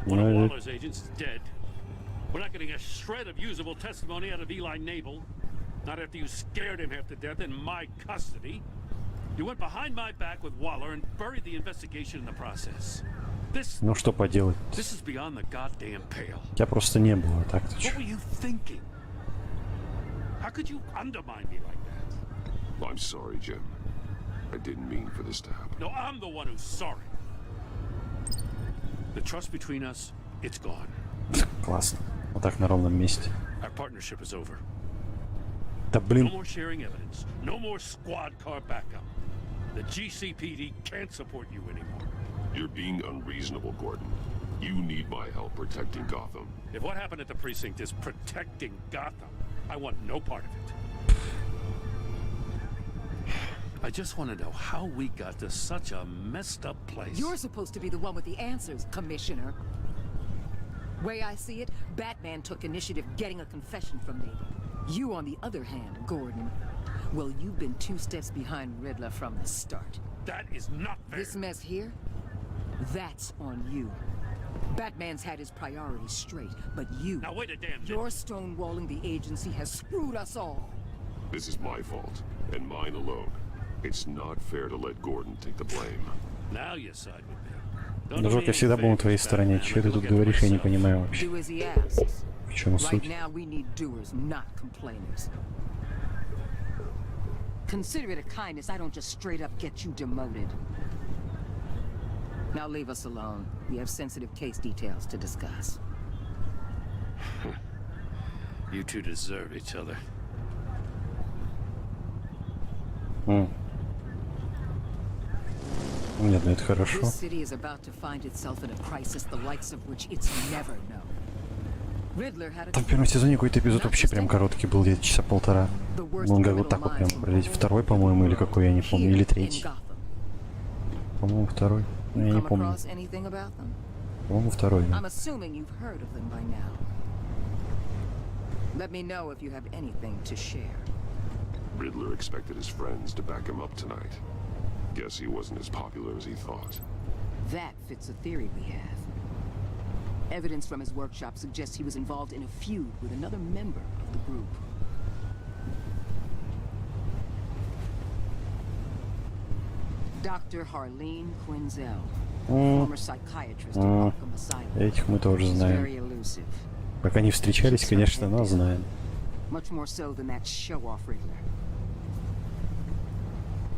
One of Waller's agents is dead. We're not getting a shred of usable testimony out of Eli Nabel. Not after you scared him half to death in my custody. You went behind my back with Waller and buried the investigation in the process. Ну что поделать? This is beyond the goddamn pale. Я просто не было, так-то What чё. were you thinking? How could you undermine me like that? I'm sorry, Jim. I didn't mean for this to happen. No, I'm the one who's sorry. The trust between us, it's gone. Классно. Вот так на ровном месте. Our partnership is over. Да блин. No more sharing evidence. No more squad car backup. The GCPD can't support you anymore. You're being unreasonable, Gordon. You need my help protecting Gotham. If what happened at the precinct is protecting Gotham, I want no part of it. I just want to know how we got to such a messed up place. You're supposed to be the one with the answers, Commissioner. Way I see it, Batman took initiative getting a confession from me. You, on the other hand, Gordon, well, you've been 2 steps behind Riddler from the start. That is not fair. This mess here, that's on you. Batman's had his priorities straight, but you... Now wait a damn minute. Your stonewalling the agency has screwed us all. This is my fault, and mine alone. It's not fair to let Gordon take the blame. Now you side with me. Дружок, я всегда был на твоей стороне. Чего ты тут говоришь, я не понимаю вообще. Do as he asks. В чем суть? Right now we need doers, not complainers. Consider it a kindness. I don't just straight up get you demoted. Now leave us alone. We have sensitive case details to discuss. You two deserve each other. Нет, ну это хорошо. This city is about to find itself in a crisis the likes of which it's never known. Riddler had a... Там в первом сезоне какой-то эпизод вообще прям короткий был, где-то часа полтора. Он как вот так вот прям пролетел. Второй, по-моему, или какой, я не помню. Или третий. По-моему, второй. Ну, я не помню. По-моему, второй, да. I'm assuming you've heard of them by now. Let me know if you have anything to share. Riddler expected his friends to back him up tonight. Guess he wasn't as popular as he thought. That fits a theory we have. Evidence from his workshop suggests he was involved in a feud with another member of the group. Dr. Harleen Quinzel, former psychiatrist at Arkham Asylum. Этих мы тоже знаем. Пока не встречались, конечно, но знаем. Much more so than that show-off Riddler.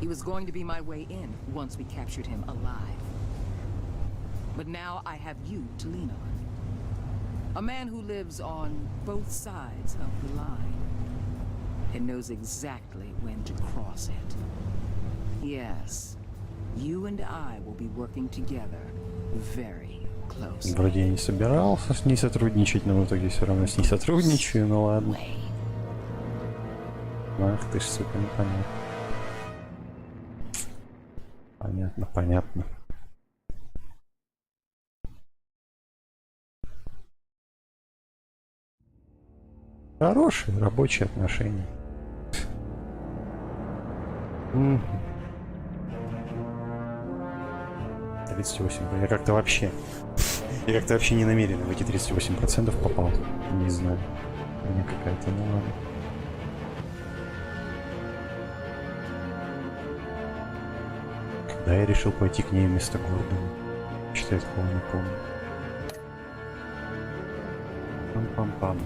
He was going to be my way in once we captured him alive. But now I have you to lean on. A man who lives on both sides of the line and knows exactly when to cross it. Yes, you and I will be working together very closely. Вроде я не собирался с ней сотрудничать, но в итоге все равно с ней сотрудничаю, ну ладно. Ах ты ж, сука, непонятно. Понятно, понятно. Хорошие рабочие отношения. 38. Я как-то вообще не намеренно в эти 38% попал. Не знаю. У меня какая-то, ну ладно. Когда я решил пойти к ней вместо Гордона? Что я такого не помню. Пам-пам-пам.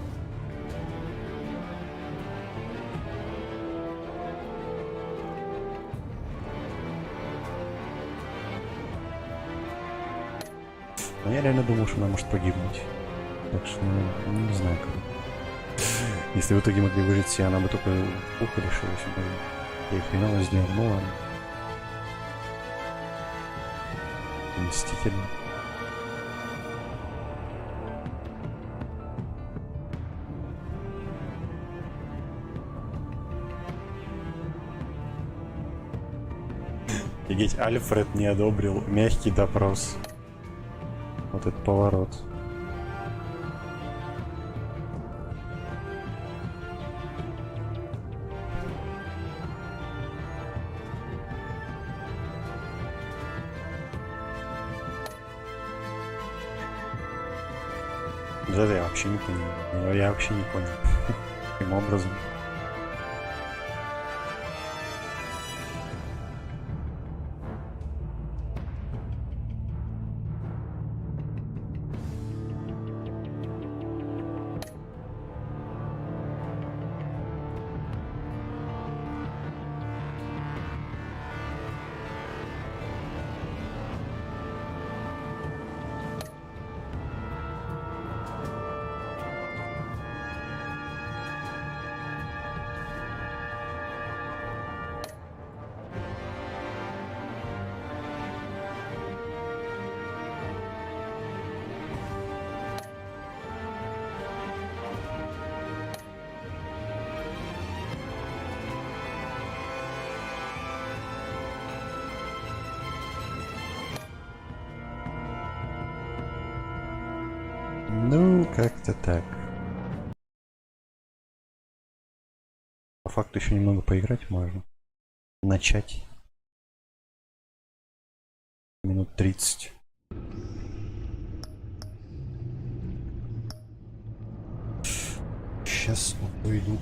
Но я реально думал, что она может погибнуть. Так что, ну, не знаю как. Если в итоге могли выжить все, она бы только ухо лишилась. Я их хреново сделал, ну ладно. Мстительно. Офигеть, Альфред не одобрил мягкий допрос. Вот этот поворот. Да, я вообще не понял. Я вообще не понял. Каким образом? Ну, как-то так. По факту еще немного поиграть можно. Начать. Минут 30. Сейчас уйду.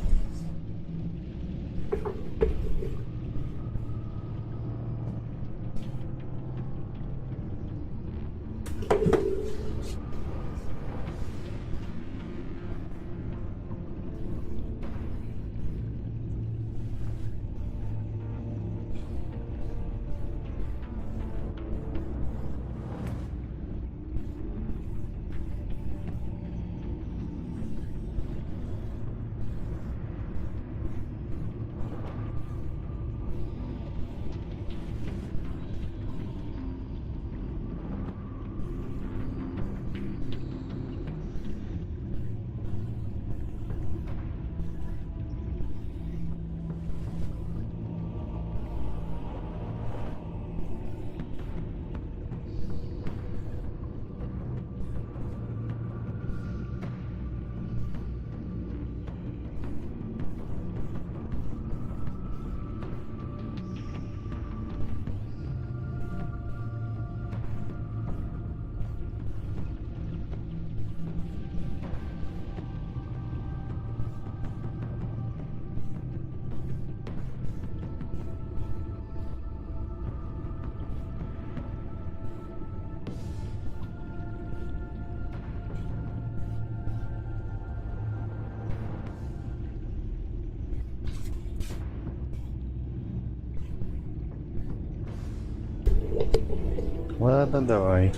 Ладно, давай.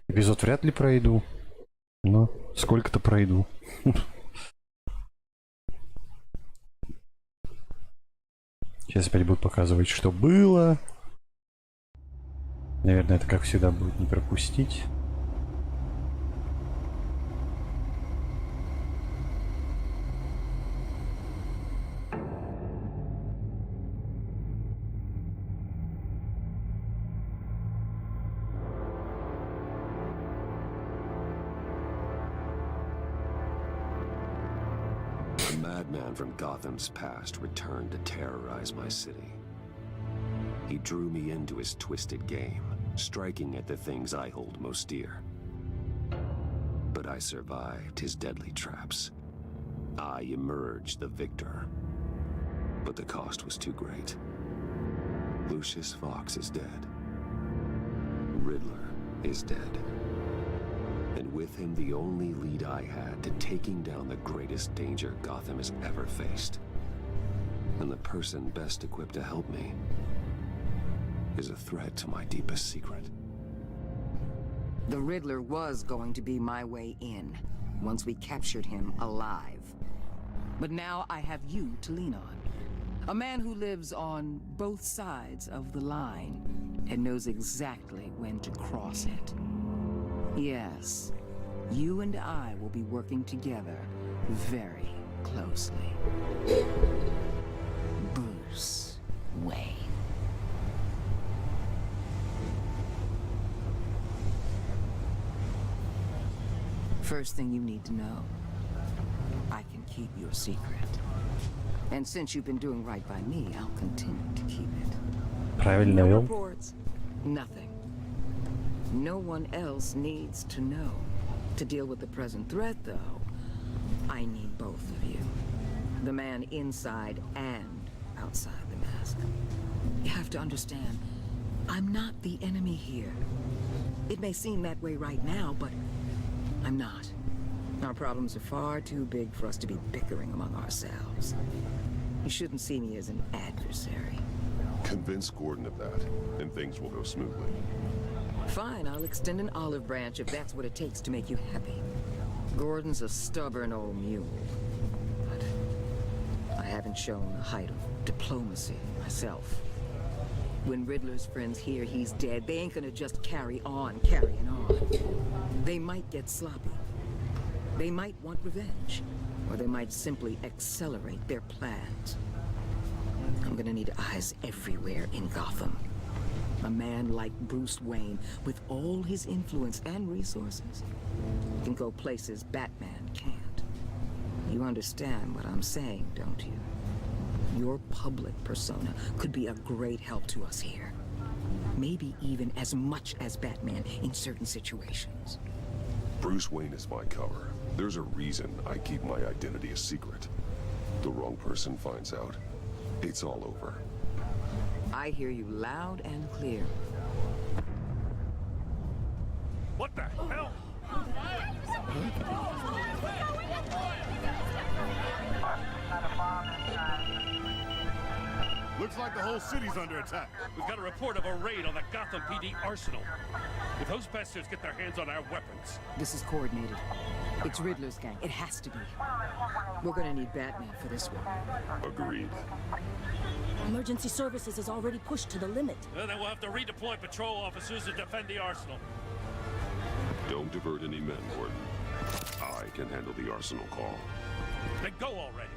Эпизод вряд ли пройду, но сколько-то пройду. Сейчас опять будут показывать, что было. Наверное, это как всегда будет не пропустить. From Gotham's past returned to terrorize my city. He drew me into his twisted game, striking at the things I hold most dear. But I survived his deadly traps. I emerged the victor. But the cost was too great. Lucius Fox is dead. Riddler is dead. And with him the only lead I had to taking down the greatest danger Gotham has ever faced. And the person best equipped to help me is a threat to my deepest secret. The Riddler was going to be my way in, once we captured him alive. But now I have you to lean on. A man who lives on both sides of the line and knows exactly when to cross it. Yes, you and I will be working together very closely. Bruce Wayne. First thing you need to know, I can keep your secret. And since you've been doing right by me, I'll continue to keep it. Правильно No вел. reports, nothing. No one else needs to know. To deal with the present threat, though, I need both of you. The man inside and outside the mask. You have to understand, I'm not the enemy here. It may seem that way right now, but I'm not. Our problems are far too big for us to be bickering among ourselves. You shouldn't see me as an adversary. Convince Gordon of that, and things will go smoothly. Fine, I'll extend an olive branch if that's what it takes to make you happy. Gordon's a stubborn old mule. But I haven't shown the height of diplomacy myself. When Riddler's friends hear he's dead, they ain't gonna just carry on carrying on. They might get sloppy. They might want revenge. Or they might simply accelerate their plans. I'm gonna need eyes everywhere in Gotham. A man like Bruce Wayne, with all his influence and resources, can go places Batman can't. You understand what I'm saying, don't you? Your public persona could be a great help to us here. Maybe even as much as Batman in certain situations. Bruce Wayne is my cover. There's a reason I keep my identity a secret. The wrong person finds out, it's all over. I hear you loud and clear. What the hell? Looks like the whole city's under attack. We've got a report of a raid on the Gotham PD arsenal. If those bastards get their hands on our weapons... This is coordinated. It's Riddler's gang. It has to be. We're gonna need Batman for this one. Agreed. Emergency services is already pushed to the limit. Then we'll have to redeploy patrol officers to defend the arsenal. Don't divert any men, Gordon. I can handle the arsenal call. Then go already.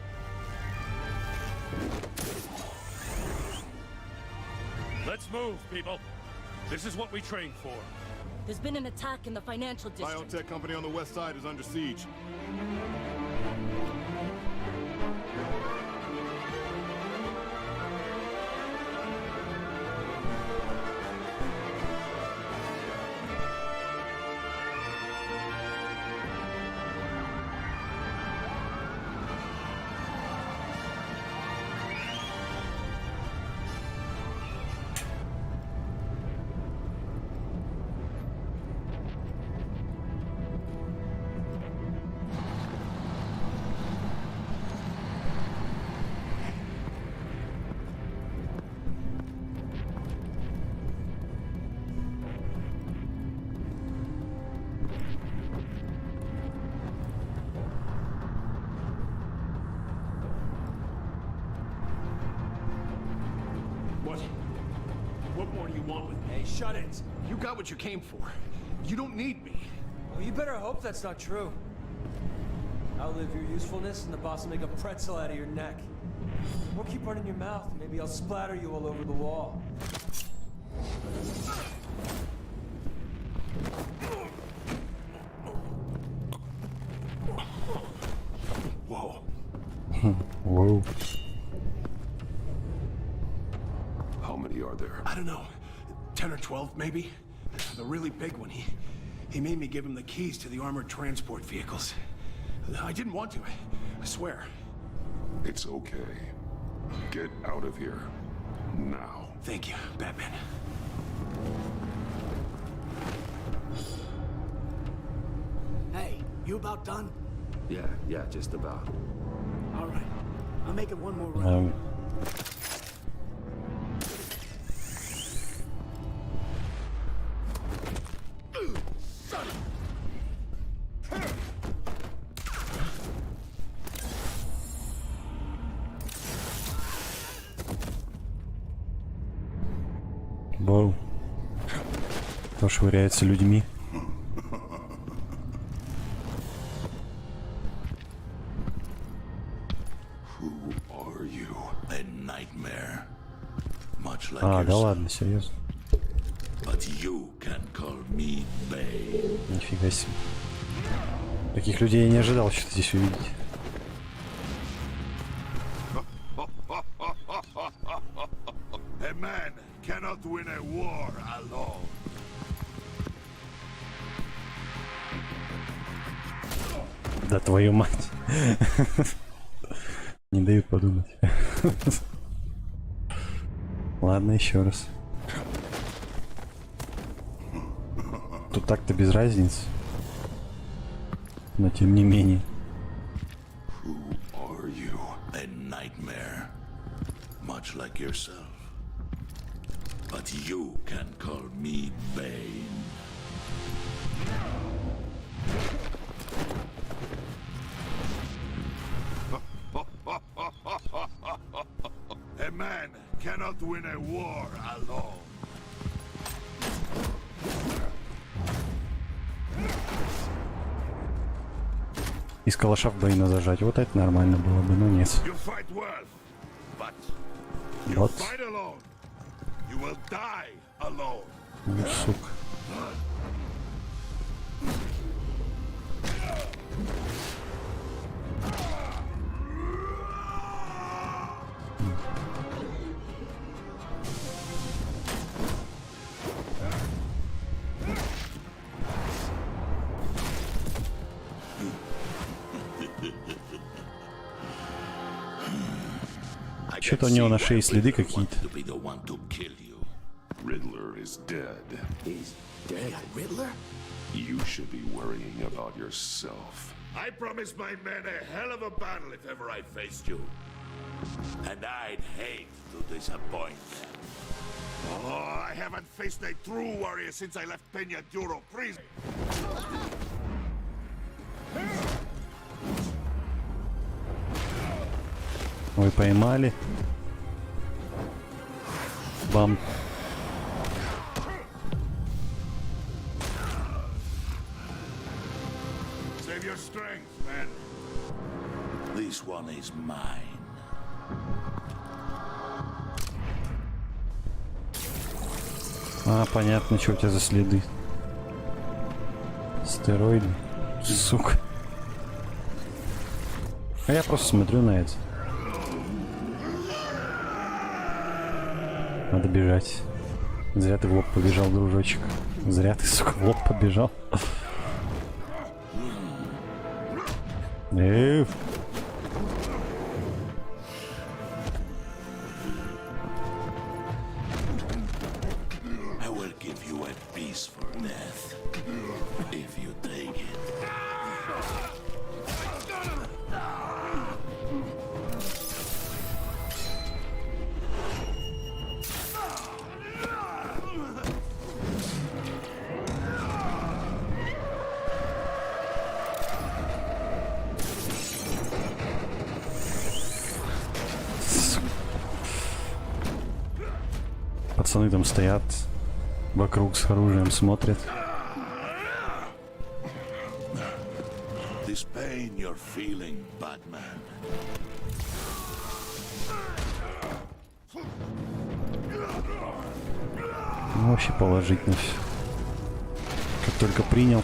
Let's move, people. This is what we trained for. There's been an attack in the financial district. Biotech company on the west side is under siege. What more do you want with me? Hey, shut it! You got what you came for. You don't need me. Well, you better hope that's not true. Outlive your usefulness and the boss will make a pretzel out of your neck. Or keep running your mouth, maybe I'll splatter you all over the wall. Whoa. Whoa. How many are there? I don't know. 10 or 12, maybe? The really big one, he made me give him the keys to the armored transport vehicles. I didn't want to, I swear. It's okay. Get out of here. Now. Thank you, Batman. Hey, you about done? Yeah, just about. All right. I'll make it one more round. Воу. Кто швыряется людьми? А, да ладно, серьезно. Нифига себе. Таких людей я не ожидал что-то здесь увидеть. A man cannot win a war alone. Да твою мать. Не дают подумать. Ладно, еще раз. Тут так-то без разницы. Но тем не менее. A nightmare, much like yourself. But you can call me Bane. A man cannot win a war alone. Из калаша в Бэйна зажать. Вот это нормально было бы, но нет. You fight alone. You will die alone. Ну, сука. Что-то у него на шее следы какие-то. Riddler is dead. He's dead. Riddler? You should be worrying about yourself. I promised my men a hell of a battle if ever I faced you. And I'd hate to disappoint them. Oh, I haven't faced a true warrior since I left Peña Duro prison. Ой, поймали. Бам. Save your strength, man. This one is mine. А, понятно, что у тебя за следы. Стероиды. Сука. А я просто смотрю на это. Надо бежать. Зря ты в лоб побежал, дружочек. Зря ты, сука, в лоб побежал. Эф. I will give you a peaceful death if you take it. Пацаны там стоят вокруг с оружием, смотрят. This pain you're feeling, Batman. Ну, вообще положительно все. Как только принял.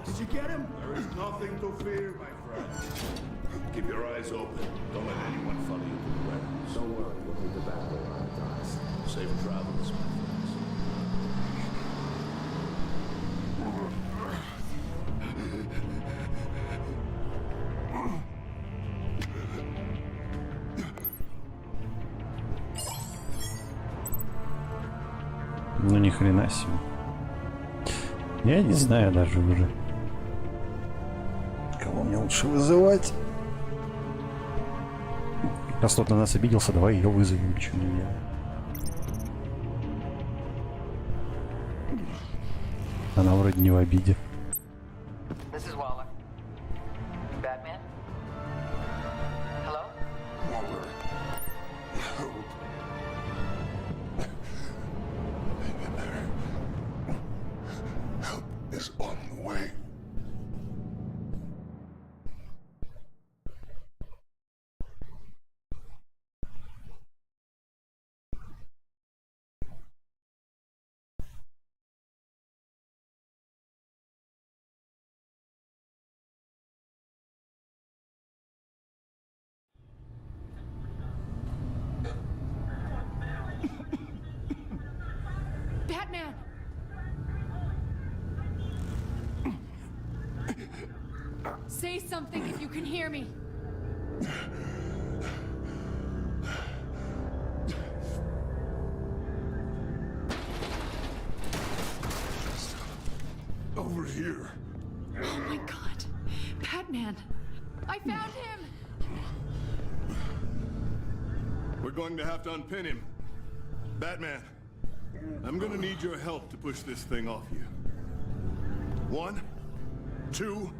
Did you get him? There is nothing to fear, my friend. Keep your eyes open. Don't let anyone follow you to the grounds. Don't worry, we'll leave the back door unlocked. Safe travels, my friends. Ну ни хрена себе. Я не знаю даже уже. Кого мне лучше вызывать? Раз тот на нас обиделся, давай ее вызовем. Ничего не делаем. Она вроде не в обиде. Batman! Say something if you can hear me. Over here. Oh my god. Batman! I found him! We're going to have to unpin him. Batman, I'm gonna need your help to push this thing off you. 1, 2,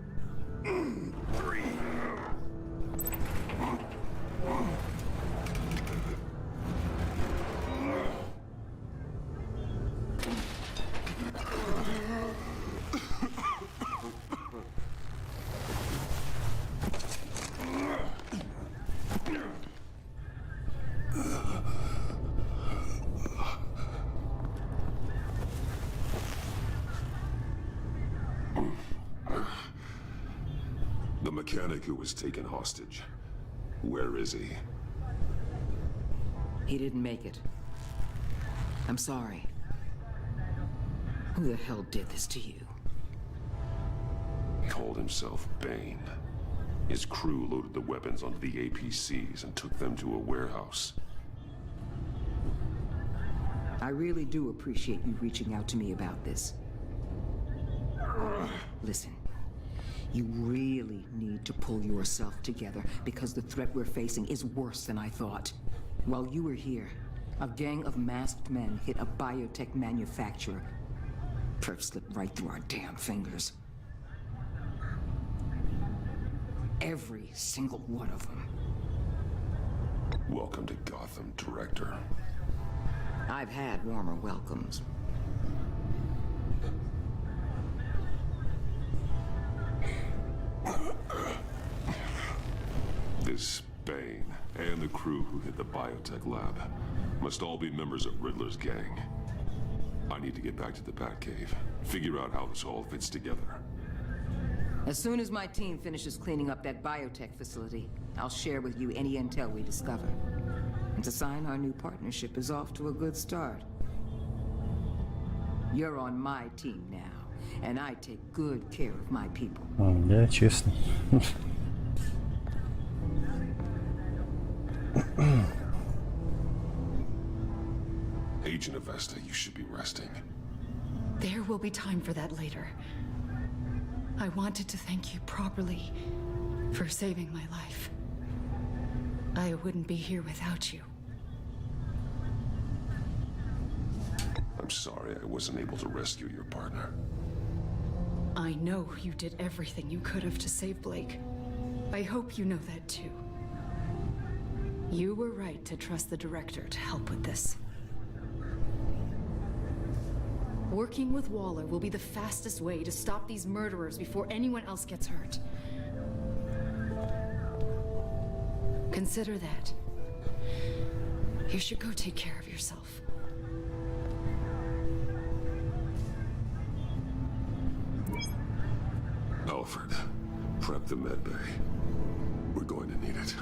3. The mechanic who was taken hostage. Where is he? He didn't make it. I'm sorry. Who the hell did this to you? Called himself Bane. His crew loaded the weapons onto the APCs and took them to a warehouse. I really do appreciate you reaching out to me about this. Listen, you really need to pull yourself together because the threat we're facing is worse than I thought. While you were here, a gang of masked men hit a biotech manufacturer. Perf slipped right through our damn fingers. Every single one of them. Welcome to Gotham, Director. I've had warmer welcomes. This Bane and the crew who hit the biotech lab must all be members of Riddler's gang. I need to get back to the Batcave, figure out how this all fits together. As soon as my team finishes cleaning up that biotech facility, I'll share with you any intel we discover. And to sign our new partnership is off to a good start. You're on my team now, and I take good care of my people. Да, честно. Agent Avesta, you should be resting. There will be time for that later. I wanted to thank you properly for saving my life. I wouldn't be here without you. I'm sorry I wasn't able to rescue your partner. I know you did everything you could have to save Blake. I hope you know that too. You were right to trust the director to help with this. Working with Waller will be the fastest way to stop these murderers before anyone else gets hurt. Consider that. You should go take care of yourself. Alfred, prep the med bay. We're going to need it.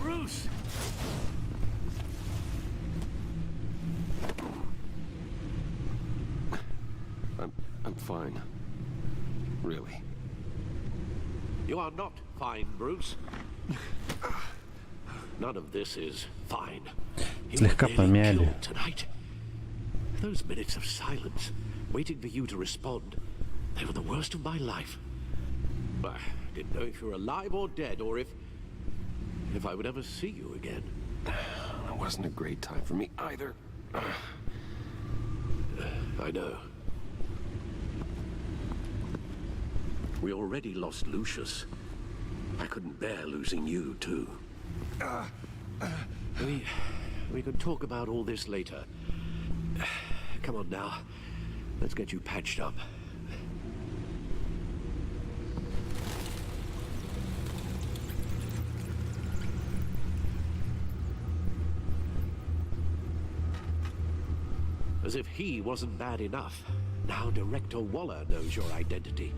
Bruce! I'm fine. Really. You are not fine, Bruce. None of this is fine. You were Слегка nearly помяли. killed tonight. Those minutes of silence, waiting for you to respond, they were the worst of my life. I didn't know if you were alive or dead, or if I would ever see you again. It wasn't a great time for me either. I know. We already lost Lucius. I couldn't bear losing you, too. We can talk about all this later. Come on now. Let's get you patched up. As if he wasn't bad enough. Now Director Waller knows your identity.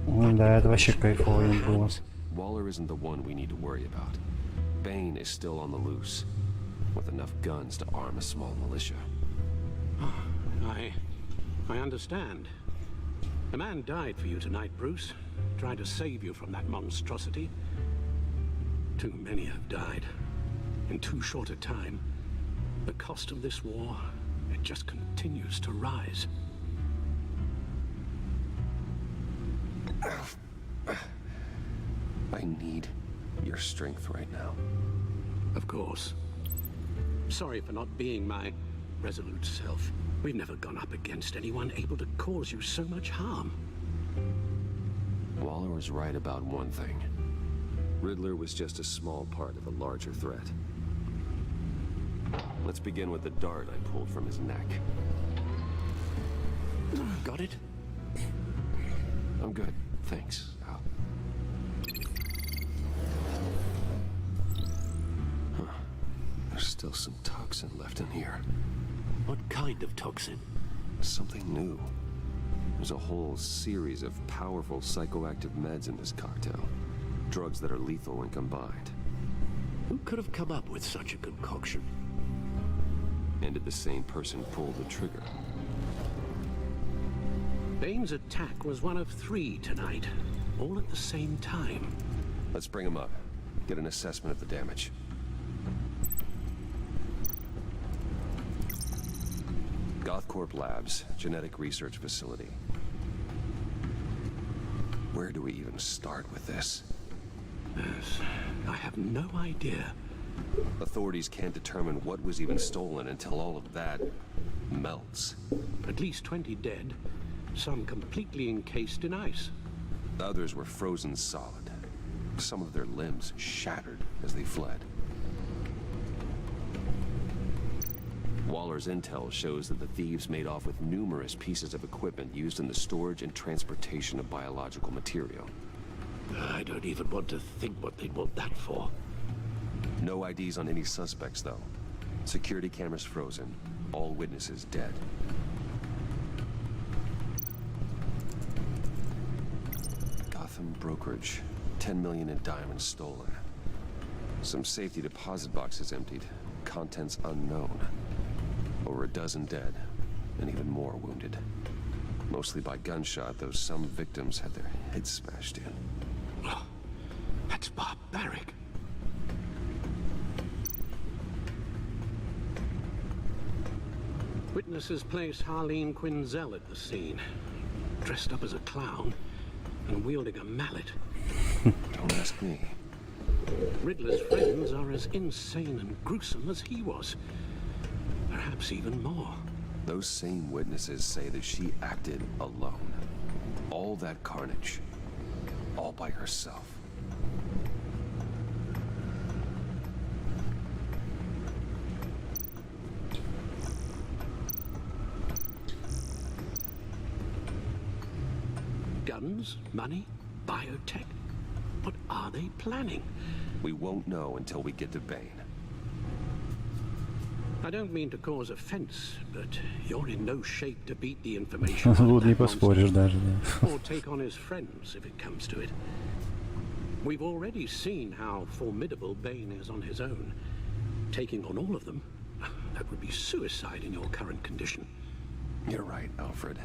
Да, это вообще кайфово им было. Waller isn't the one we need to worry about. Bane is still on the loose, with enough guns to arm a small militia. I understand. A man died for you tonight, Bruce. Tried to save you from that monstrosity. Too many have died. In too short a time. The cost of this war, it just continues to rise. I need your strength right now. Of course. Sorry for not being my resolute self. We've never gone up against anyone able to cause you so much harm. Waller was right about one thing. Riddler was just a small part of a larger threat. Let's begin with the dart I pulled from his neck. Got it? I'm good, thanks. Al. Huh. There's still some toxin left in here. What kind of toxin? Something new. There's a whole series of powerful psychoactive meds in this cocktail. Drugs that are lethal when combined. Who could have come up with such a concoction? And did the same person pull the trigger? Bane's attack was one of 3 tonight, all at the same time. Let's bring him up. Get an assessment of the damage. Gothcorp Labs, genetic research facility. Where do we even start with this? Yes, I have no idea. Authorities can't determine what was even stolen until all of that melts. At least 20 dead, some completely encased in ice. Others were frozen solid. Some of their limbs shattered as they fled. Waller's intel shows that the thieves made off with numerous pieces of equipment used in the storage and transportation of biological material. I don't even want to think what they'd want that for. No IDs on any suspects, though. Security cameras frozen. All witnesses dead. Gotham brokerage. 10 million in diamonds stolen. Some safety deposit boxes emptied. Contents unknown. Over a dozen dead, and even more wounded. Mostly by gunshot, though some victims had their heads smashed in. Oh, that's barbaric. Witnesses place Harleen Quinzel at the scene, dressed up as a clown and wielding a mallet. Don't ask me. Riddler's friends are as insane and gruesome as he was. Perhaps even more. Those same witnesses say that she acted alone. All that carnage. All by herself. Guns, money, biotech. What are they planning? We won't know until we get to Bane. I don't mean to cause offense, but you're in no shape to beat the information Тут не поспоришь даже, да. or take on his friends if it comes to it. We've already seen how formidable Bane is on his own. Taking on all of them, that would be suicide in your current condition. You're right, Alfred.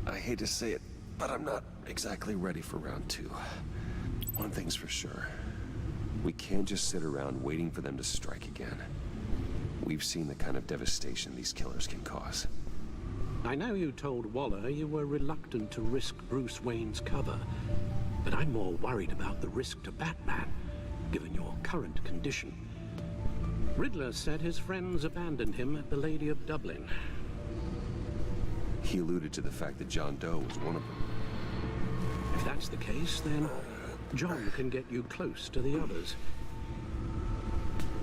I hate to say it, but I'm not exactly ready for round 2. One thing's for sure. We can't just sit around waiting for them to strike again. We've seen the kind of devastation these killers can cause. I know you told Waller you were reluctant to risk Bruce Wayne's cover, but I'm more worried about the risk to Batman, given your current condition. Riddler said his friends abandoned him at the Lady of Dublin. He alluded to the fact that John Doe was one of them. If that's the case, then John can get you close to the others.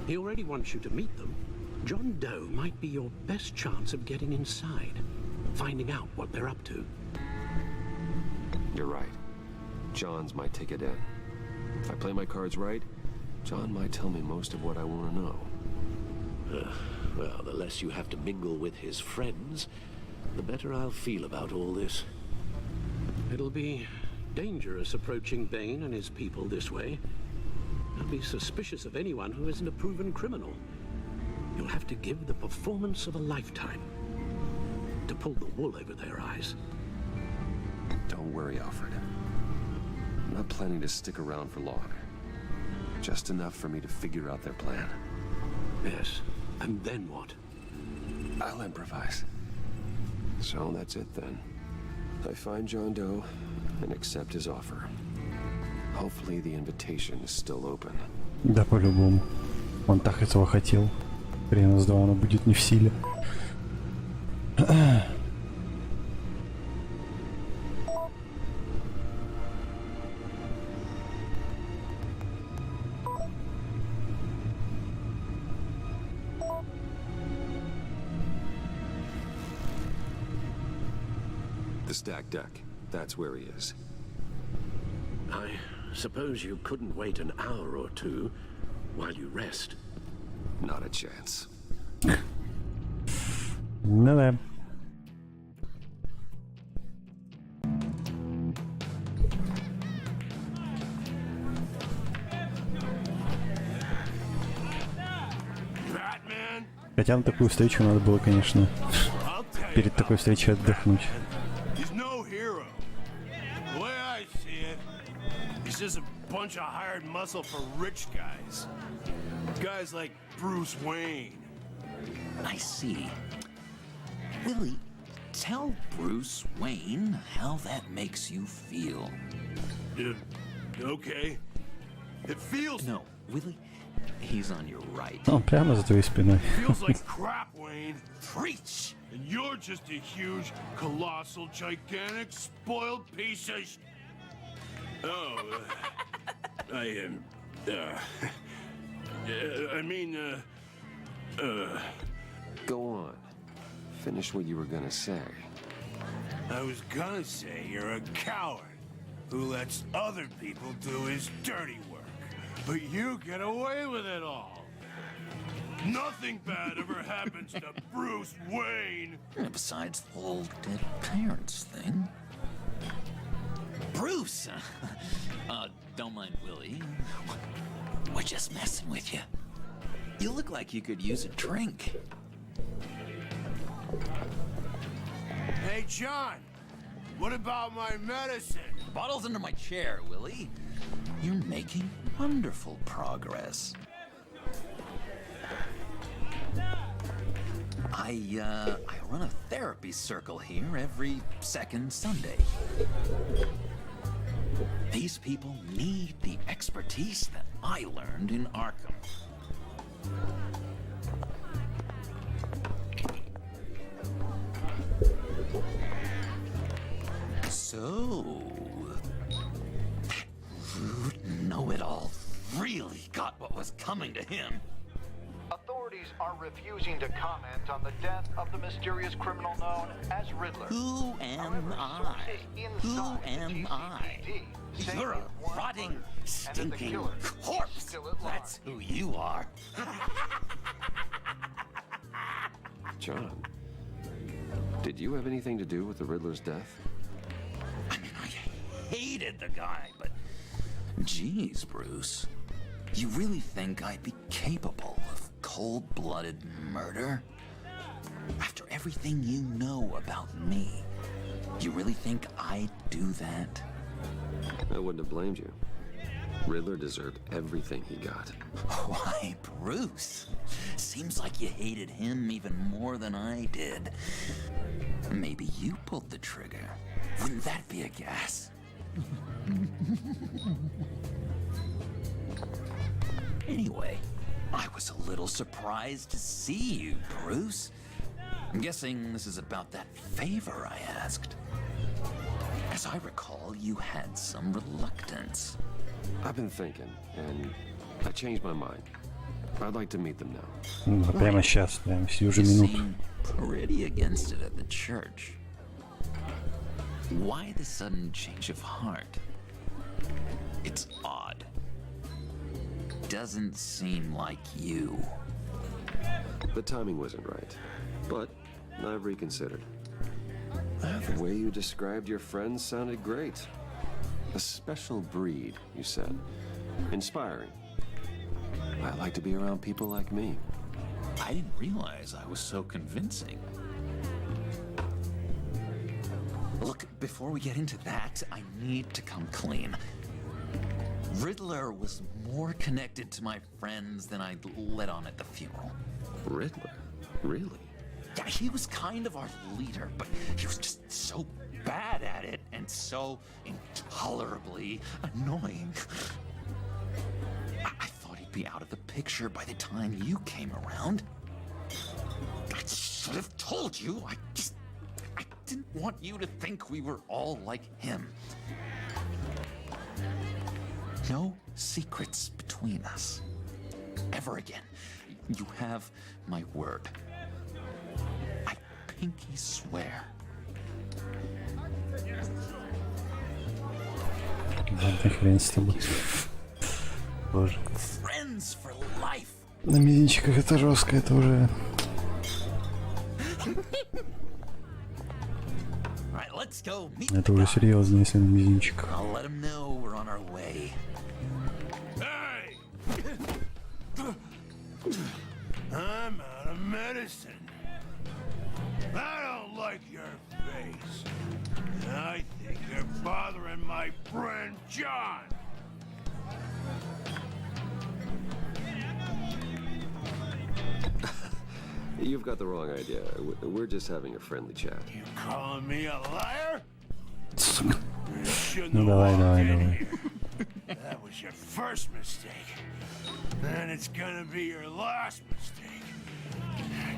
He already wants you to meet them. John Doe might be your best chance of getting inside, finding out what they're up to. You're right. John's my ticket in. If I play my cards right, John might tell me most of what I want to know. Well, the less you have to mingle with his friends, the better I'll feel about all this. It'll be dangerous approaching Bane and his people this way. I'll be suspicious of anyone who isn't a proven criminal. You'll have to give the performance of a lifetime. to pull the wool over their eyes. Don't worry, Alfred. I'm not planning to stick around for long. Just enough for me to figure out their plan. Yes, and then what? I'll improvise. So that's it then. I find John Doe and accept his offer. Hopefully the invitation is still open. Да, по-любому. Он так этого хотел. Хрена с два, оно будет не в силе. The stacked deck. That's where he is. I suppose you couldn't wait an hour or two while you rest. Not a chance. Ну да. Хотя на такую встречу надо было, конечно, перед такой встречей отдохнуть. Just a bunch of hired muscle for rich guys. Guys like Bruce Wayne. I see. Willie, tell Bruce Wayne how that makes you feel. Okay. It feels... No, Willie, he's on your right. Он прямо за твоей спиной. Feels like crap, Wayne. Preach! And you're just a huge, colossal, gigantic, spoiled piece of... Oh, I mean, Go on. Finish what you were gonna say. I was gonna say you're a coward who lets other people do his dirty work, but you get away with it all. Nothing bad ever happens to Bruce Wayne. Besides the whole dead parents thing. Bruce! Don't mind Willie. We're just messing with you. You look like you could use a drink. Hey, John! What about my medicine? The bottle's under my chair, Willie. You're making wonderful progress. I run a therapy circle here every second Sunday. These people need the expertise that I learned in Arkham. So, that rude know-it-all really got what was coming to him. Authorities are refusing to comment on the death of the mysterious criminal known as Riddler. Who am I? Who am I? You're a rotting, stinking corpse. That's who you are. John, did you have anything to do with the Riddler's death? I mean, I hated the guy, but geez, Bruce, you really think I'd be capable of cold-blooded murder? After everything you know about me, you really think I'd do that? I wouldn't have blamed you. Riddler deserved everything he got. Why, Bruce? Seems like you hated him even more than I did. Maybe you pulled the trigger. Wouldn't that be a gas? Anyway, I was a little surprised to see you, Bruce. I'm guessing this is about that favor I asked. As I recall, you had some reluctance. I've been thinking, and I changed my mind. I'd like to meet them now. Прямо сейчас, прямо сию же минуту. You seem pretty against it at the church. Why the sudden change of heart? It's odd. Doesn't seem like you. The timing wasn't right, but I've reconsidered. The way you described your friends sounded great. A special breed, you said. Inspiring. I like to be around people like me. I didn't realize I was so convincing. Look, before we get into that, I need to come clean. Riddler was more connected to my friends than I'd let on at the funeral. Riddler? Really? Yeah, he was kind of our leader, but he was just so bad at it and so intolerably annoying. I thought he'd be out of the picture by the time you came around. I should have told you. I didn't want you to think we were all like him. No secrets between us. Ever again. You have my word. I pinky swear. Ладно, хрен с тобой. Боже. Friends for life. На мизинчиках это жестко, это уже... Это уже серьезно, если на мизинчиках. I'll let him know we're on our way. Hey! I'm out of medicine. I don't like your face. I think you're bothering my friend John. You've got the wrong idea. We're just having a friendly chat. You calling me a liar? Ну давай. That was your first mistake. And it's gonna be your last mistake.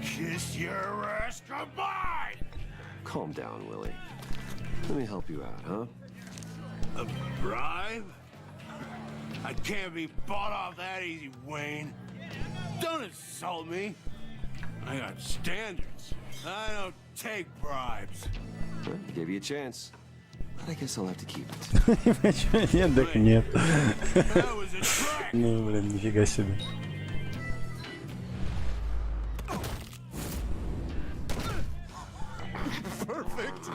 Kiss your ass goodbye! Calm down, Willie. Let me help you out, huh? A bribe? I can't be bought off that easy, Wayne. Don't insult me. I got standards. I don't take bribes. Well, I gave you a chance. But I guess I'll have to keep it. Нет, так нет. Ну, блин, нифига себе. Perfect.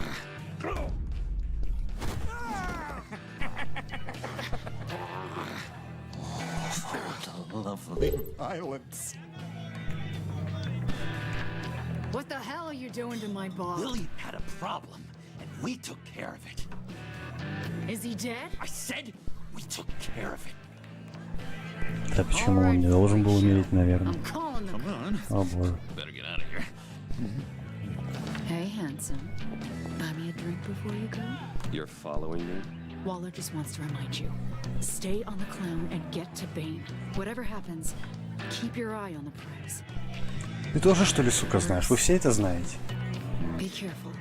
Lovely violence. What the hell are you doing to my boss? Willie had a problem, and we took care of it. Is he dead? I said we took care of it. Да почему он не должен был умереть, наверное? О боже. Better get out of here. Hey, handsome. Buy me a drink before you go? You're following me? Waller just wants to remind you. Stay on the clown and get to Bane. Whatever happens, keep your eye on the prize. Ты тоже, что ли, сука, знаешь? Вы все это знаете? Be careful.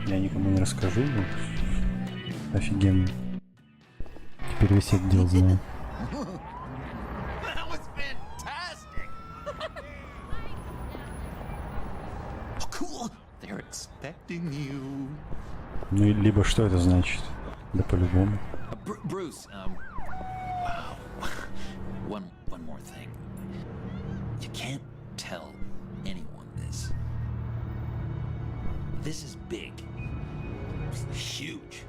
Я никому не расскажу, но... Офигенно. Теперь весь отдел знаю. That was fantastic. Oh, cool. They're expecting you. Ну, либо что это значит? Да по-любому. Bruce, one more thing. You can't tell anyone this. This is big. Huge.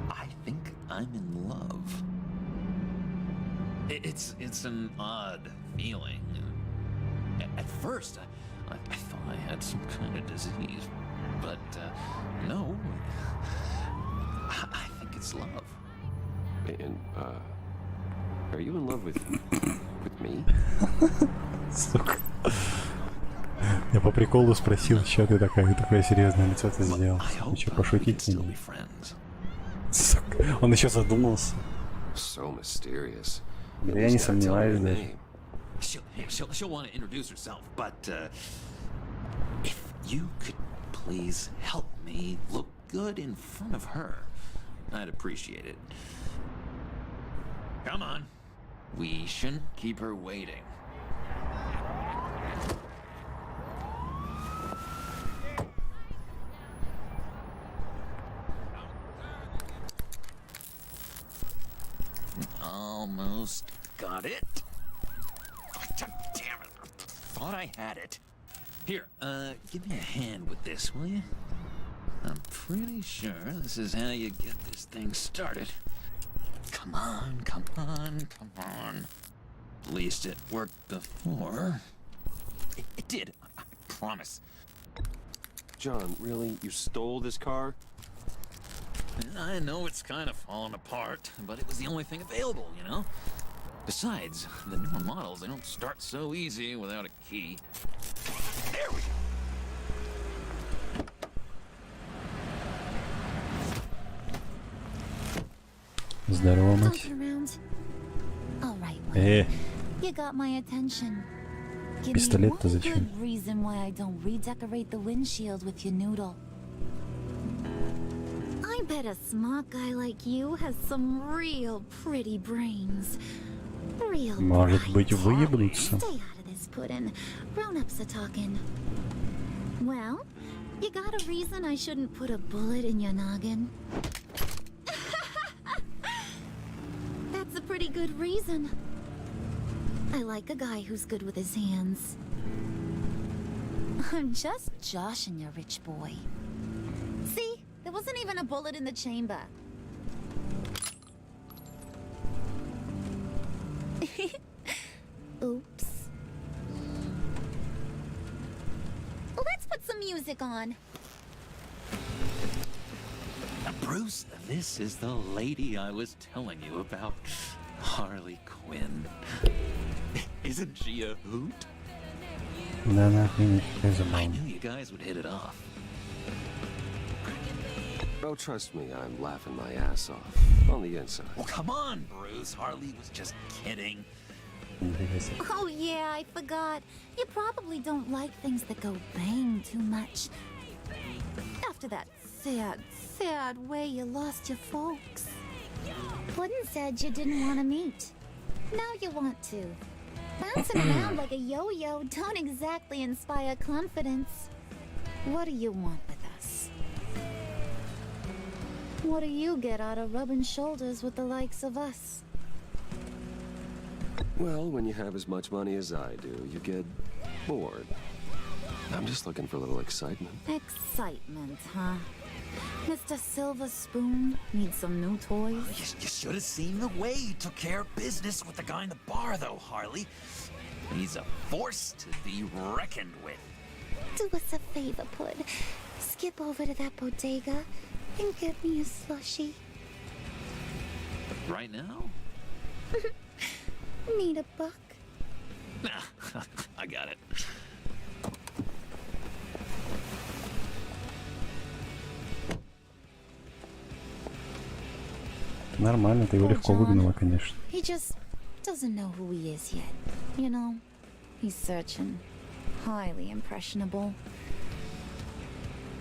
I think I'm in love. It's an odd feeling. At first, I thought I had some kind of disease, but no. I think it's love. And, are you in love with me? Сука. Я по приколу спросил, что ты такое серьезное лицо ты сделал. Ты что, пошутить не мог? Сука. Он еще задумался. So mysterious. Да я не сомневаюсь даже. She'll want to introduce herself, but if you could please help me look good in front of her, I'd appreciate it. Come on. We shouldn't keep her waiting. Almost got it. God damn it. Thought I had it. Here, give me a hand with this, will you? I'm pretty sure this is how you get this thing started. Come on, come on, come on. At least it worked before. It did, I promise. John, really? You stole this car? I know it's kind of falling apart, but it was the only thing available, you know? Besides, the newer models, they don't start so easy without a key. There we go. Здорово, мать. You got my attention. Give me Пистолет-то one зачем? good reason why I don't redecorate the windshield with your noodle. I bet a smart guy like you has some real pretty brains. Real Может bright. быть, выебнуться. Stay out of this pudding. Grown-ups are talking. Well, you got a reason I shouldn't put a bullet in your noggin? That's a pretty good reason. I like a guy who's good with his hands. I'm just joshing you, rich boy. See? There wasn't even a bullet in the chamber. Oops. Let's put some music on. Bruce, this is the lady I was telling you about. Harley Quinn. Isn't she a hoot? Да нахуй не I забыл. knew you guys would hit it off. Oh, trust me, I'm laughing my ass off. On the inside. Oh, come on, Bruce. Harley was just kidding. Oh yeah, I forgot. You probably don't like things that go bang too much. After that sad way you lost your folks. Puddin' said you didn't want to meet. Now you want to. Bouncing around like a yo-yo don't exactly inspire confidence. What do you want with us? What do you get out of rubbing shoulders with the likes of us? Well, when you have as much money as I do, you get bored. I'm just looking for a little excitement. Excitement, huh? Mr. Silver Spoon needs some new toys. You should have seen the way he took care of business with the guy in the bar, though, Harley. He's a force to be reckoned with. Do us a favor, Pud. Skip over to that bodega and get me a slushie. Right now? Need a buck? I got it. Нормально, ты его легко выгнала, конечно. He just doesn't know who he is yet. You know, he's searching. Highly impressionable.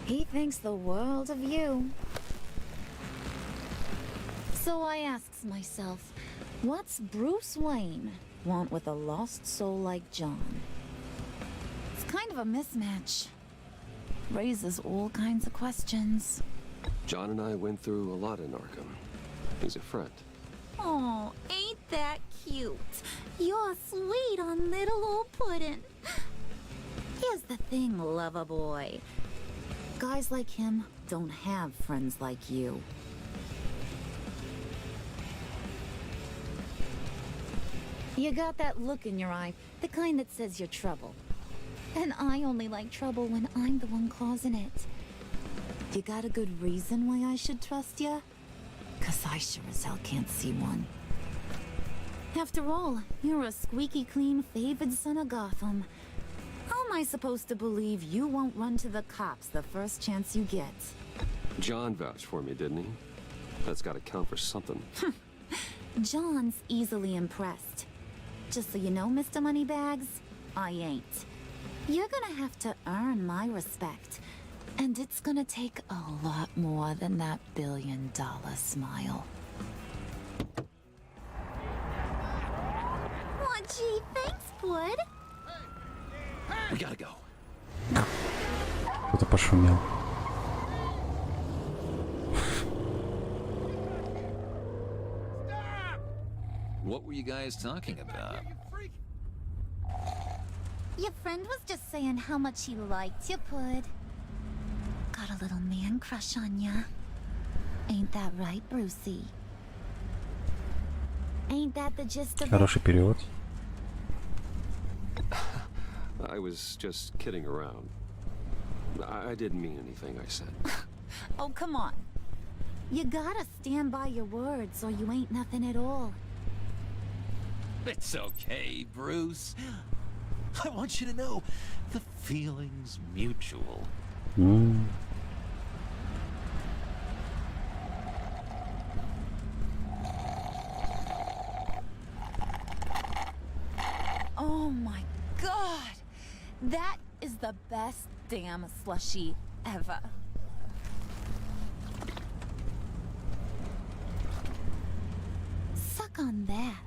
He thinks the world of you. So I asks myself, what's Bruce Wayne want with a lost soul like John? It's kind of a mismatch. Raises all kinds of questions. John and I went through a lot in Arkham. He's a friend. Oh, ain't that cute? You're sweet on little old Puddin'. Here's the thing, lover boy. Guys like him don't have friends like you. You got that look in your eye, the kind that says you're trouble. And I only like trouble when I'm the one causing it. You got a good reason why I should trust you? 'Cause I sure as hell can't see one. After all, you're a squeaky clean favored son of Gotham. How am I supposed to believe you won't run to the cops the first chance you get? John vouched for me, didn't he? That's gotta count for something. John's easily impressed. Just so you know, Mr. Moneybags, I ain't. You're gonna have to earn my respect. And it's gonna take a lot more than that $1 billion smile. Oh, gee, thanks, Bud. We gotta go. Кто-то пошумел. What were you guys talking about? Your friend was just saying how much he liked you, Bud. Got a little man crush on ya. Ain't that right, Brucey? Ain't that the gist of it? Хороший перевод. I was just kidding around. I didn't mean anything I said. Oh, come on. You gotta stand by your words or you ain't nothing at all. It's okay, Bruce. I want you to know the feeling's mutual. Oh my god! That is the best damn slushie ever. Suck on that.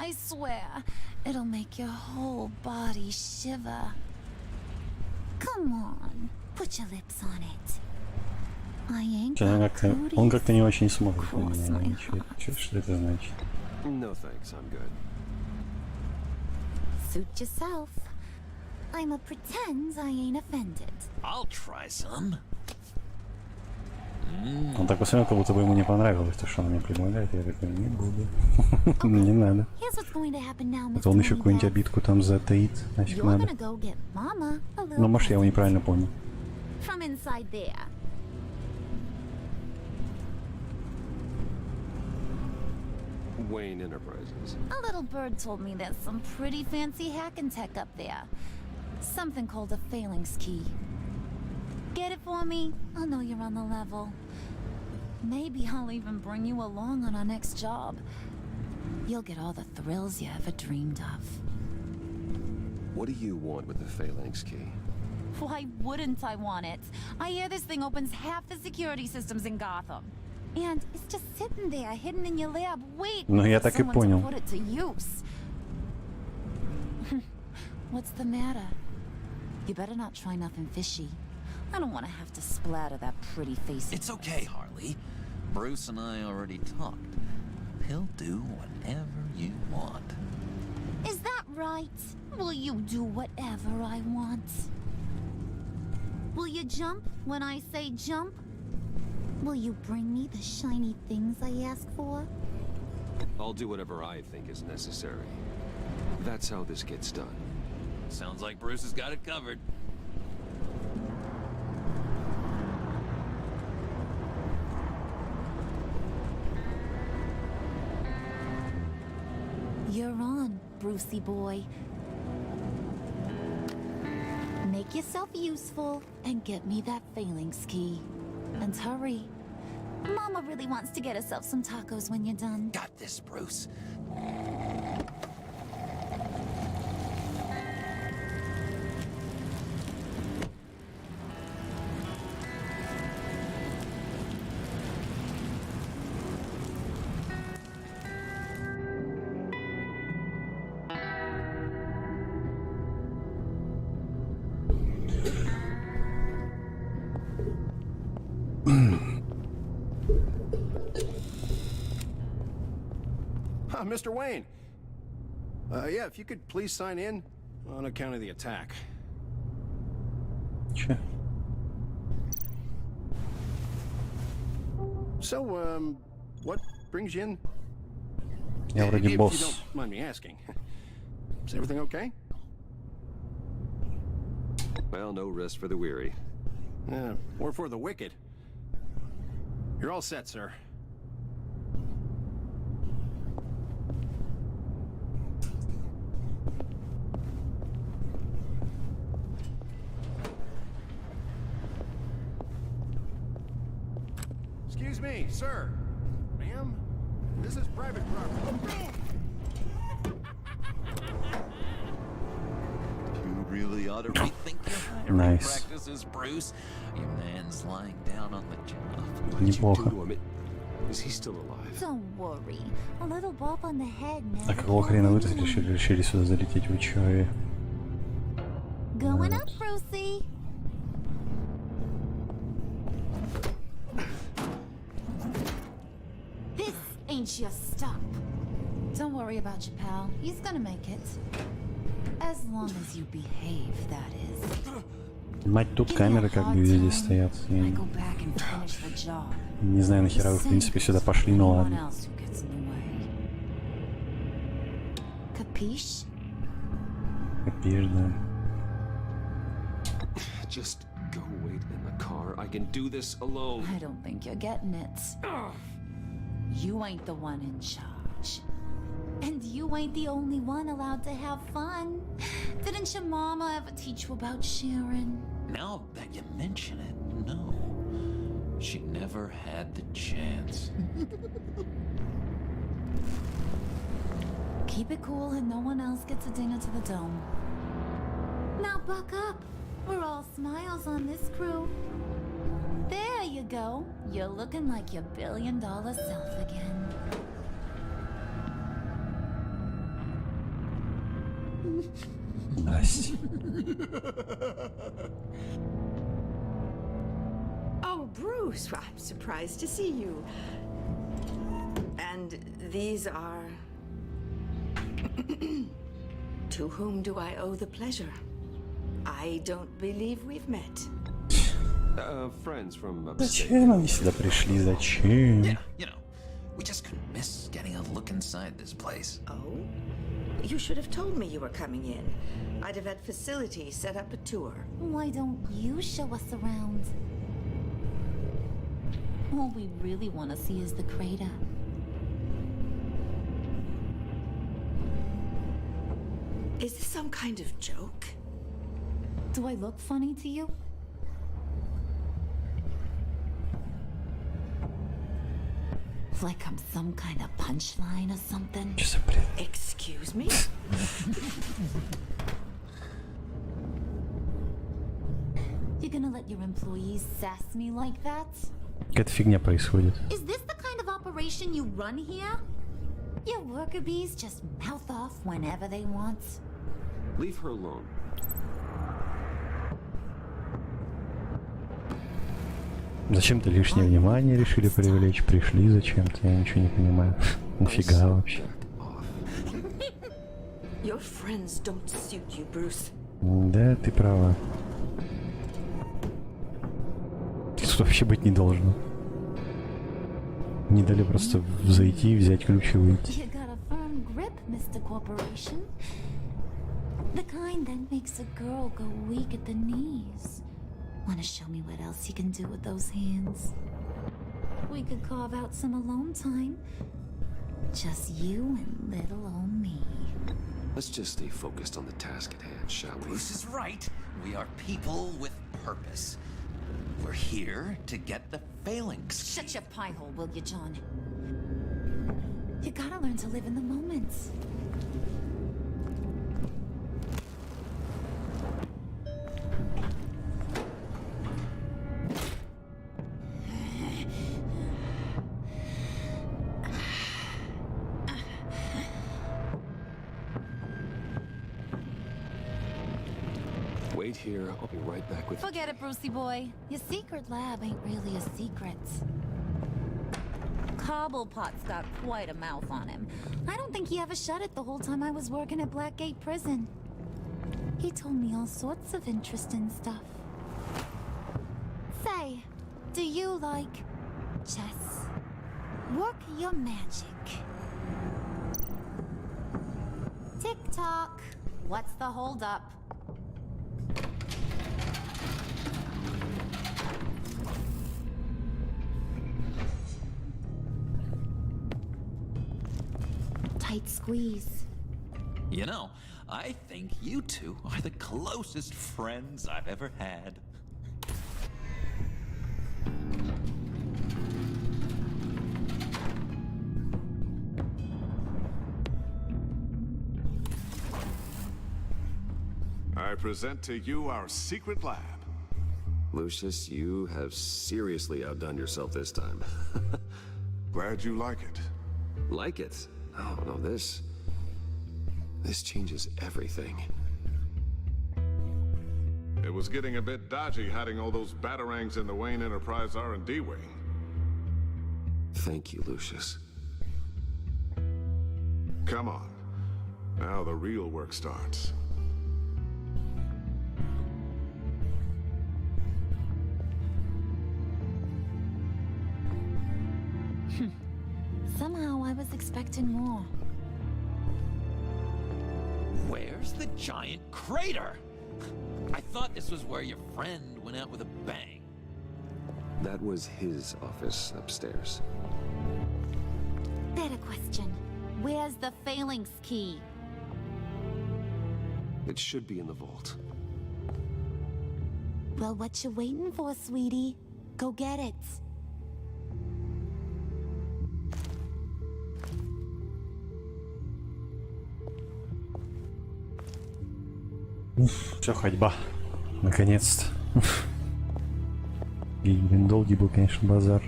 I swear, it'll make your whole body shiver. Come on, put your lips on it. I ain't Он как-то не очень смотрит на меня. Что это значит? No thanks, I'm good. Suit yourself. I'ma pretend I ain't offended. I'll try some. Он так посмотрел, как будто бы ему не понравилось то, что она мне предлагает. Я такой, не буду. Не надо. Это он еще какую-нибудь обидку там затаит. Нафиг надо. Ну, может, я его неправильно понял. Wayne Enterprises. A little bird told me there's some pretty fancy hacking tech up there. Something called a phalanx key. Get it for me? I'll know you're on the level. Maybe I'll even bring you along on our next job. You'll get all the thrills you ever dreamed of. What do you want with the phalanx key? Why wouldn't I want it? I hear this thing opens half the security systems in Gotham. And it's just sitting there, hidden in your lab, waiting for someone to put it to use. What's the matter? You better not try nothing fishy. I don't want to have to splatter that pretty face. It's okay, Harley. Bruce and I already talked. He'll do whatever you want. Is that right? Will you do whatever I want? Will you jump when I say jump? Will you bring me the shiny things I ask for? I'll do whatever I think is necessary. That's how this gets done. Sounds like Bruce has got it covered. You're on, Brucey boy. Make yourself useful and get me that phalanx key. And hurry. Mama really wants to get herself some tacos when you're done. Got this, Bruce. Mr. Wayne. Yeah, if you could please sign in on account of the attack. Sure. So, what brings you in? Я вроде If you босс. don't mind me asking. Is everything okay? Well, no rest for the weary. Or for the wicked. You're all set, sir. Excuse me, sir. Ma'am, this is private property. You really ought to rethink your hiring Nice. practices, Bruce. Your man's lying down on the job. Неплохо. Is he still alive? Don't worry. A little bump on the head now. А какого хрена вы решили сюда залететь? Вы чё? Going up, Brucey. This ain't your stop. Don't worry about your pal. He's gonna make it. As long as you behave, that is. Мать, тут камеры как бы везде стоят. Я не знаю, нахера вы в принципе сюда пошли, но ладно. Капиш? Капиш, да. just go wait in the car? I can do this alone. I don't think you're getting it. You ain't the one in charge. And you ain't the only one allowed to have fun. Didn't your mama ever teach you about sharing? Now that you mention it, no. She never had the chance. Keep it cool and no one else gets a dinger to the dome. Now buck up. We're all smiles on this crew. There you go. You're looking like your billion-dollar self again. Nice. Oh, Bruce, I'm surprised to see you. And these are... To whom do I owe the pleasure? I don't believe we've met. Friends from upstate. Зачем они сюда пришли? Зачем? Yeah, you know, we just couldn't miss getting a look inside this place. Oh? You should have told me you were coming in. I'd have had facilities set up a tour. Why don't you show us around? All we really want to see is the crater. Is this some kind of joke? Do I look funny to you? Like I'm some kind of punchline or something? Excuse me? You're gonna let your employees sass me like that? Какая-то фигня происходит. Is this the kind of operation you run here? Your worker bees just mouth off whenever they want. Leave her alone. Зачем-то лишнее внимание решили привлечь. Пришли зачем-то, я ничего не понимаю. Нафига вообще? Your friends don't suit you, Bruce. Да, ты права. Тут вообще быть не должно. Не дали просто зайти, взять ключ и выйти. You got a firm grip, Mr. Corporation. The kind that makes a girl go weak at the knees. Wanna show me what else you can do with those hands? We could carve out some alone time. Just you and little old me. Let's just stay focused on the task at hand, shall we? Bruce is right. We are people with purpose. We're here to get the failings. Shut your pie hole, will you, John? You gotta learn to live in the moment. Wait here, I'll be right back with... Forget it, Brucey boy. Your secret lab ain't really a secret. Cobblepot's got quite a mouth on him. I don't think he ever shut it the whole time I was working at Blackgate Prison. He told me all sorts of interesting stuff. Say, do you like chess? Work your magic. Tick-tock. What's the holdup? Tight squeeze. You know, I think you two are the closest friends I've ever had. I present to you our secret lab. Lucius, you have seriously outdone yourself this time. Glad you like it. Like it? Oh, no, this changes everything. It was getting a bit dodgy hiding all those batarangs in the Wayne Enterprise R&D wing. Thank you, Lucius. Come on. Now the real work starts. Somehow I was expecting more. Where's the giant crater? I thought this was where your friend went out with a bang. That was his office upstairs. Better question. Where's the phalanx key? It should be in the vault. Well, what you waiting for, sweetie? Go get it. Все, ходьба. Наконец-то. И, блин, долгий был, конечно, базар.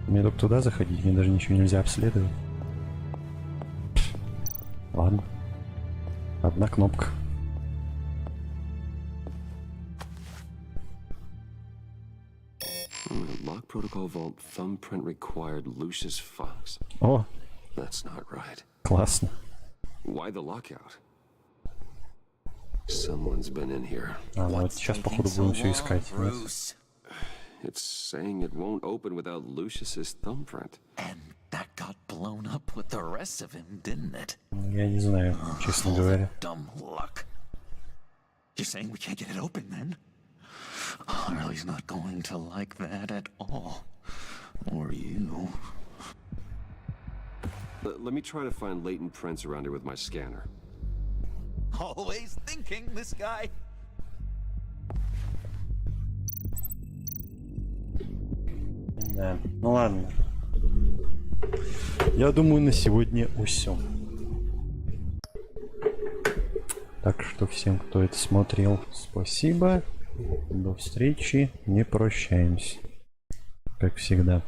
Мне только туда заходить, мне даже ничего нельзя обследовать. Ладно. Одна кнопка. Lock protocol vault thumbprint required Lucius Fox. О! That's not right. Классно. Why the lockout? Someone's been in here. А, ну вот сейчас, походу, будем все искать. It's saying it won't open without Lucius's thumbprint. And that got blown up with the rest of him, didn't it? Я не знаю, честно говоря. Dumb luck. You're saying we can't get it open then? Harley's not going to like that at all. Or you. Let me try to find latent prints around here with my scanner. Always thinking, this guy. Да, ну ладно. Я думаю, на сегодня все. Так что всем, кто это смотрел, спасибо. До встречи. Не прощаемся. Как всегда.